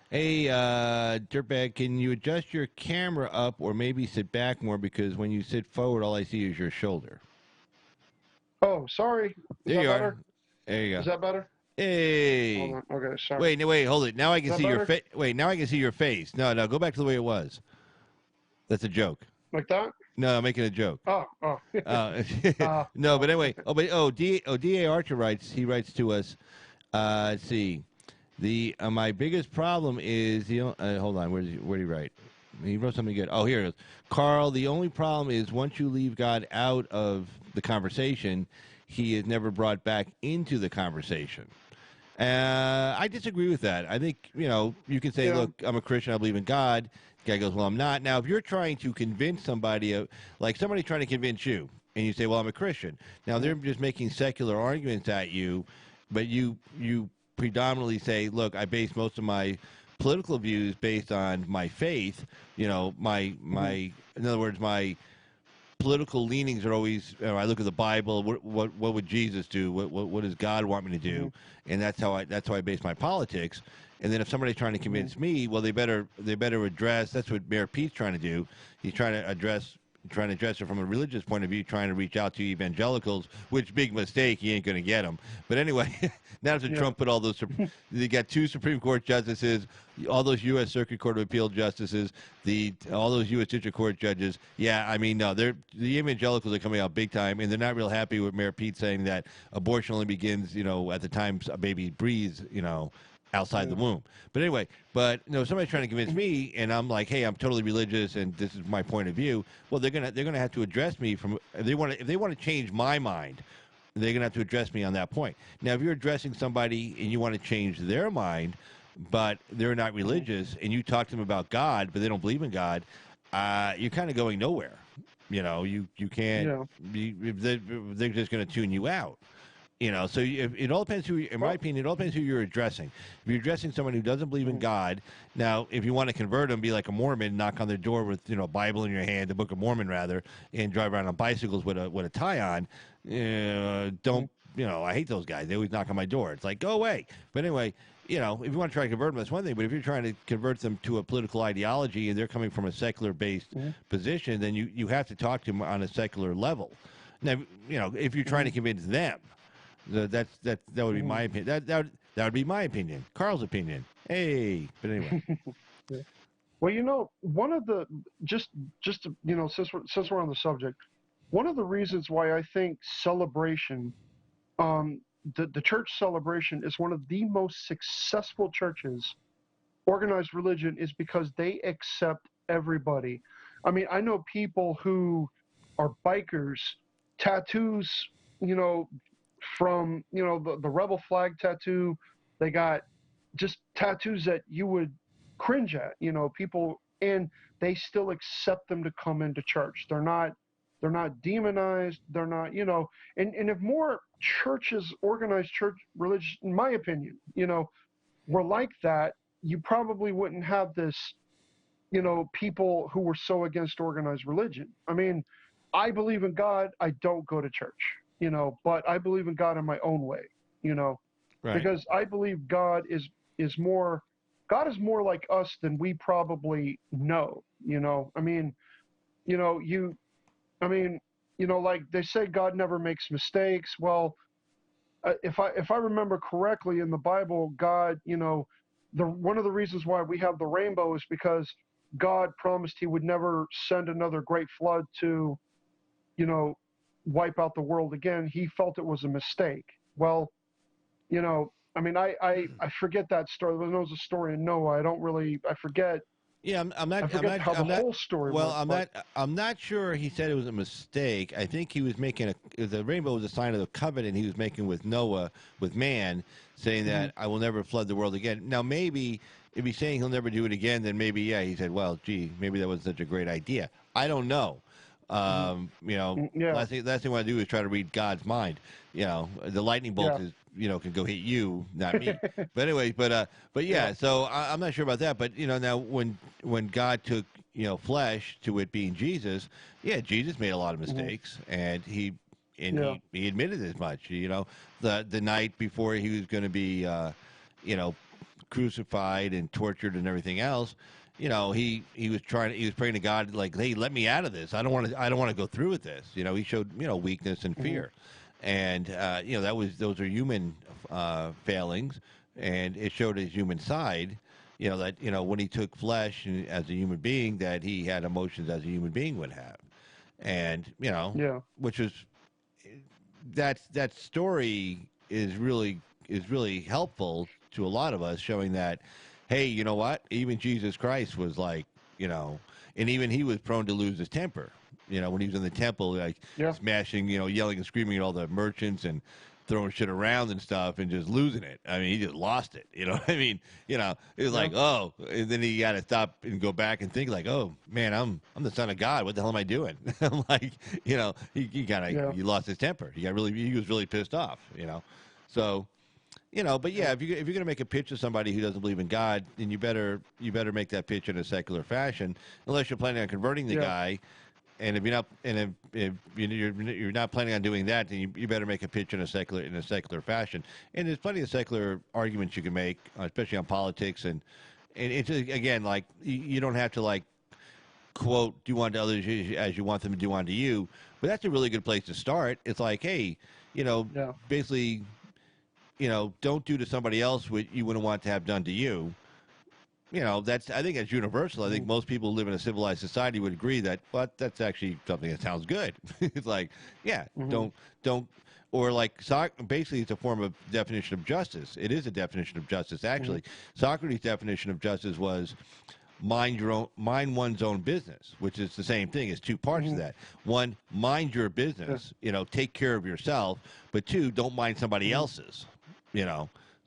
"Hey, dirtbag, can you adjust your camera up or maybe sit back more because when you sit forward, all I see is your shoulder." Oh, sorry. Is There that you better? are. There you Is go. that better? Hey. Hold on. Okay, sorry. Wait, no, wait, hold it. Now I can Is that see your better? face. Wait, now I can see your face. No, no, go back to the way it was. That's a joke. Like that? No, I'm making a joke. Oh. Uh, no, Oh. but anyway. D.A. Archer writes. He writes to us. Let's see. My biggest problem is hold on. Where did he write? He wrote something good. Oh, here it is. Carl, the only problem is once you leave God out of the conversation, he is never brought back into the conversation. I disagree with that. I think, you can say, Yeah. look, I'm a Christian, I believe in God. The guy goes, well, I'm not. Now, if you're trying to convince somebody, like somebody trying to convince you, and you say, well, I'm a Christian. Now, they're just making secular arguments at you, but you predominantly say, look, I base most of my political views based on my faith. In other words, my political leanings are always. I look at the Bible. What would Jesus do? What does God want me to do? And that's how I base my politics. And then if somebody's trying to convince me, well, they better address. That's what Mayor Pete's trying to do. He's trying to address it from a religious point of view, trying to reach out to evangelicals, which big mistake. He ain't going to get them. But anyway, now that Trump put all those, they got 2 Supreme Court justices, all those U.S. Circuit Court of Appeal justices, all those U.S. District Court judges. Yeah, I mean, no, the evangelicals are coming out big time, and they're not real happy with Mayor Pete saying that abortion only begins, at the time a baby breathes, outside the womb. But anyway, somebody's trying to convince me, and I'm like, hey, I'm totally religious, and this is my point of view. Well, they're gonna have to address me from if they want to change my mind, they're gonna have to address me on that point. Now, if you're addressing somebody and you want to change their mind, but they're not religious, and you talk to them about God, but they don't believe in God, you're kind of going nowhere. You can't. They're just gonna tune you out. So it all depends in my opinion, it all depends who you're addressing. If you're addressing someone who doesn't believe in God, now, if you want to convert them, be like a Mormon, knock on their door with, a Bible in your hand, the Book of Mormon, rather, and drive around on bicycles with a tie on, don't, I hate those guys. They always knock on my door. It's like, go away. But anyway, if you want to try to convert them, that's one thing. But if you're trying to convert them to a political ideology and they're coming from a secular-based position, then you have to talk to them on a secular level. Now, if you're trying to convince them, that would be my opinion. That would be my opinion. Carl's opinion. Hey, but anyway. Well, one of the just since we're on the subject, one of the reasons why I think celebration, the church celebration is one of the most successful churches, organized religion, is because they accept everybody. I mean, I know people who are bikers, tattoos, from the rebel flag tattoo. They got just tattoos that you would cringe at, people, and they still accept them to come into church. They're not demonized. They're not, and if more churches, organized church religion, in my opinion, were like that, you probably wouldn't have this, people who were so against organized religion. I mean, I believe in God. I don't go to church, but I believe in God in my own way, Right. because I believe God is more like us than we probably know, I mean, like they say, God never makes mistakes. Well, if I remember correctly in the Bible, God, one of the reasons why we have the rainbow is because God promised he would never send another great flood to, wipe out the world again. He felt it was a mistake. Well, I mean, I forget that story. There was a story in Noah. I forget. Yeah, I forget how the whole story went. I'm not sure he said it was a mistake. I think he was making the rainbow was a sign of the covenant he was making with Noah, with man, saying that I will never flood the world again. Now, maybe if he's saying he'll never do it again, then maybe, yeah, he said, well, gee, maybe that wasn't such a great idea. I don't know. Last thing I want to do is try to read God's mind. The lightning bolt is, can go hit you, not me. But anyway, but yeah. So I'm not sure about that. But now when God took flesh, to it being Jesus. Yeah, Jesus made a lot of mistakes, and he admitted as much. The night before he was going to be, crucified and tortured and everything else. He was praying to God, like, hey, let me out of this. I don't want to go through with this. He showed weakness and fear, and those are human failings, and it showed his human side. That when he took flesh as a human being, that he had emotions as a human being would have, and which is that story is really helpful to a lot of us, showing that, hey, you know what? Even Jesus Christ was like, and even he was prone to lose his temper. When he was in the temple, like smashing, yelling and screaming at all the merchants and throwing shit around and stuff and just losing it. I mean, he just lost it. I mean, it was like, oh, and then he got to stop and go back and think like, oh man, I'm the son of God. What the hell am I doing? I'm like, he lost his temper. He was really pissed off. So. But yeah, if you're gonna make a pitch to somebody who doesn't believe in God, then you better make that pitch in a secular fashion, unless you're planning on converting the guy. And if you're not planning on doing that, then you better make a pitch in a secular fashion. And there's plenty of secular arguments you can make, especially on politics. And it's, again, like, you don't have to, like, quote, do unto others as you want them to do unto you. But that's a really good place to start. It's like, hey, basically, don't do to somebody else what you wouldn't want to have done to you. I think that's universal. I think most people who live in a civilized society would agree that, but that's actually something that sounds good. It's like, don't, or like, basically it's a form of definition of justice. It is a definition of justice, actually. Socrates' definition of justice was mind one's own business, which is the same thing. It's two parts of that. One, mind your business, take care of yourself, but two, don't mind somebody else's,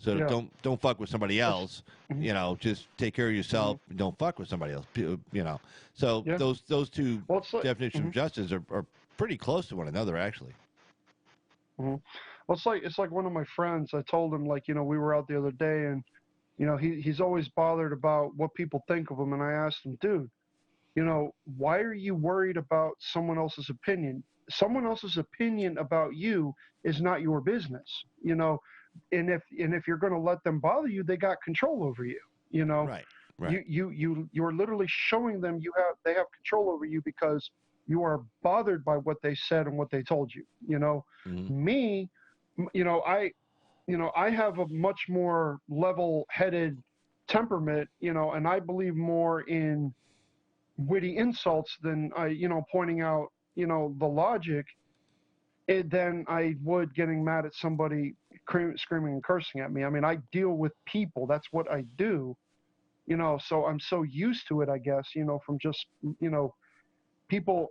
So don't fuck with somebody else. Just take care of yourself. And don't fuck with somebody else. So those two definitions of justice are pretty close to one another, actually. Well, it's like one of my friends. I told him, like, we were out the other day, and he's always bothered about what people think of him. And I asked him, dude, why are you worried about someone else's opinion? Someone else's opinion about you is not your business. And if you're going to let them bother you, they got control over you. Right. You're literally showing them they have control over you because you are bothered by what they said and what they told you. Me, I have a much more level-headed temperament, and I believe more in witty insults than pointing out, the logic, than I would getting mad at somebody screaming and cursing at me. I mean, I deal with people. That's what I do, so I'm so used to it, I guess, from just, people,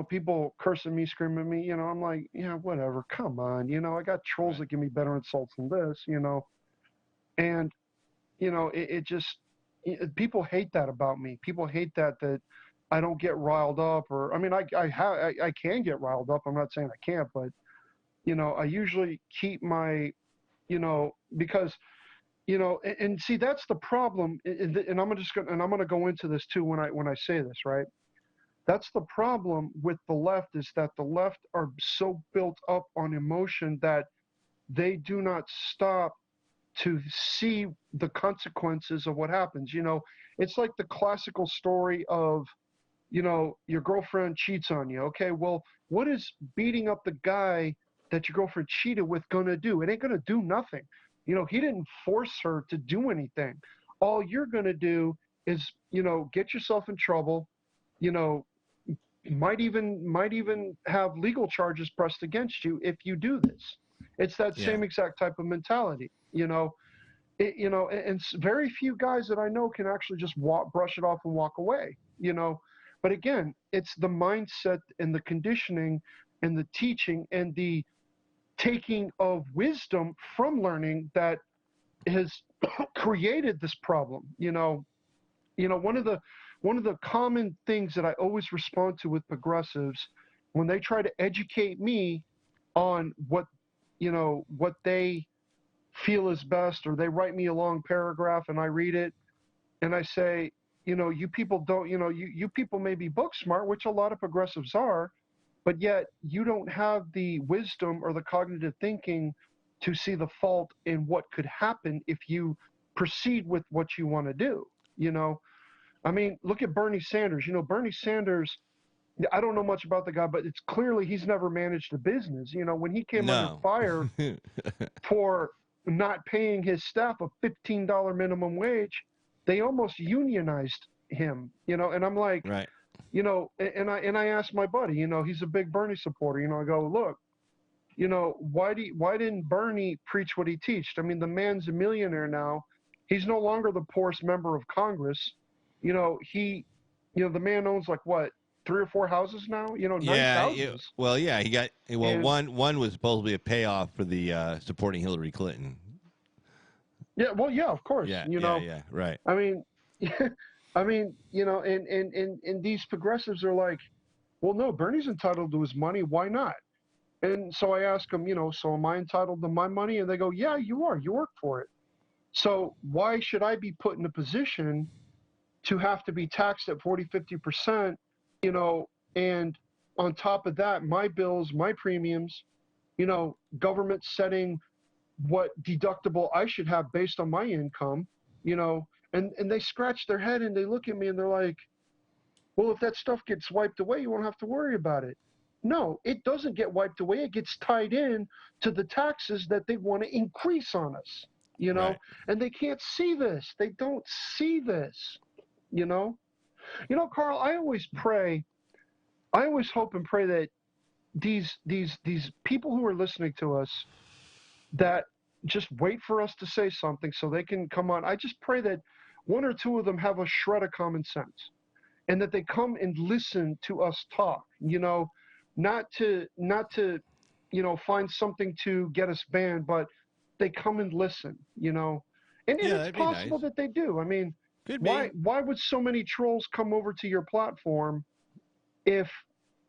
people cursing me, screaming at me, I'm like, yeah, whatever, come on, I got trolls that give me better insults than this, and, it just, people hate that about me. People hate that I don't get riled up, or, I mean, I can get riled up. I'm not saying I can't, but, I usually keep my, because, and see, that's the problem. And I'm going to go into this too when I say this, right? That's the problem with the left, is that the left are so built up on emotion that they do not stop to see the consequences of what happens. It's like the classical story of, your girlfriend cheats on you. Okay, well, what is beating up the guy that your girlfriend cheated with going to do? It ain't going to do nothing. He didn't force her to do anything. All you're going to do is, get yourself in trouble, might even have legal charges pressed against you if you do this. It's that same exact type of mentality, and very few guys that I know can actually just brush it off and walk away, But again, it's the mindset and the conditioning and the teaching and the taking of wisdom from learning that has created this problem. One of the common things that I always respond to with progressives when they try to educate me on what they feel is best, or they write me a long paragraph and I read it and I say, you people don't, you people may be book smart, which a lot of progressives are, but yet you don't have the wisdom or the cognitive thinking to see the fault in what could happen if you proceed with what you want to do. I mean, look at Bernie Sanders. Bernie Sanders, I don't know much about the guy, but it's clearly he's never managed a business. When he came under No. fire for not paying his staff a $15 minimum wage, they almost unionized him, and I'm like, Right. and I asked my buddy, he's a big Bernie supporter, I go, look, why didn't Bernie preach what he teached? I mean, the man's a millionaire now. He's no longer the poorest member of Congress. The man owns like what, 3 or 4 houses now, nice Yeah. houses. Well, yeah. He got And, one was supposedly a payoff for the supporting Hillary Clinton. yeah, well, yeah, of course, Yeah. Yeah. Right. I mean, and these progressives are like, well, no, Bernie's entitled to his money. Why not? And so I ask them, so am I entitled to my money? And they go, yeah, you are. You work for it. So why should I be put in a position to have to be taxed at 40, 50%, and on top of that, my bills, my premiums, government setting what deductible I should have based on my income, and they scratch their head and they look at me and they're like, well, if that stuff gets wiped away, you won't have to worry about it. No, it doesn't get wiped away. It gets tied in to the taxes that they want to increase on us, Right. and they can't see this. They don't see this, Carl, I always hope and pray that these people who are listening to us that just wait for us to say something so they can come on. I just pray that 1 or 2 of them have a shred of common sense and that they come and listen to us talk, not to find something to get us banned, but they come and listen, and Yeah, it's that'd be possible nice. that they do. I mean, Could why be. would so many trolls come over to your platform if,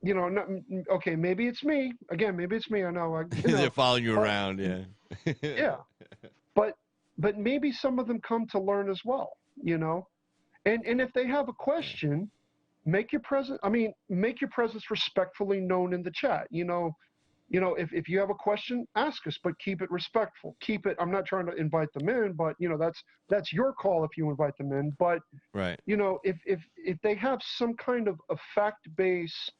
not, okay, maybe it's me. Again, maybe it's me. I know. They're following you but- around. Yeah. yeah. But maybe some of them come to learn as well, and if they have a question, make your presence respectfully known in the chat. If you have a question, ask us, but keep it respectful. Keep it. I'm not trying to invite them in, but that's your call if you invite them in. But Right. if they have some kind of a fact base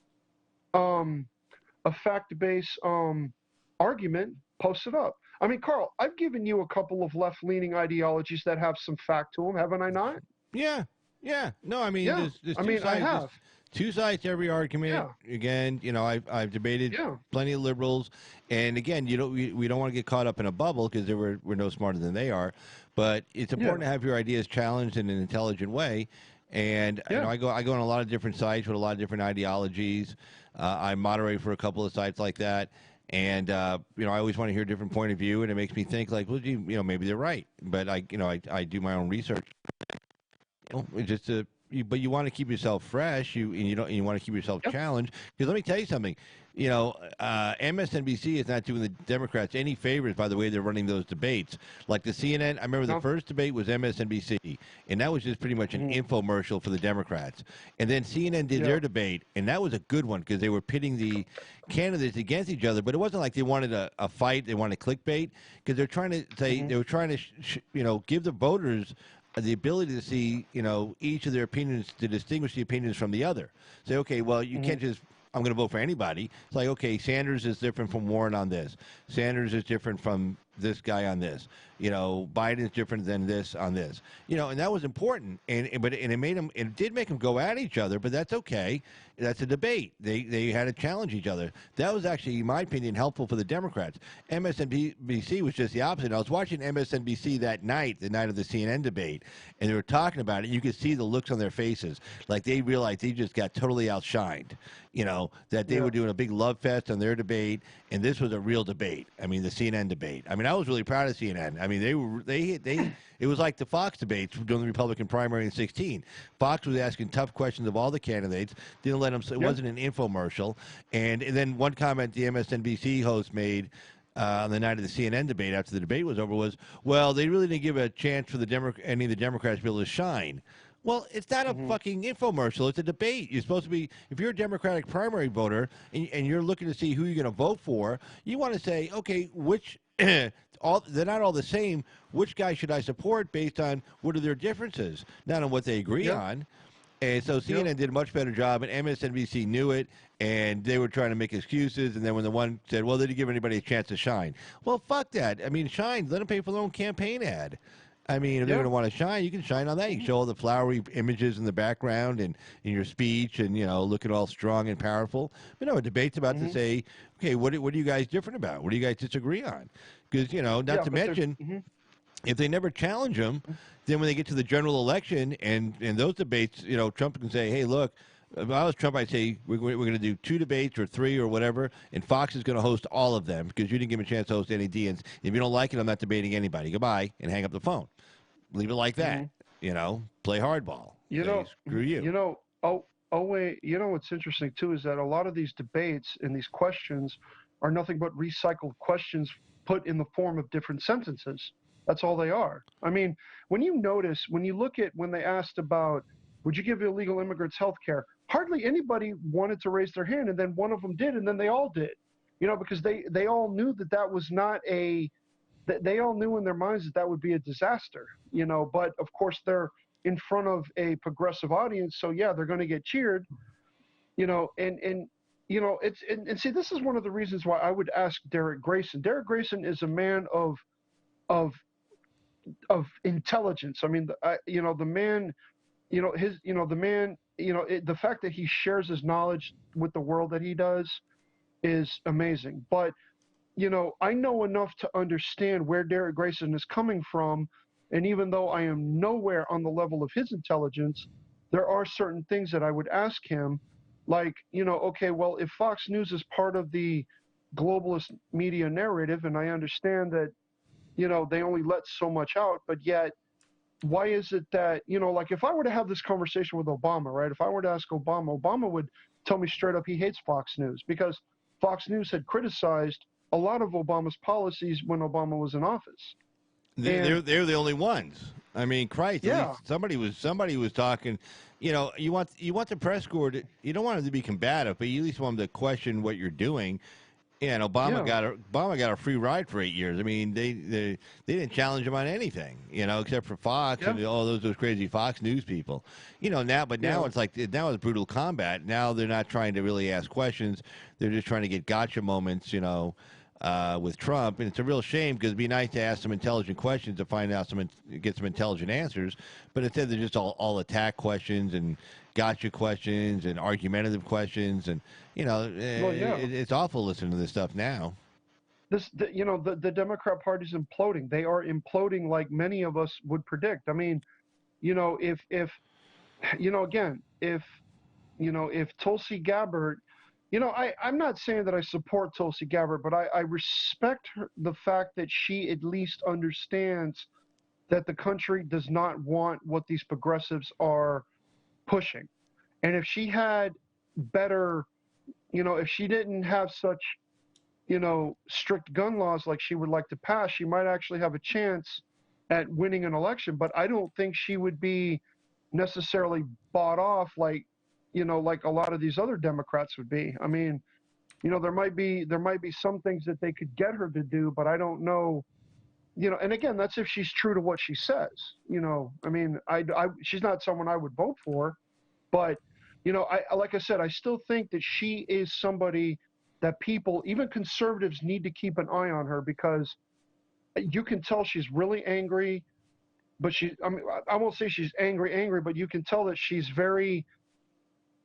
argument, post it up. I mean, Carl, I've given you a couple of left-leaning ideologies that have some fact to them, haven't I not? Yeah. Yeah. No, I mean, Yeah. there's I two mean, I sides. have. Two sides to every argument. Yeah. Again, I've debated Yeah. plenty of liberals, and again, we don't want to get caught up in a bubble because we're no smarter than they are. But it's important to have your ideas challenged in an intelligent way. And I go on a lot of different sites with a lot of different ideologies. I moderate for a couple of sites like that. And I always want to hear a different point of view, and it makes me think like, well, gee, maybe they're right. But I do my own research. But you want to keep yourself fresh. You want to keep yourself challenged. Because let me tell you something. MSNBC is not doing the Democrats any favors by the way they're running those debates. Like the CNN, I remember the first debate was MSNBC, and that was just pretty much an infomercial for the Democrats. And then CNN did their debate, and that was a good one because they were pitting the candidates against each other. But it wasn't like they wanted a fight. They wanted clickbait because they're trying to say they were trying to give the voters the ability to see, each of their opinions, to distinguish the opinions from the other. Say, okay, well, you can't just, I'm going to vote for anybody. It's like, okay, Sanders is different from Warren on this. Sanders is different from this guy on this. Biden is different than this on this. And that was important. And it did make them go at each other, but that's okay. That's a debate. They had to challenge each other. That was actually, in my opinion, helpful for the Democrats. MSNBC was just the opposite. I was watching MSNBC that night, the night of the CNN debate, and they were talking about it. You could see the looks on their faces, like they realized they just got totally outshined. That they were doing a big love fest on their debate, and this was a real debate. I mean, the CNN debate. I mean, I was really proud of CNN. I mean, it was like the Fox debates during the Republican primary in 2016. Fox was asking tough questions of all the candidates, didn't let them. It wasn't an infomercial. And then one comment the MSNBC host made on the night of the CNN debate after the debate was over was, well, they really didn't give a chance for any of the Democrats to be able to shine. Well, it's not a fucking infomercial. It's a debate. You're supposed to be, if you're a Democratic primary voter and you're looking to see who you're going to vote for, you want to say, okay, which, they're not all the same. Which guy should I support based on what are their differences, not on what they agree on? And so CNN did a much better job, and MSNBC knew it, and they were trying to make excuses. And then when the one said, well, they didn't give anybody a chance to shine. Well, fuck that. I mean, shine. Let them pay for their own campaign ad. I mean, if they're going to want to shine, you can shine on that. You can show all the flowery images in the background and in your speech and, looking all strong and powerful. But no, a debate's about to say, okay, what are you guys different about? What do you guys disagree on? Because, not to mention, if they never challenge them, then when they get to the general election and those debates, Trump can say, hey, look, if I was Trump, I'd say we're going to do 2 debates or 3 or whatever, and Fox is going to host all of them because you didn't give him a chance to host any DNs. If you don't like it, I'm not debating anybody. Goodbye, and hang up the phone. Leave it like that. Play hardball. Screw you. Wait, what's interesting too is that a lot of these debates and these questions are nothing but recycled questions put in the form of different sentences. That's all they are. I mean, when you look at when they asked about, would you give illegal immigrants health care? Hardly anybody wanted to raise their hand, and then one of them did, and then they all did. Because they all knew that was not they all knew in their minds that would be a disaster. But of course they're in front of a progressive audience, so yeah, they're going to get cheered. And see, this is one of the reasons why I would ask Derek Grayson. Derek Grayson is a man of intelligence. I mean, the man. The fact that he shares his knowledge with the world that he does is amazing. But, I know enough to understand where Derek Grayson is coming from. And even though I am nowhere on the level of his intelligence, there are certain things that I would ask him, like, okay, well, if Fox News is part of the globalist media narrative, and I understand that, they only let so much out, but yet, why is it that, like if I were to have this conversation with Obama, right? If I were to ask Obama would tell me straight up he hates Fox News because Fox News had criticized a lot of Obama's policies when Obama was in office. They're the only ones. I mean, Christ, at least somebody was talking. You want the press corps to, you don't want them to be combative, but you at least want them to question what you're doing. Yeah, and Obama got a free ride for 8 years. I mean, they didn't challenge him on anything, except for Fox and all those crazy Fox News people. Now it's like now it's brutal combat. Now they're not trying to really ask questions. They're just trying to get gotcha moments, with Trump, and it's a real shame because it'd be nice to ask some intelligent questions to find out get some intelligent answers, but instead they're just all attack questions and gotcha questions and argumentative questions, and it's awful listening to this stuff now. The Democrat Party's imploding. They are imploding like many of us would predict. I mean, if Tulsi Gabbard. I'm not saying that I support Tulsi Gabbard, but I respect the fact that she at least understands that the country does not want what these progressives are pushing. And if she had better, if she didn't have such, strict gun laws like she would like to pass, she might actually have a chance at winning an election. But I don't think she would be necessarily bought off like a lot of these other Democrats would be. I mean, there might be some things that they could get her to do, but I don't know, and again, that's if she's true to what she says, I mean, she's not someone I would vote for, but, like I said, I still think that she is somebody that people, even conservatives, need to keep an eye on her because you can tell she's really angry, but I won't say she's angry, but you can tell that she's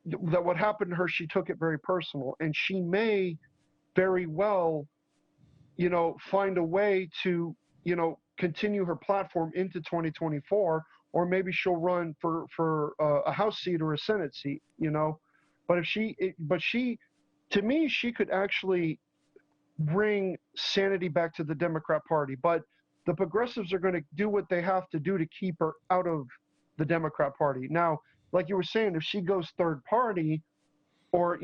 that what happened to her, she took it very personal, and she may very well, find a way to, continue her platform into 2024, or maybe she'll run for a House seat or a Senate seat, But to me, she could actually bring sanity back to the Democrat Party. But the progressives are going to do what they have to do to keep her out of the Democrat Party. Now, like you were saying, if she goes third party, or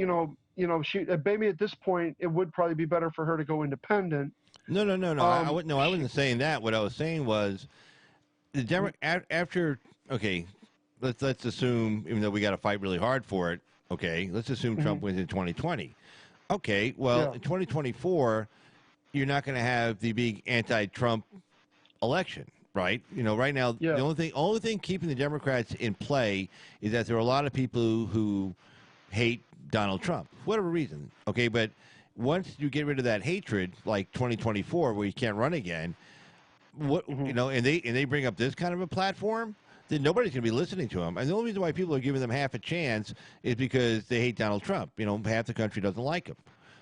she maybe at this point it would probably be better for her to go independent. No. I wasn't saying that. What I was saying was, after let's assume, even though we got to fight really hard for it, okay, let's assume Trump wins in 2020. Okay, well, in 2024, you're not going to have the big anti-Trump election, right? Right now, the only thing keeping the Democrats in play is that there are a lot of people who hate Donald Trump, for whatever reason. Okay, but once you get rid of that hatred, like 2024, where you can't run again, and they bring up this kind of a platform, then nobody's going to be listening to them. And the only reason why people are giving them half a chance is because they hate Donald Trump. Half the country doesn't like him.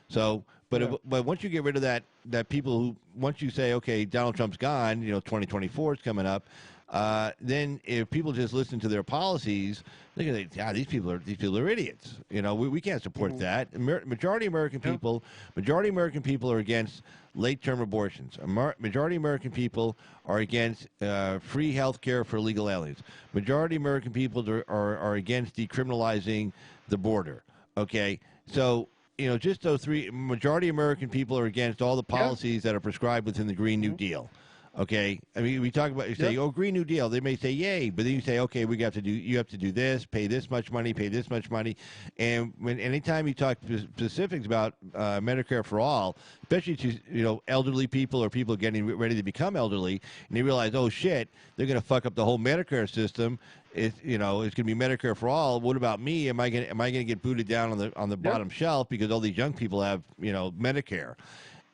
So, but once you get rid of that people who, once you say, okay, Donald Trump's gone, 2024 is coming up, then if people just listen to their policies, they're going to say, these people are idiots. We can't support that. Majority American people are against late-term abortions. Majority American people are against free health care for illegal aliens. Majority American people are against decriminalizing the border. Okay, so just those three. Majority American people are against all the policies that are prescribed within the Green New Deal. Okay, I mean, we talk about, you say, oh, Green New Deal. They may say, yay, but then you say, okay, you have to do this, pay this much money, and anytime you talk specifics about Medicare for all, especially to elderly people or people getting ready to become elderly, and they realize, oh shit, they're going to fuck up the whole Medicare system. It's going to be Medicare for all. What about me? Am I going to get booted down on the bottom shelf because all these young people have Medicare?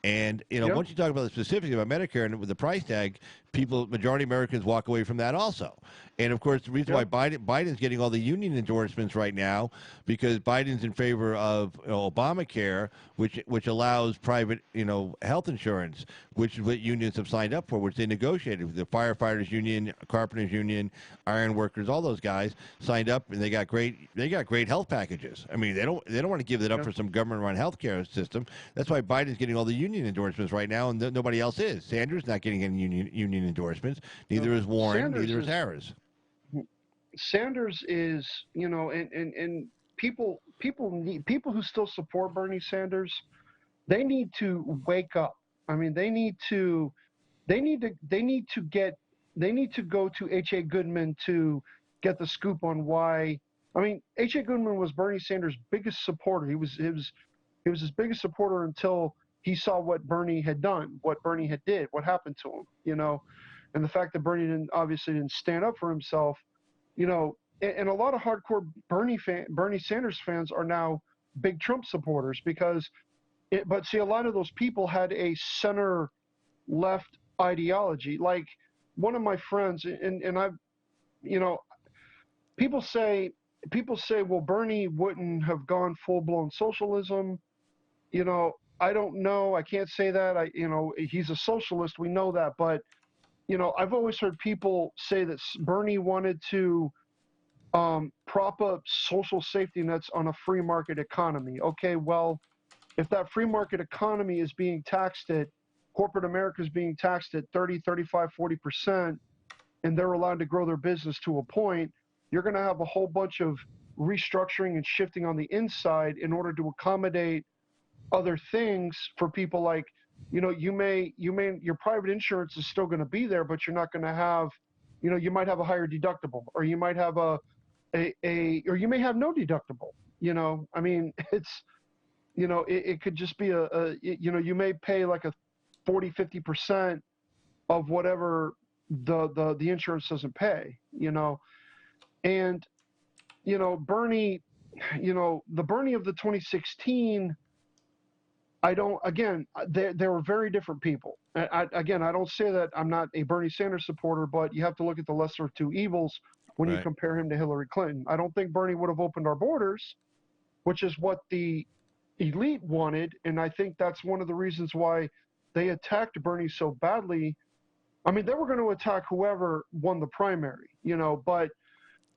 And once you talk about the specifics about Medicare and with the price tag, majority Americans walk away from that also. And of course, the reason why Biden's getting all the union endorsements right now, because Biden's in favor of Obamacare, which allows private health insurance, which is what unions have signed up for, which they negotiated with the firefighters union, carpenters union, iron workers, all those guys signed up, and they got great health packages. I mean, they don't want to give it up for some government-run health care system. That's why Biden's getting all the union endorsements right now, and nobody else is. Sanders not getting any union endorsements. Neither is Warren. Neither is Harris. Sanders is, and people who still support Bernie Sanders, they need to wake up. I mean, they need to go to H.A. Goodman to get the scoop on why. I mean, H.A. Goodman was Bernie Sanders' biggest supporter. He was his biggest supporter until he saw what Bernie had done, what Bernie had did, what happened to him, and the fact that Bernie obviously didn't stand up for himself. And a lot of hardcore Bernie Sanders fans are now big Trump supporters but see, a lot of those people had a center left ideology. Like one of my friends, and I've, people say, well, Bernie wouldn't have gone full blown socialism. I don't know. I can't say that. He's a socialist. We know that, but I've always heard people say that Bernie wanted to prop up social safety nets on a free market economy. Okay, well, if that free market economy is being taxed at, corporate America is being taxed at 30, 35, 40%, and they're allowed to grow their business to a point, you're going to have a whole bunch of restructuring and shifting on the inside in order to accommodate other things for people like, your private insurance is still going to be there, but you're not going to have, you might have a higher deductible, or you might have or you may have no deductible. I mean, it's, it could just be you may pay like a 40, 50% of whatever the insurance doesn't pay, and, Bernie, the Bernie of the 2016, they were very different people. I don't say that I'm not a Bernie Sanders supporter, but you have to look at the lesser of two evils when you compare him to Hillary Clinton. I don't think Bernie would have opened our borders, which is what the elite wanted, and I think that's one of the reasons why they attacked Bernie so badly. I mean, they were going to attack whoever won the primary, but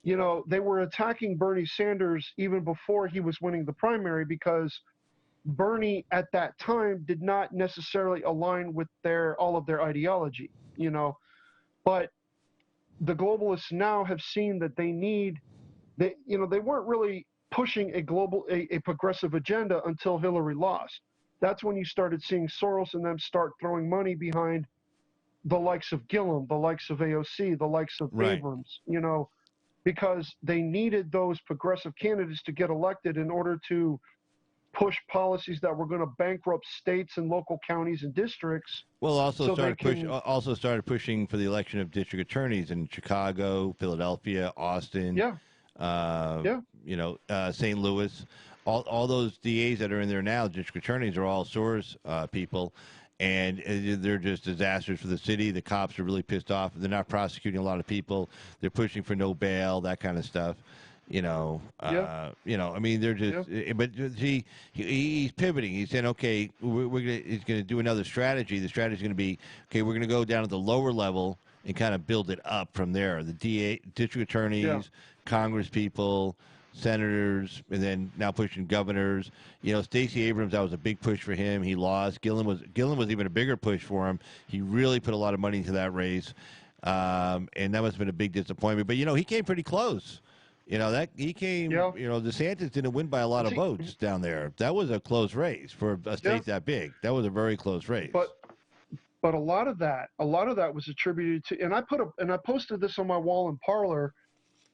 they were attacking Bernie Sanders even before he was winning the primary, because Bernie at that time did not necessarily align with all of their ideology, but the globalists now have seen that they weren't really pushing a progressive agenda until Hillary lost. That's when you started seeing Soros and them start throwing money behind the likes of Gillum, the likes of AOC, the likes of Abrams, because they needed those progressive candidates to get elected in order to push policies that were going to bankrupt states and local counties and districts. Well, So they can, also started pushing for the election of district attorneys in Chicago, Philadelphia, Austin, yeah, uh, yeah, St. Louis. All those DAs that are in there now, district attorneys, are all Soros people, and they're just disasters for the city. The cops are really pissed off. They're not prosecuting a lot of people. They're pushing for no bail, that kind of stuff. yeah, I mean, they're yeah, just. But see, he's pivoting. He's saying, okay, he's gonna do another strategy. The strategy is gonna be, okay, we're gonna go down at the lower level and kind of build it up from there. The DA, district attorneys, yeah, Congress people, senators, and then now pushing governors. Stacey Abrams, that was a big push for him. He lost. Gillen was even a bigger push for him. He really put a lot of money into that race, and that must have been a big disappointment. But he came pretty close. That he came. yeah. DeSantis didn't win by a lot of See, votes down there. That was a close race for a state that big. That was a very close race. But a lot of that was attributed to, and I posted this on my wall in Parlor,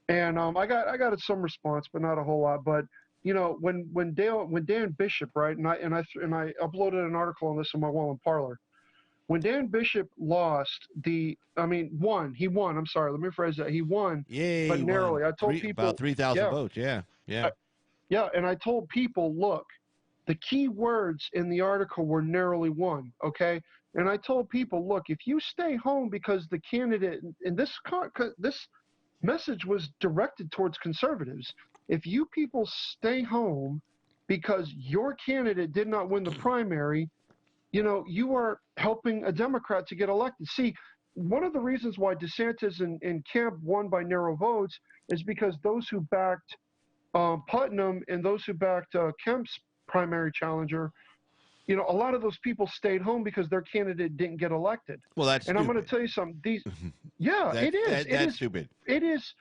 and I got some response, but not a whole lot. But when Dan Bishop, right, and I uploaded an article on this on my wall in Parlor. When Dan Bishop lost he won. I'm sorry, let me rephrase that. He won, yeah, but narrowly. I told people about 3,000 votes. Yeah. Yeah, and I told people, look, the key words in the article were narrowly won, okay? And I told people, look, if you stay home because the candidate, and this message was directed towards conservatives, if you people stay home because your candidate did not win the primary, you are helping a Democrat to get elected. See, one of the reasons why DeSantis and Kemp won by narrow votes is because those who backed Putnam and those who backed Kemp's primary challenger, a lot of those people stayed home because their candidate didn't get elected. Well, that's and stupid. I'm going to tell you something. It is. That's stupid. It is.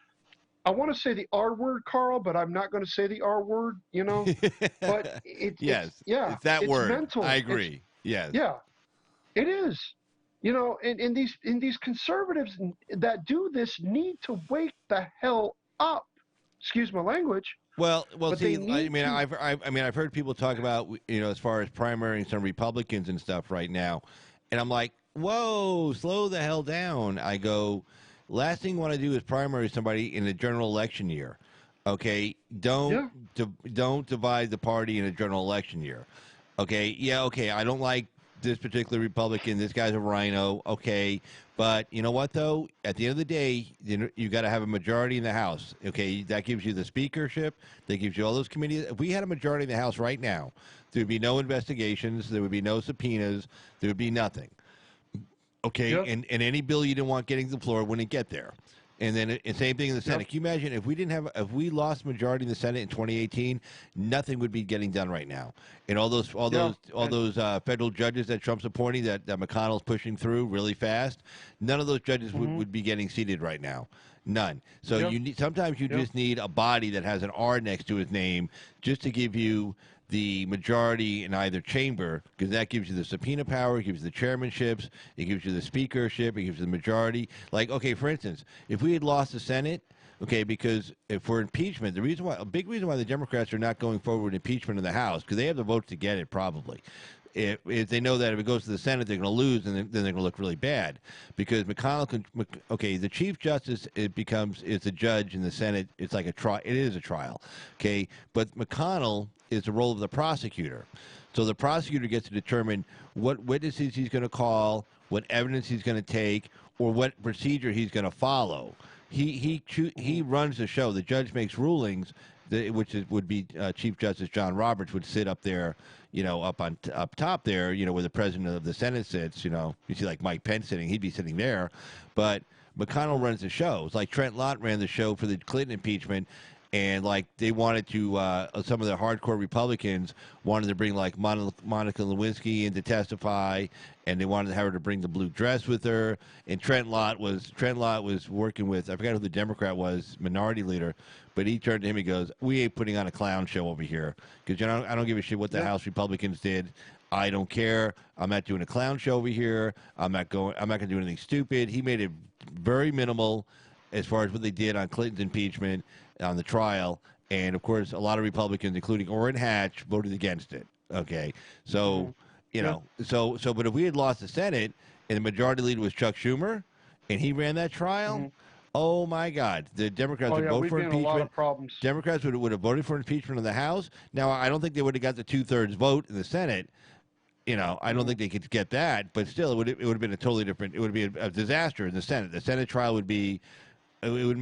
I want to say the R word, Carl, but I'm not going to say the R word. But yes, it's that it's word. mental. I agree. Yes. Yeah, it is. And these conservatives that do this need to wake the hell up. Excuse my language. Well. But See, I've heard people talk about as far as primarying some Republicans and stuff right now, and I'm like, whoa, slow the hell down. I go, last thing you want to do is primary somebody in a general election year. Okay, don't divide the party in a general election year. Okay, okay, I don't like this particular Republican. This guy's a rhino. Okay, but you know what though? At the end of the day, you got to have a majority in the House. Okay, that gives you the speakership. That gives you all those committees. If we had a majority in the House right now, there would be no investigations. There would be no subpoenas. There would be nothing. Okay, and any bill you didn't want getting to the floor wouldn't get there. And then same thing in the Senate. Can you imagine if we lost majority in the Senate in 2018, nothing would be getting done right now. And all those federal judges that Trump's appointing that McConnell's pushing through really fast, none of those judges would be getting seated right now. None. So sometimes you just need a body that has an R next to his name just to give you the majority in either chamber, because that gives you the subpoena power, it gives you the chairmanships, it gives you the speakership, it gives you the majority. Like, okay, for instance, if we had lost the Senate, okay, because for impeachment, a big reason why the Democrats are not going forward with impeachment in the House, because they have the votes to get it probably. If they know that if it goes to the Senate, they're going to lose, and then they're going to look really bad. Because the Chief Justice is the judge in the Senate. It's like a trial. It is a trial, okay. But McConnell is the role of the prosecutor. So the prosecutor gets to determine what witnesses he's going to call, what evidence he's going to take, or what procedure he's going to follow. He runs the show. The judge makes rulings, would be Chief Justice John Roberts would sit up there, up top there, where the president of the Senate sits. You see like Mike Pence sitting, he'd be sitting there, but McConnell runs the show. It's like Trent Lott ran the show for the Clinton impeachment. And like they wanted to, some of the hardcore Republicans wanted to bring like Monica Lewinsky in to testify, and they wanted to have her to bring the blue dress with her. And Trent Lott was working with, I forgot who the Democrat was, minority leader, but he turned to him and goes, "We ain't putting on a clown show over here, because I don't give a shit what the House Republicans did. I don't care. I'm not doing a clown show over here. I'm not going to do anything stupid." He made it very minimal. as far as what they did on Clinton's impeachment, on the trial, and of course, a lot of Republicans, including Orrin Hatch, voted against it. Okay, so you know, but if we had lost the Senate and the majority leader was Chuck Schumer, and he ran that trial, oh my God, the Democrats would vote for impeachment. A lot of problems. Democrats would have voted for impeachment in the House. Now, I don't think they would have got the 2/3 vote in the Senate. You know, I don't think they could get that, but still, it would have been a totally different. It would be a disaster in the Senate. The Senate trial would be, it would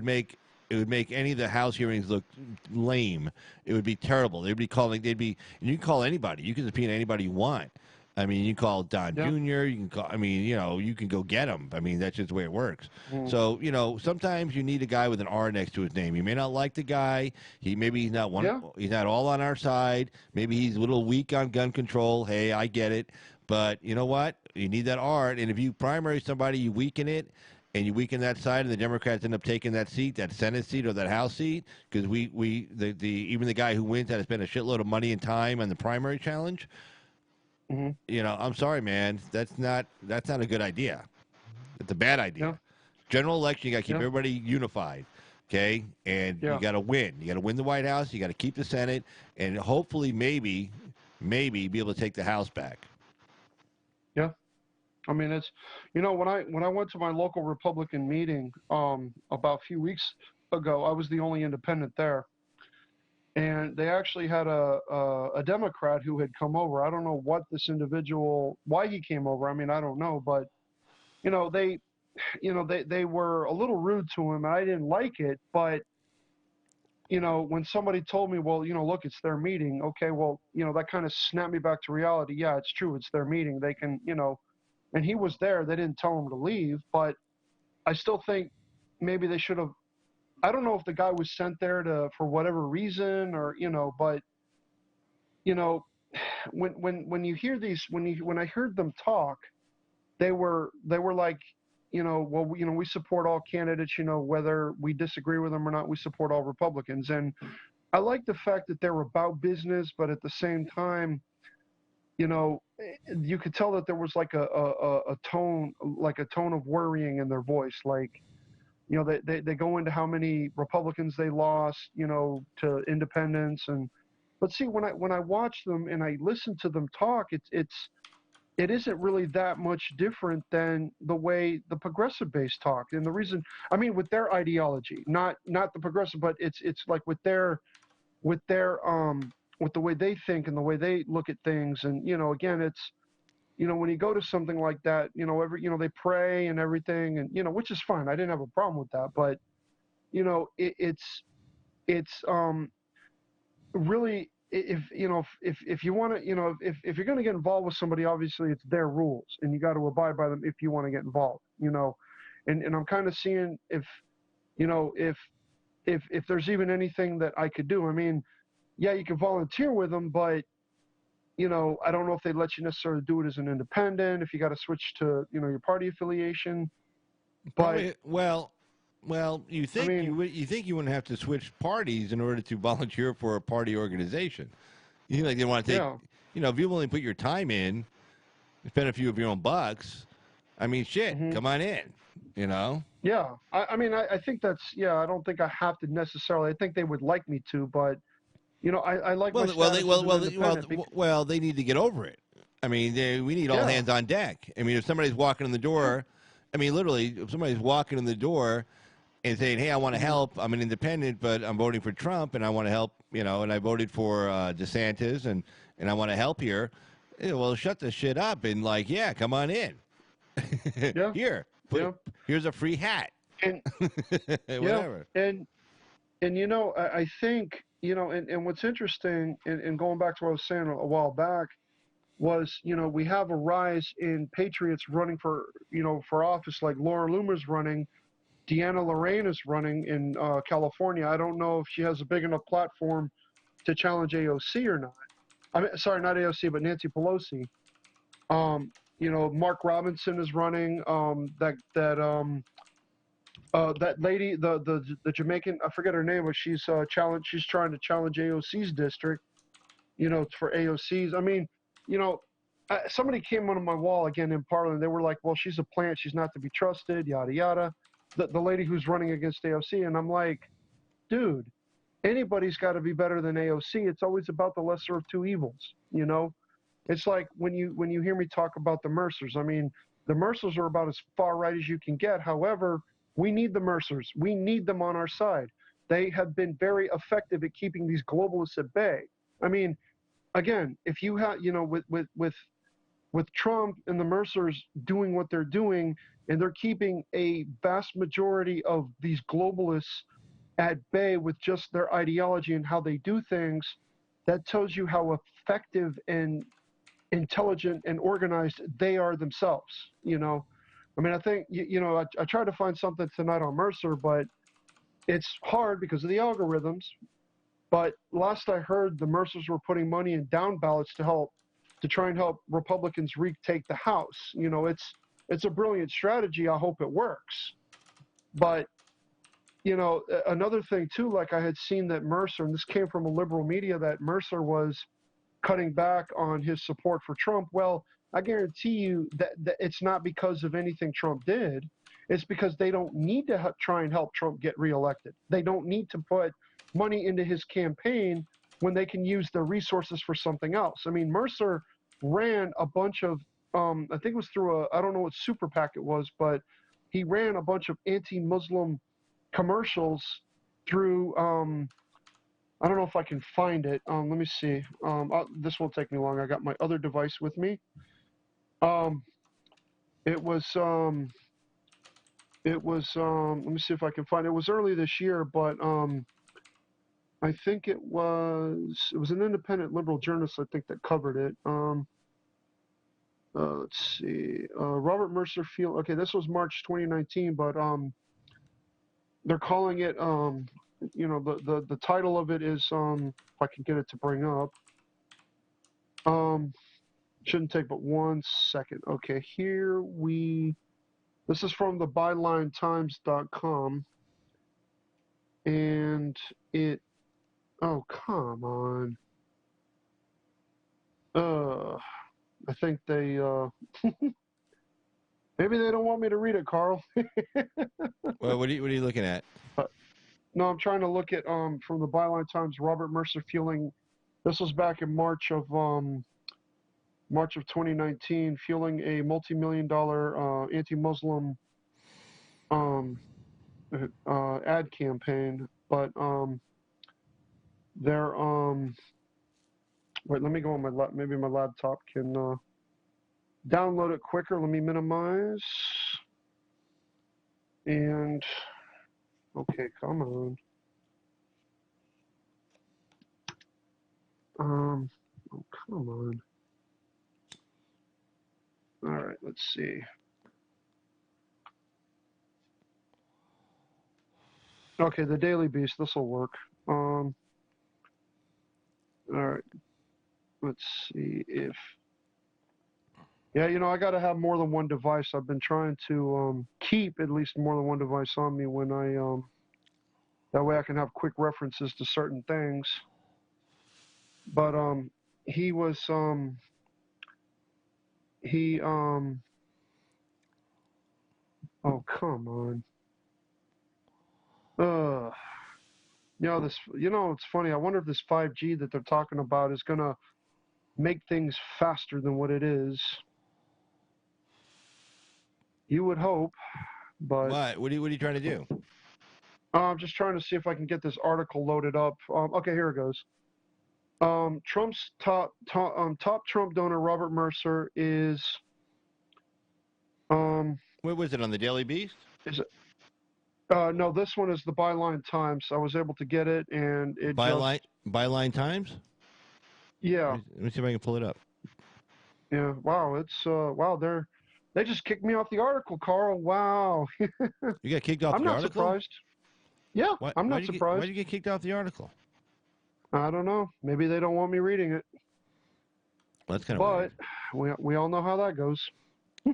make any of the House hearings look lame. It would be terrible. You can call anybody. You can subpoena anybody you want. I mean, you call Don Jr. You can call. I mean, you know, you can go get him. I mean, that's just the way it works. So, you know, sometimes you need a guy with an R next to his name. You may not like the guy. Maybe he's not He's not all on our side. Maybe he's a little weak on gun control. Hey, I get it. But you know what? You need that R. And if you primary somebody, you weaken it, and you weaken that side, and the Democrats end up taking that seat, that Senate seat or that House seat, because even the guy who wins had to spend a shitload of money and time on the primary challenge. You know, I'm sorry, man. That's not a good idea. It's a bad idea. General election, you got to keep everybody unified, okay? And you got to win. You got to win the White House. You got to keep the Senate, and hopefully, maybe be able to take the House back. Yeah, I mean, it's, you know, when I went to my local Republican meeting about a few weeks ago, I was the only independent there. And they actually had a Democrat who had come over. I don't know why he came over. I mean, I don't know, but you know, they were a little rude to him, and I didn't like it. But you know, when somebody told me, well, you know, look, it's their meeting. Okay, well, you know, that kind of snapped me back to reality. Yeah, it's true, it's their meeting. They can, you know, and he was there. They didn't tell him to leave, but I still think maybe they should have. I don't know if the guy was sent there for whatever reason, or you know, but you know, when you hear these, when I heard them talk, they were like, you know, well, you know, we support all candidates, you know, whether we disagree with them or not, we support all Republicans. And I like the fact that they're about business, but at the same time, you know, you could tell that there was like a tone of worrying in their voice, like. You know, they go into how many Republicans they lost, you know, to independents, but see, when I watch them and I listen to them talk, it isn't really that much different than the way the progressive base talk. And the reason, I mean, with their ideology, not the progressive, but it's like with the way they think and the way they look at things. And you know, again, it's. You know, when you go to something like that, you know, they pray and everything, and you know, which is fine. I didn't have a problem with that, but you know, it's really, if you know, if you want to, you know, if you're going to get involved with somebody, obviously it's their rules, and you got to abide by them if you want to get involved. You know, and I'm kind of seeing if there's even anything that I could do. I mean, yeah, you can volunteer with them, but you know, I don't know if they let you necessarily do it as an independent, if you got to switch to, you know, your party affiliation. But well, you think you wouldn't have to switch parties in order to volunteer for a party organization. You think like they want to take, you know, if you only put your time in, spend a few of your own bucks. I mean, shit, come on in, you know? Yeah, I mean, I think that's, I don't think I have to necessarily. I think they would like me to, but. You know, I like my status well, they need to get over it. I mean, we need all hands on deck. I mean, if somebody's walking in the door, I mean, literally, if somebody's walking in the door and saying, hey, I want to help, I'm an independent, but I'm voting for Trump, and I want to help, you know, and I voted for DeSantis, and I want to help here, well, shut the shit up and, like, come on in. Here's a free hat. And, whatever. And you know, I think... You know, and what's interesting, and going back to what I was saying a while back, was, you know, we have a rise in patriots running for office, like Laura Loomer's running, Deanna Lorraine is running in California. I don't know if she has a big enough platform to challenge AOC or not. I mean, sorry, not AOC, but Nancy Pelosi. You know, Mark Robinson is running. That lady, the Jamaican, I forget her name, but she's trying to challenge AOC's district, you know, for AOC's. I mean, you know, somebody came onto my wall again in Parliament. They were like, well, she's a plant. She's not to be trusted, yada, yada. the lady who's running against AOC, and I'm like, dude, anybody's got to be better than AOC. It's always about the lesser of two evils, you know. It's like when you hear me talk about the Mercers. I mean, the Mercers are about as far right as you can get. However, we need the Mercers. We need them on our side. They have been very effective at keeping these globalists at bay. I mean, again, if you have, you know, with Trump and the Mercers doing what they're doing, and they're keeping a vast majority of these globalists at bay with just their ideology and how they do things, that tells you how effective and intelligent and organized they are themselves. You know, I mean, I think, you know, I tried to find something tonight on Mercer, but it's hard because of the algorithms. But last I heard, the Mercers were putting money in down ballots to try and help Republicans retake the House. You know, it's a brilliant strategy. I hope it works. But, you know, another thing too, like I had seen that Mercer, and this came from a liberal media, that Mercer was cutting back on his support for Trump. Well, I guarantee you that it's not because of anything Trump did. It's because they don't need to try and help Trump get reelected. They don't need to put money into his campaign when they can use their resources for something else. I mean, Mercer ran a bunch of, I think it was through I don't know what super PAC it was, but he ran a bunch of anti-Muslim commercials through, I don't know if I can find it. Let me see. This won't take me long. I got my other device with me. It was, let me see if I can find it. It was early this year, but I think it was an independent liberal journalist, I think, that covered it. Let's see. Robert Mercer Field. Okay, this was March 2019, but they're calling it, you know, the title of it is, if I can get it to bring up. Shouldn't take but 1 second. Okay, this is from the bylinetimes.com, and it, oh, come on. I think they, maybe they don't want me to read it, Carl. Well, what are you looking at? No, I'm trying to look at, from the Byline Times, Robert Mercer fueling, this was back in March of 2019, fueling a multi-million-dollar anti-Muslim ad campaign. But they're wait, let me go on my maybe my laptop can download it quicker. Let me minimize. And okay, come on. Oh, come on. All right, let's see. Okay, the Daily Beast, this will work. All right, let's see if, yeah, you know, I got to have more than one device. I've been trying to keep at least more than one device on me when I, that way I can have quick references to certain things. But he was, oh, come on. You know, it's funny. I wonder if this 5G that they're talking about is going to make things faster than what it is. You would hope, but... What are you trying to do? I'm just trying to see if I can get this article loaded up. Okay, here it goes. Trump's top Trump donor, Robert Mercer, is... Where was it, on the Daily Beast? Is it? No, this one is the Byline Times. I was able to get it, and it Byline Times? Yeah. Let me see if I can pull it up. Yeah. Wow. It's wow. They just kicked me off the article, Carl. Wow. You got kicked off I'm the not article? surprised. Yeah, I'm not surprised. Why did you get kicked off the article? I don't know. Maybe they don't want me reading it. Well, that's kind of weird. But we all know how that goes.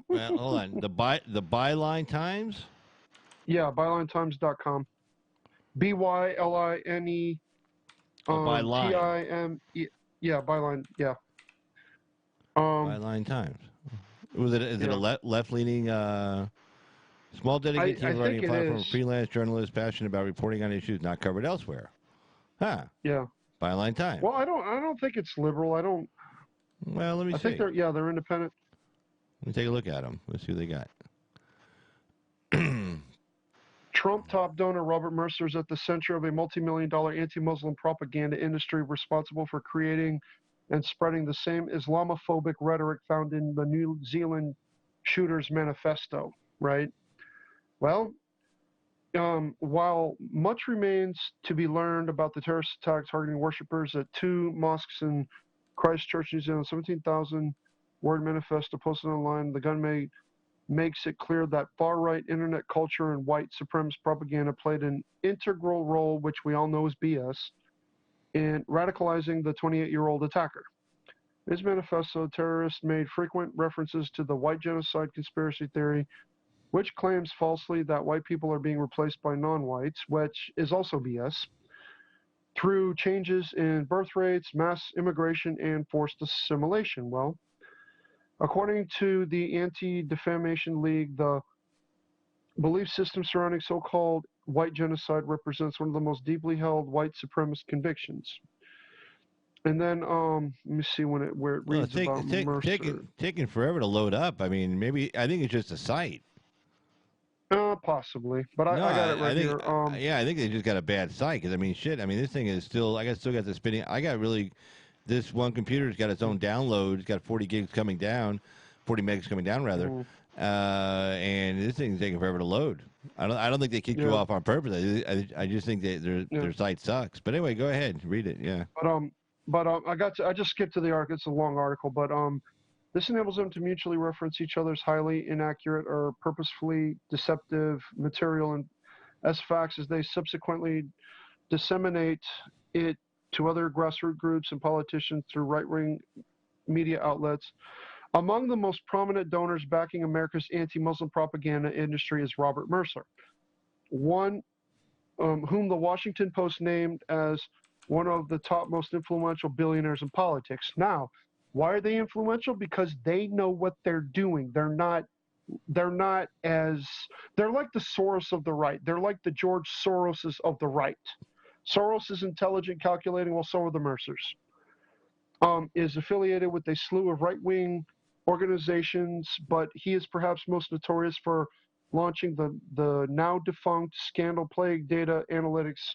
Well, hold on. The Byline Times? Yeah, bylinetimes.com. BYLINE. Byline. TIME. Yeah, Byline. Yeah. Byline Times. Is it a left-leaning Small dedicated team I running think a it platform is. for freelance journalists passionate about reporting on issues not covered elsewhere. Huh. Yeah. Byline time. Well, I don't think it's liberal. Well, let me I see. think they're independent. Let me take a look at them. Let's see what they got. Trump top donor Robert Mercer is at the center of a multi-million-dollar anti-Muslim propaganda industry responsible for creating and spreading the same Islamophobic rhetoric found in the New Zealand Shooters Manifesto, right? Well, while much remains to be learned about the terrorist attack targeting worshippers at 2 mosques in Christchurch, New Zealand, 17,000 word manifesto posted online, the gunman makes it clear that far-right internet culture and white supremacist propaganda played an integral role, which we all know is BS, in radicalizing the 28-year-old attacker. In his manifesto, terrorists made frequent references to the white genocide conspiracy theory, which claims falsely that white people are being replaced by non-whites, which is also BS, through changes in birth rates, mass immigration, and forced assimilation. Well, according to the Anti-Defamation League, the belief system surrounding so-called white genocide represents one of the most deeply held white supremacist convictions. And then, let me see where it reads about Mercer. Taking forever to load up. I mean, maybe I think it's just a site. Possibly, but I got it right here. I think they just got a bad site. Because I mean, shit. I mean, this thing is still. Still got the spinning. This one computer's got its own download. It's got 40 gigs coming down, 40 megs coming down rather, and this thing's taking forever to load. I don't think they kicked you off on purpose. I just think their site sucks. But anyway, go ahead, read it. Yeah. But I just skipped to the article. It's a long article, but this enables them to mutually reference each other's highly inaccurate or purposefully deceptive material and as facts as they subsequently disseminate it to other grassroots groups and politicians through right-wing media outlets. Among the most prominent donors backing America's anti-Muslim propaganda industry is Robert Mercer, one whom the Washington Post named as one of the top most influential billionaires in politics. Now, why are they influential? Because they know what they're doing. They're like the Soros of the right. They're like the George Soroses of the right. Soros is intelligent, calculating, well, so are the Mercers. Is affiliated with a slew of right-wing organizations, but he is perhaps most notorious for launching the now defunct scandal-plagued data analytics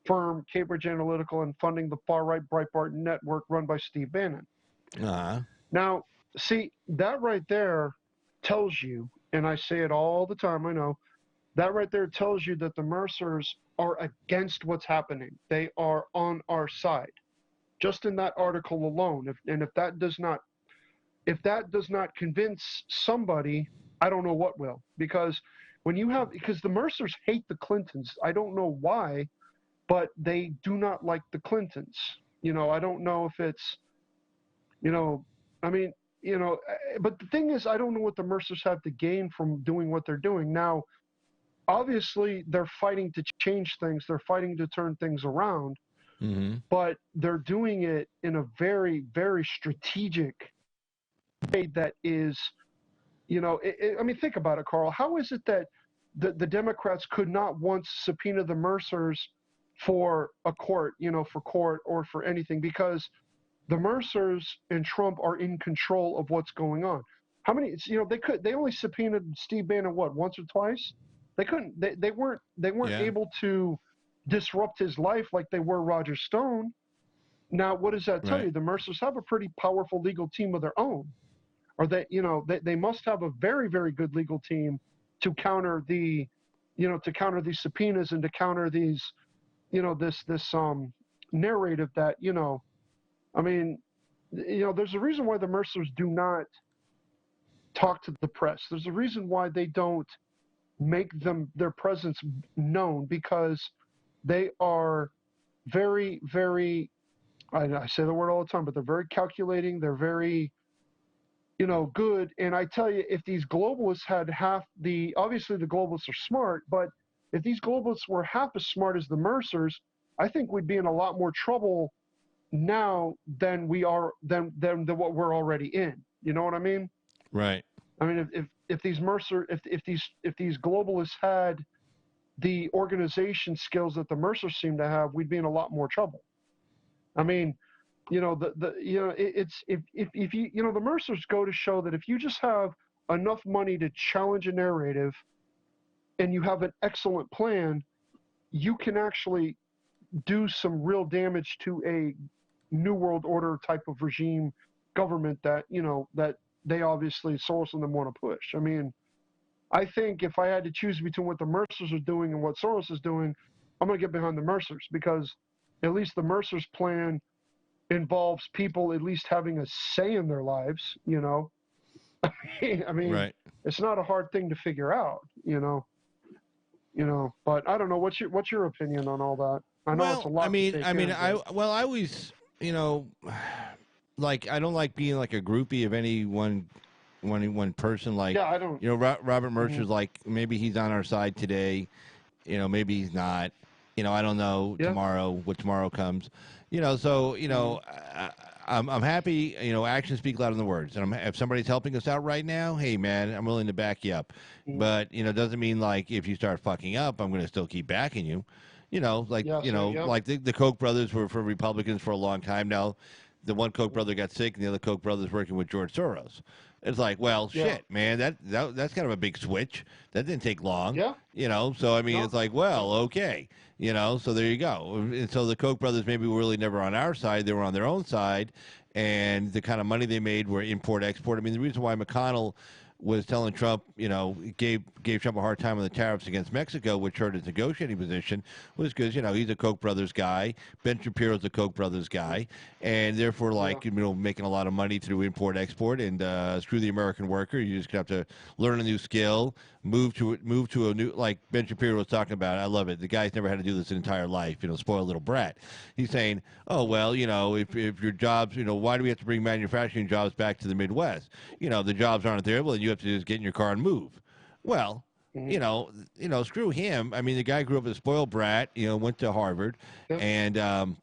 firm Cambridge Analytical and funding the far-right Breitbart network run by Steve Bannon. Now, see, that right there tells you, and I say it all the time, I know, that right there tells you that the Mercers are against what's happening. They are on our side. Just in that article alone, if that does not convince somebody, I don't know what will. Because the Mercers hate the Clintons. I don't know why, but they do not like the Clintons. I don't know if it's, but the thing is, I don't know what the Mercers have to gain from doing what they're doing. Now, obviously, they're fighting to change things. They're fighting to turn things around. Mm-hmm. But they're doing it in a very, very strategic way that is, think about it, Carl. How is it that the Democrats could not once subpoena the Mercers for a court, for court or for anything? Because the Mercers and Trump are in control of what's going on. How many? They only subpoenaed Steve Bannon once or twice. They couldn't. They weren't able to disrupt his life like they were Roger Stone. Now, what does that tell you? The Mercers have a pretty powerful legal team of their own, or they must have a very, very good legal team to counter these subpoenas and to counter these, this narrative that there's a reason why the Mercers do not talk to the press. There's a reason why they don't make their presence known, because they are very, very, I say the word all the time, but they're very calculating. They're very, good. And I tell you, if these globalists had obviously the globalists are smart, but if these globalists were half as smart as the Mercers, I think we'd be in a lot more trouble now than we are, than what we're already in. You know what I mean? Right. I mean, if these globalists had the organization skills that the Mercers seem to have, we'd be in a lot more trouble. I mean, it's if you the Mercers go to show that if you just have enough money to challenge a narrative and you have an excellent plan, you can actually do some real damage to a new world order type of regime government that that they obviously Soros and them want to push. I mean, I think if I had to choose between what the Mercers are doing and what Soros is doing, I'm going to get behind the Mercers, because at least the Mercers plan involves people at least having a say in their lives. I mean, Right. it's not a hard thing to figure out. But I don't know. What's your opinion on all that? I know it's a Well, lot to take in. I always, like, I don't like being like a groupie of any one person. Like, Yeah, I don't. Robert Mercer's like, maybe he's on our side today, maybe he's not. I don't know what tomorrow comes. So I'm happy. Actions speak louder than words. And if somebody's helping us out right now, hey man, I'm willing to back you up. But it doesn't mean like if you start fucking up, I'm going to still keep backing you. Like the Koch brothers were for Republicans for a long time now. The one Koch brother got sick, and the other Koch brother's working with George Soros. It's like, well, shit, man, that's kind of a big switch. That didn't take long. Yeah. So I mean, it's like, well, okay, so there you go. And so the Koch brothers maybe were really never on our side; they were on their own side, and the kind of money they made were import export. I mean, the reason why McConnell was telling Trump, gave Trump a hard time on the tariffs against Mexico, which hurt his negotiating position, was because, he's a Koch brothers guy. Ben Shapiro's a Koch brothers guy. And therefore, making a lot of money through import export, and screw the American worker. You just have to learn a new skill, move to a new, like Ben Shapiro was talking about. I love it. The guy's never had to do this his entire life, spoiled little brat. He's saying, oh, well, if your jobs, why do we have to bring manufacturing jobs back to the Midwest? The jobs aren't there. Well, you have to just get in your car and move. Well, screw him. I mean, the guy grew up as a spoiled brat, went to Harvard, and,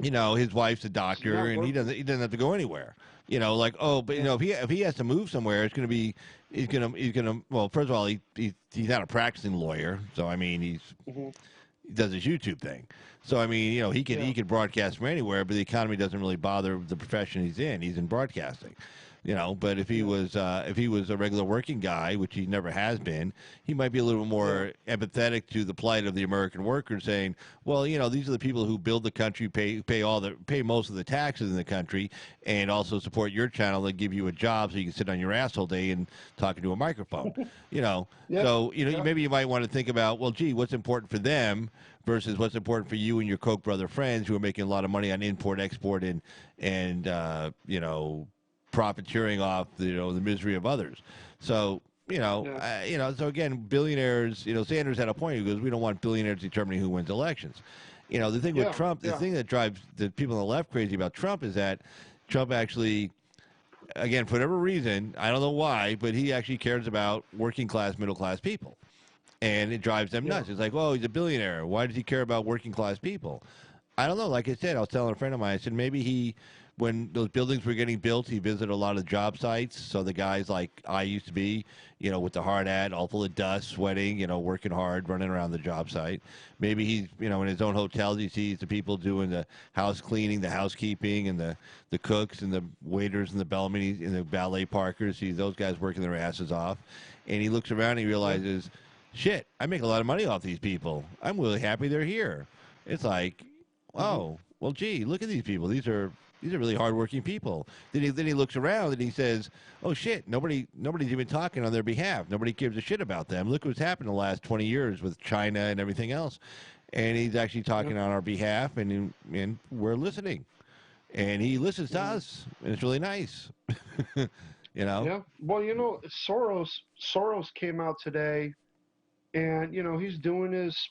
his wife's a doctor, and he doesn't have to go anywhere. If he has to move somewhere, it's going to be, he's going to, well, first of all, he's not a practicing lawyer. So, I mean, he does his YouTube thing. So, I mean, he can broadcast from anywhere, but the economy doesn't really bother the profession he's in. He's in broadcasting. But if he was a regular working guy, which he never has been, he might be a little more empathetic to the plight of the American worker, saying, well, these are the people who build the country, pay most of the taxes in the country, and also support your channel and give you a job so you can sit on your ass all day and talk into a microphone. So maybe you might want to think about, well, gee, what's important for them versus what's important for you and your Koch brother friends who are making a lot of money on import export and profiteering off the misery of others. So so again, billionaires. Sanders had a point. He goes, we don't want billionaires determining who wins elections. The thing with Trump, the thing that drives the people on the left crazy about Trump is that Trump actually, again, for whatever reason, I don't know why, but he actually cares about working class, middle class people, and it drives them nuts. It's like, well, he's a billionaire. Why does he care about working class people? I don't know. Like I said, I was telling a friend of mine, I said maybe when those buildings were getting built, he visited a lot of job sites. So the guys like I used to be, with the hard hat, all full of dust, sweating, working hard, running around the job site. Maybe he's, in his own hotels, he sees the people doing the house cleaning, the housekeeping, and the cooks and the waiters and the bellmen and the ballet parkers. Sees those guys working their asses off. And he looks around and he realizes, shit, I make a lot of money off these people. I'm really happy they're here. It's like, oh, well, gee, look at these people. These are really hardworking people. Then he looks around and he says, "Oh shit, nobody's even talking on their behalf. Nobody gives a shit about them. Look what's happened in the last 20 years with China and everything else." And he's actually talking on our behalf, and we're listening. And he listens to us, and it's really nice. Yeah. Well, Soros came out today, and he's doing his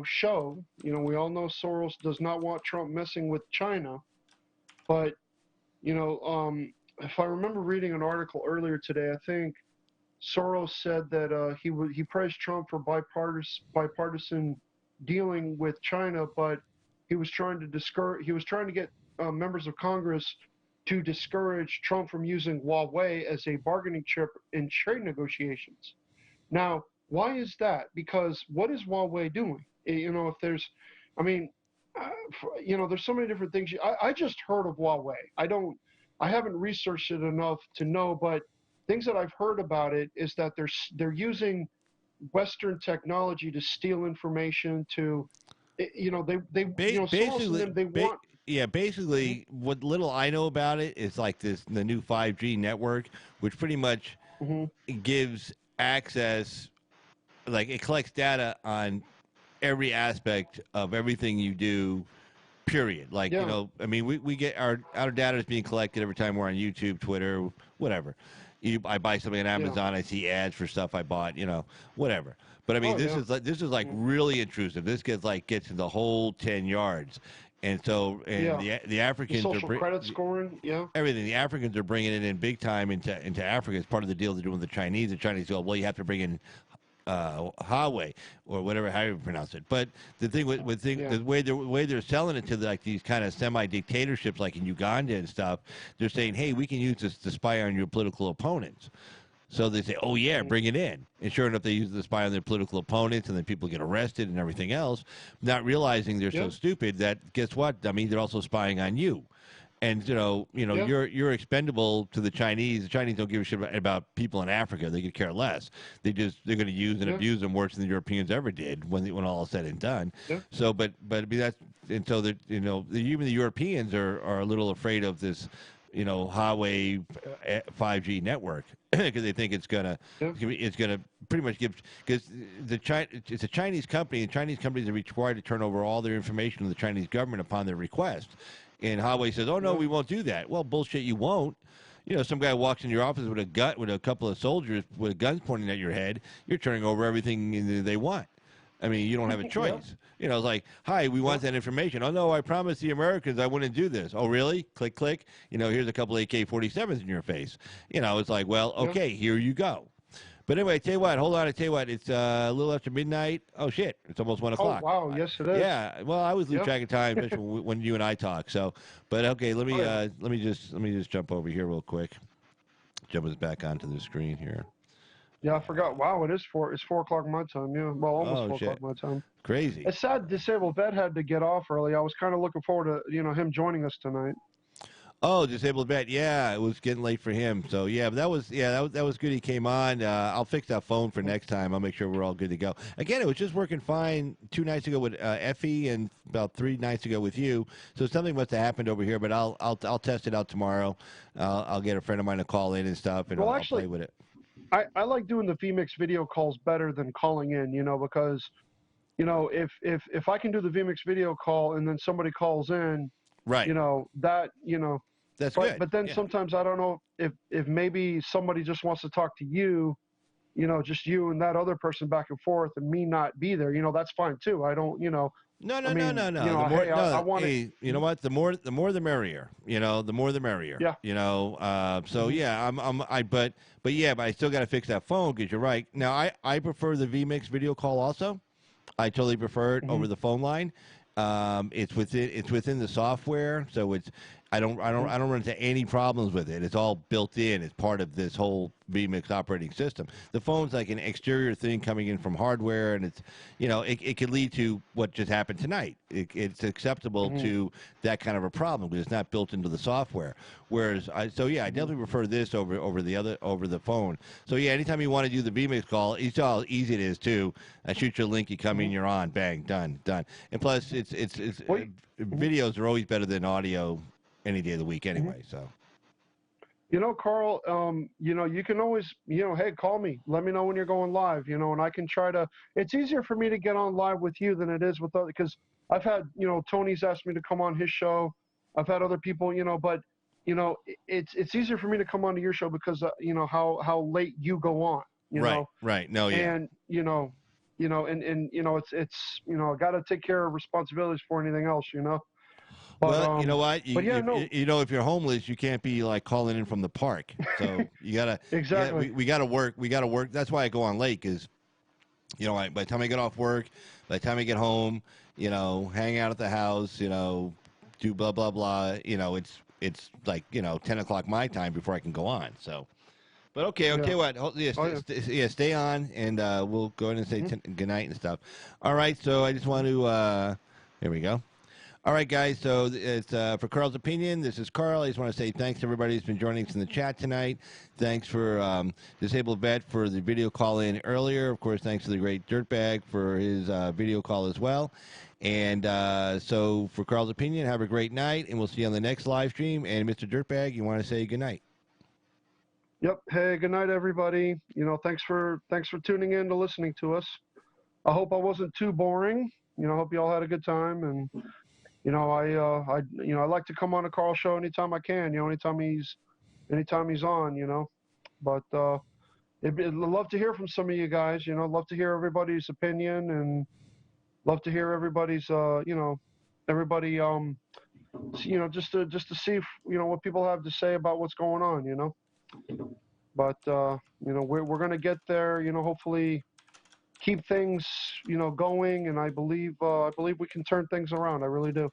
show. We all know Soros does not want Trump messing with China. But, if I remember reading an article earlier today, I think Soros said that he praised Trump for bipartisan dealing with China, but he was trying to get members of Congress to discourage Trump from using Huawei as a bargaining chip in trade negotiations. Now, why is that? Because what is Huawei doing? If there's, I mean, there's so many different things. I just heard of Huawei. I haven't researched it enough to know, but things that I've heard about it is that they're using Western technology to steal information to, Soros and them, they want. Yeah, basically, what little I know about it is like the new 5G network, which pretty much Mm-hmm. gives access, like it collects data on every aspect of everything you do. Period. Like I mean, we get our data is being collected every time we're on YouTube, Twitter, whatever. I buy something on Amazon, I see ads for stuff I bought, whatever. But I mean, this is like really intrusive. This gets in the whole 10 yards. And so, the Africans the social credit scoring, everything. The Africans are bringing it in big time into Africa. It's part of the deal they're doing with the Chinese. The Chinese go, well, you have to bring in Huawei or whatever, how you pronounce it. But the thing the way they're selling it to like these kind of semi-dictatorships, like in Uganda and stuff, they're saying, hey, we can use this to spy on your political opponents. So they say, oh, yeah, bring it in. And sure enough, they use it to spy on their political opponents, and then people get arrested and everything else, not realizing they're so stupid that, guess what? I mean, they're also spying on you. And, you're expendable to the Chinese. The Chinese don't give a shit about people in Africa. They could care less. They're going to use and abuse them worse than the Europeans ever did when all is said and done. Yeah. So, but I mean, that's, and so that, even the Europeans are a little afraid of this, Huawei 5G network because they think it's gonna pretty much give, because it's a Chinese company, and Chinese companies are required to turn over all their information to the Chinese government upon their request. And Huawei says, "Oh no, we won't do that." Well, bullshit, you won't. Some guy walks in your office with a couple of soldiers with guns pointing at your head. You're turning over everything they want. I mean, you don't have a choice. It's like, hi, we want that information. Oh, no, I promised the Americans I wouldn't do this. Oh, really? Click, click. Here's a couple AK-47s in your face. It's like, well, okay, here you go. But anyway, I tell you what, hold on, I tell you what, it's a little after midnight. Oh, shit, it's almost 1 o'clock. Oh, wow, yes, it is. Yeah, well, I always lose track of time, especially when you and I talk. So, but okay, let me just jump over here real quick. Jump us back onto the screen here. Yeah, I forgot. Wow, it's 4 o'clock my time. Yeah, well, almost 4 o'clock my time. Crazy. It's sad Disabled Vet had to get off early. I was kind of looking forward to him joining us tonight. Oh, Disabled Vet. Yeah, it was getting late for him. So but that was good. He came on. I'll fix that phone for next time. I'll make sure we're all good to go. Again, it was just working fine 2 nights ago with Effie and about 3 nights ago with you. So something must have happened over here. But I'll test it out tomorrow. I'll get a friend of mine to call in and stuff, and I'll play with it. I like doing the VMix video calls better than calling in, because, if I can do the VMix video call and then somebody calls in, right, that's good. But then sometimes I don't know if maybe somebody just wants to talk to you, just you and that other person back and forth, and me not be there. That's fine too. I don't, No. I want it. You know what? The more the merrier. The more the merrier. Yeah. But I still got to fix that phone because you're right. Now I prefer the vMix video call also. I totally prefer it over the phone line. It's within the software, so I don't run into any problems with it. It's all built in. It's part of this whole vMix operating system. The phone's like an exterior thing coming in from hardware, and it's it could lead to what just happened tonight. It's acceptable to that kind of a problem because it's not built into the software. Whereas I definitely prefer this over the phone. So anytime you want to do the vMix call, it's how easy it is too. I shoot you a link, you come in, you're on, bang, done. And plus, videos are always better than audio any day of the week anyway. So. Carl, you can always, hey, call me. Let me know when you're going live, and I can try to. It's easier for me to get on live with you than it is with other, because I've had, Tony's asked me to come on his show. I've had other people, but, it's easier for me to come onto your show because, how late you go on, Right. No, yeah. And, it's I got to take care of responsibilities for anything else, But, well, you know what? If you're homeless, you can't be like calling in from the park. So you gotta exactly. We gotta work. We gotta work. That's why I go on late, because by the time I get off work, by the time I get home, hang out at the house, do blah blah blah. it's like 10 o'clock my time before I can go on. So, but okay, Yeah. what? Stay on, and we'll go ahead and say good night and stuff. All right. So I just want to. Here we go. All right, guys. So it's for Carl's Opinion. This is Carl. I just want to say thanks to everybody who's been joining us in the chat tonight. Thanks for Disabled Vet for the video call in earlier. Of course, thanks to the great Dirtbag for his video call as well. And so for Carl's Opinion, have a great night, and we'll see you on the next live stream. And Mr. Dirtbag, you want to say good night? Yep. Hey, good night, everybody. Thanks for tuning in to listening to us. I hope I wasn't too boring. I hope you all had a good time, and I like to come on a Carl show anytime I can. Anytime he's on. But I'd love to hear from some of you guys. Love to hear everybody's opinion, and love to hear everybody's everybody just to see if, what people have to say about what's going on. But we're gonna get there. Hopefully keep things going, and I believe we can turn things around. I really do.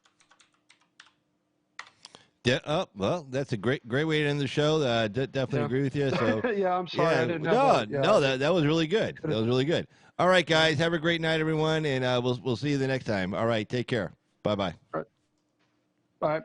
Yeah. Oh, well, that's a great way to end the show. Definitely agree with you. So yeah, I'm sorry. yeah, I didn't that was really good. That was really good. All right, guys, have a great night, everyone, and we'll see you the next time. All right, take care. Bye-bye. All right. Bye.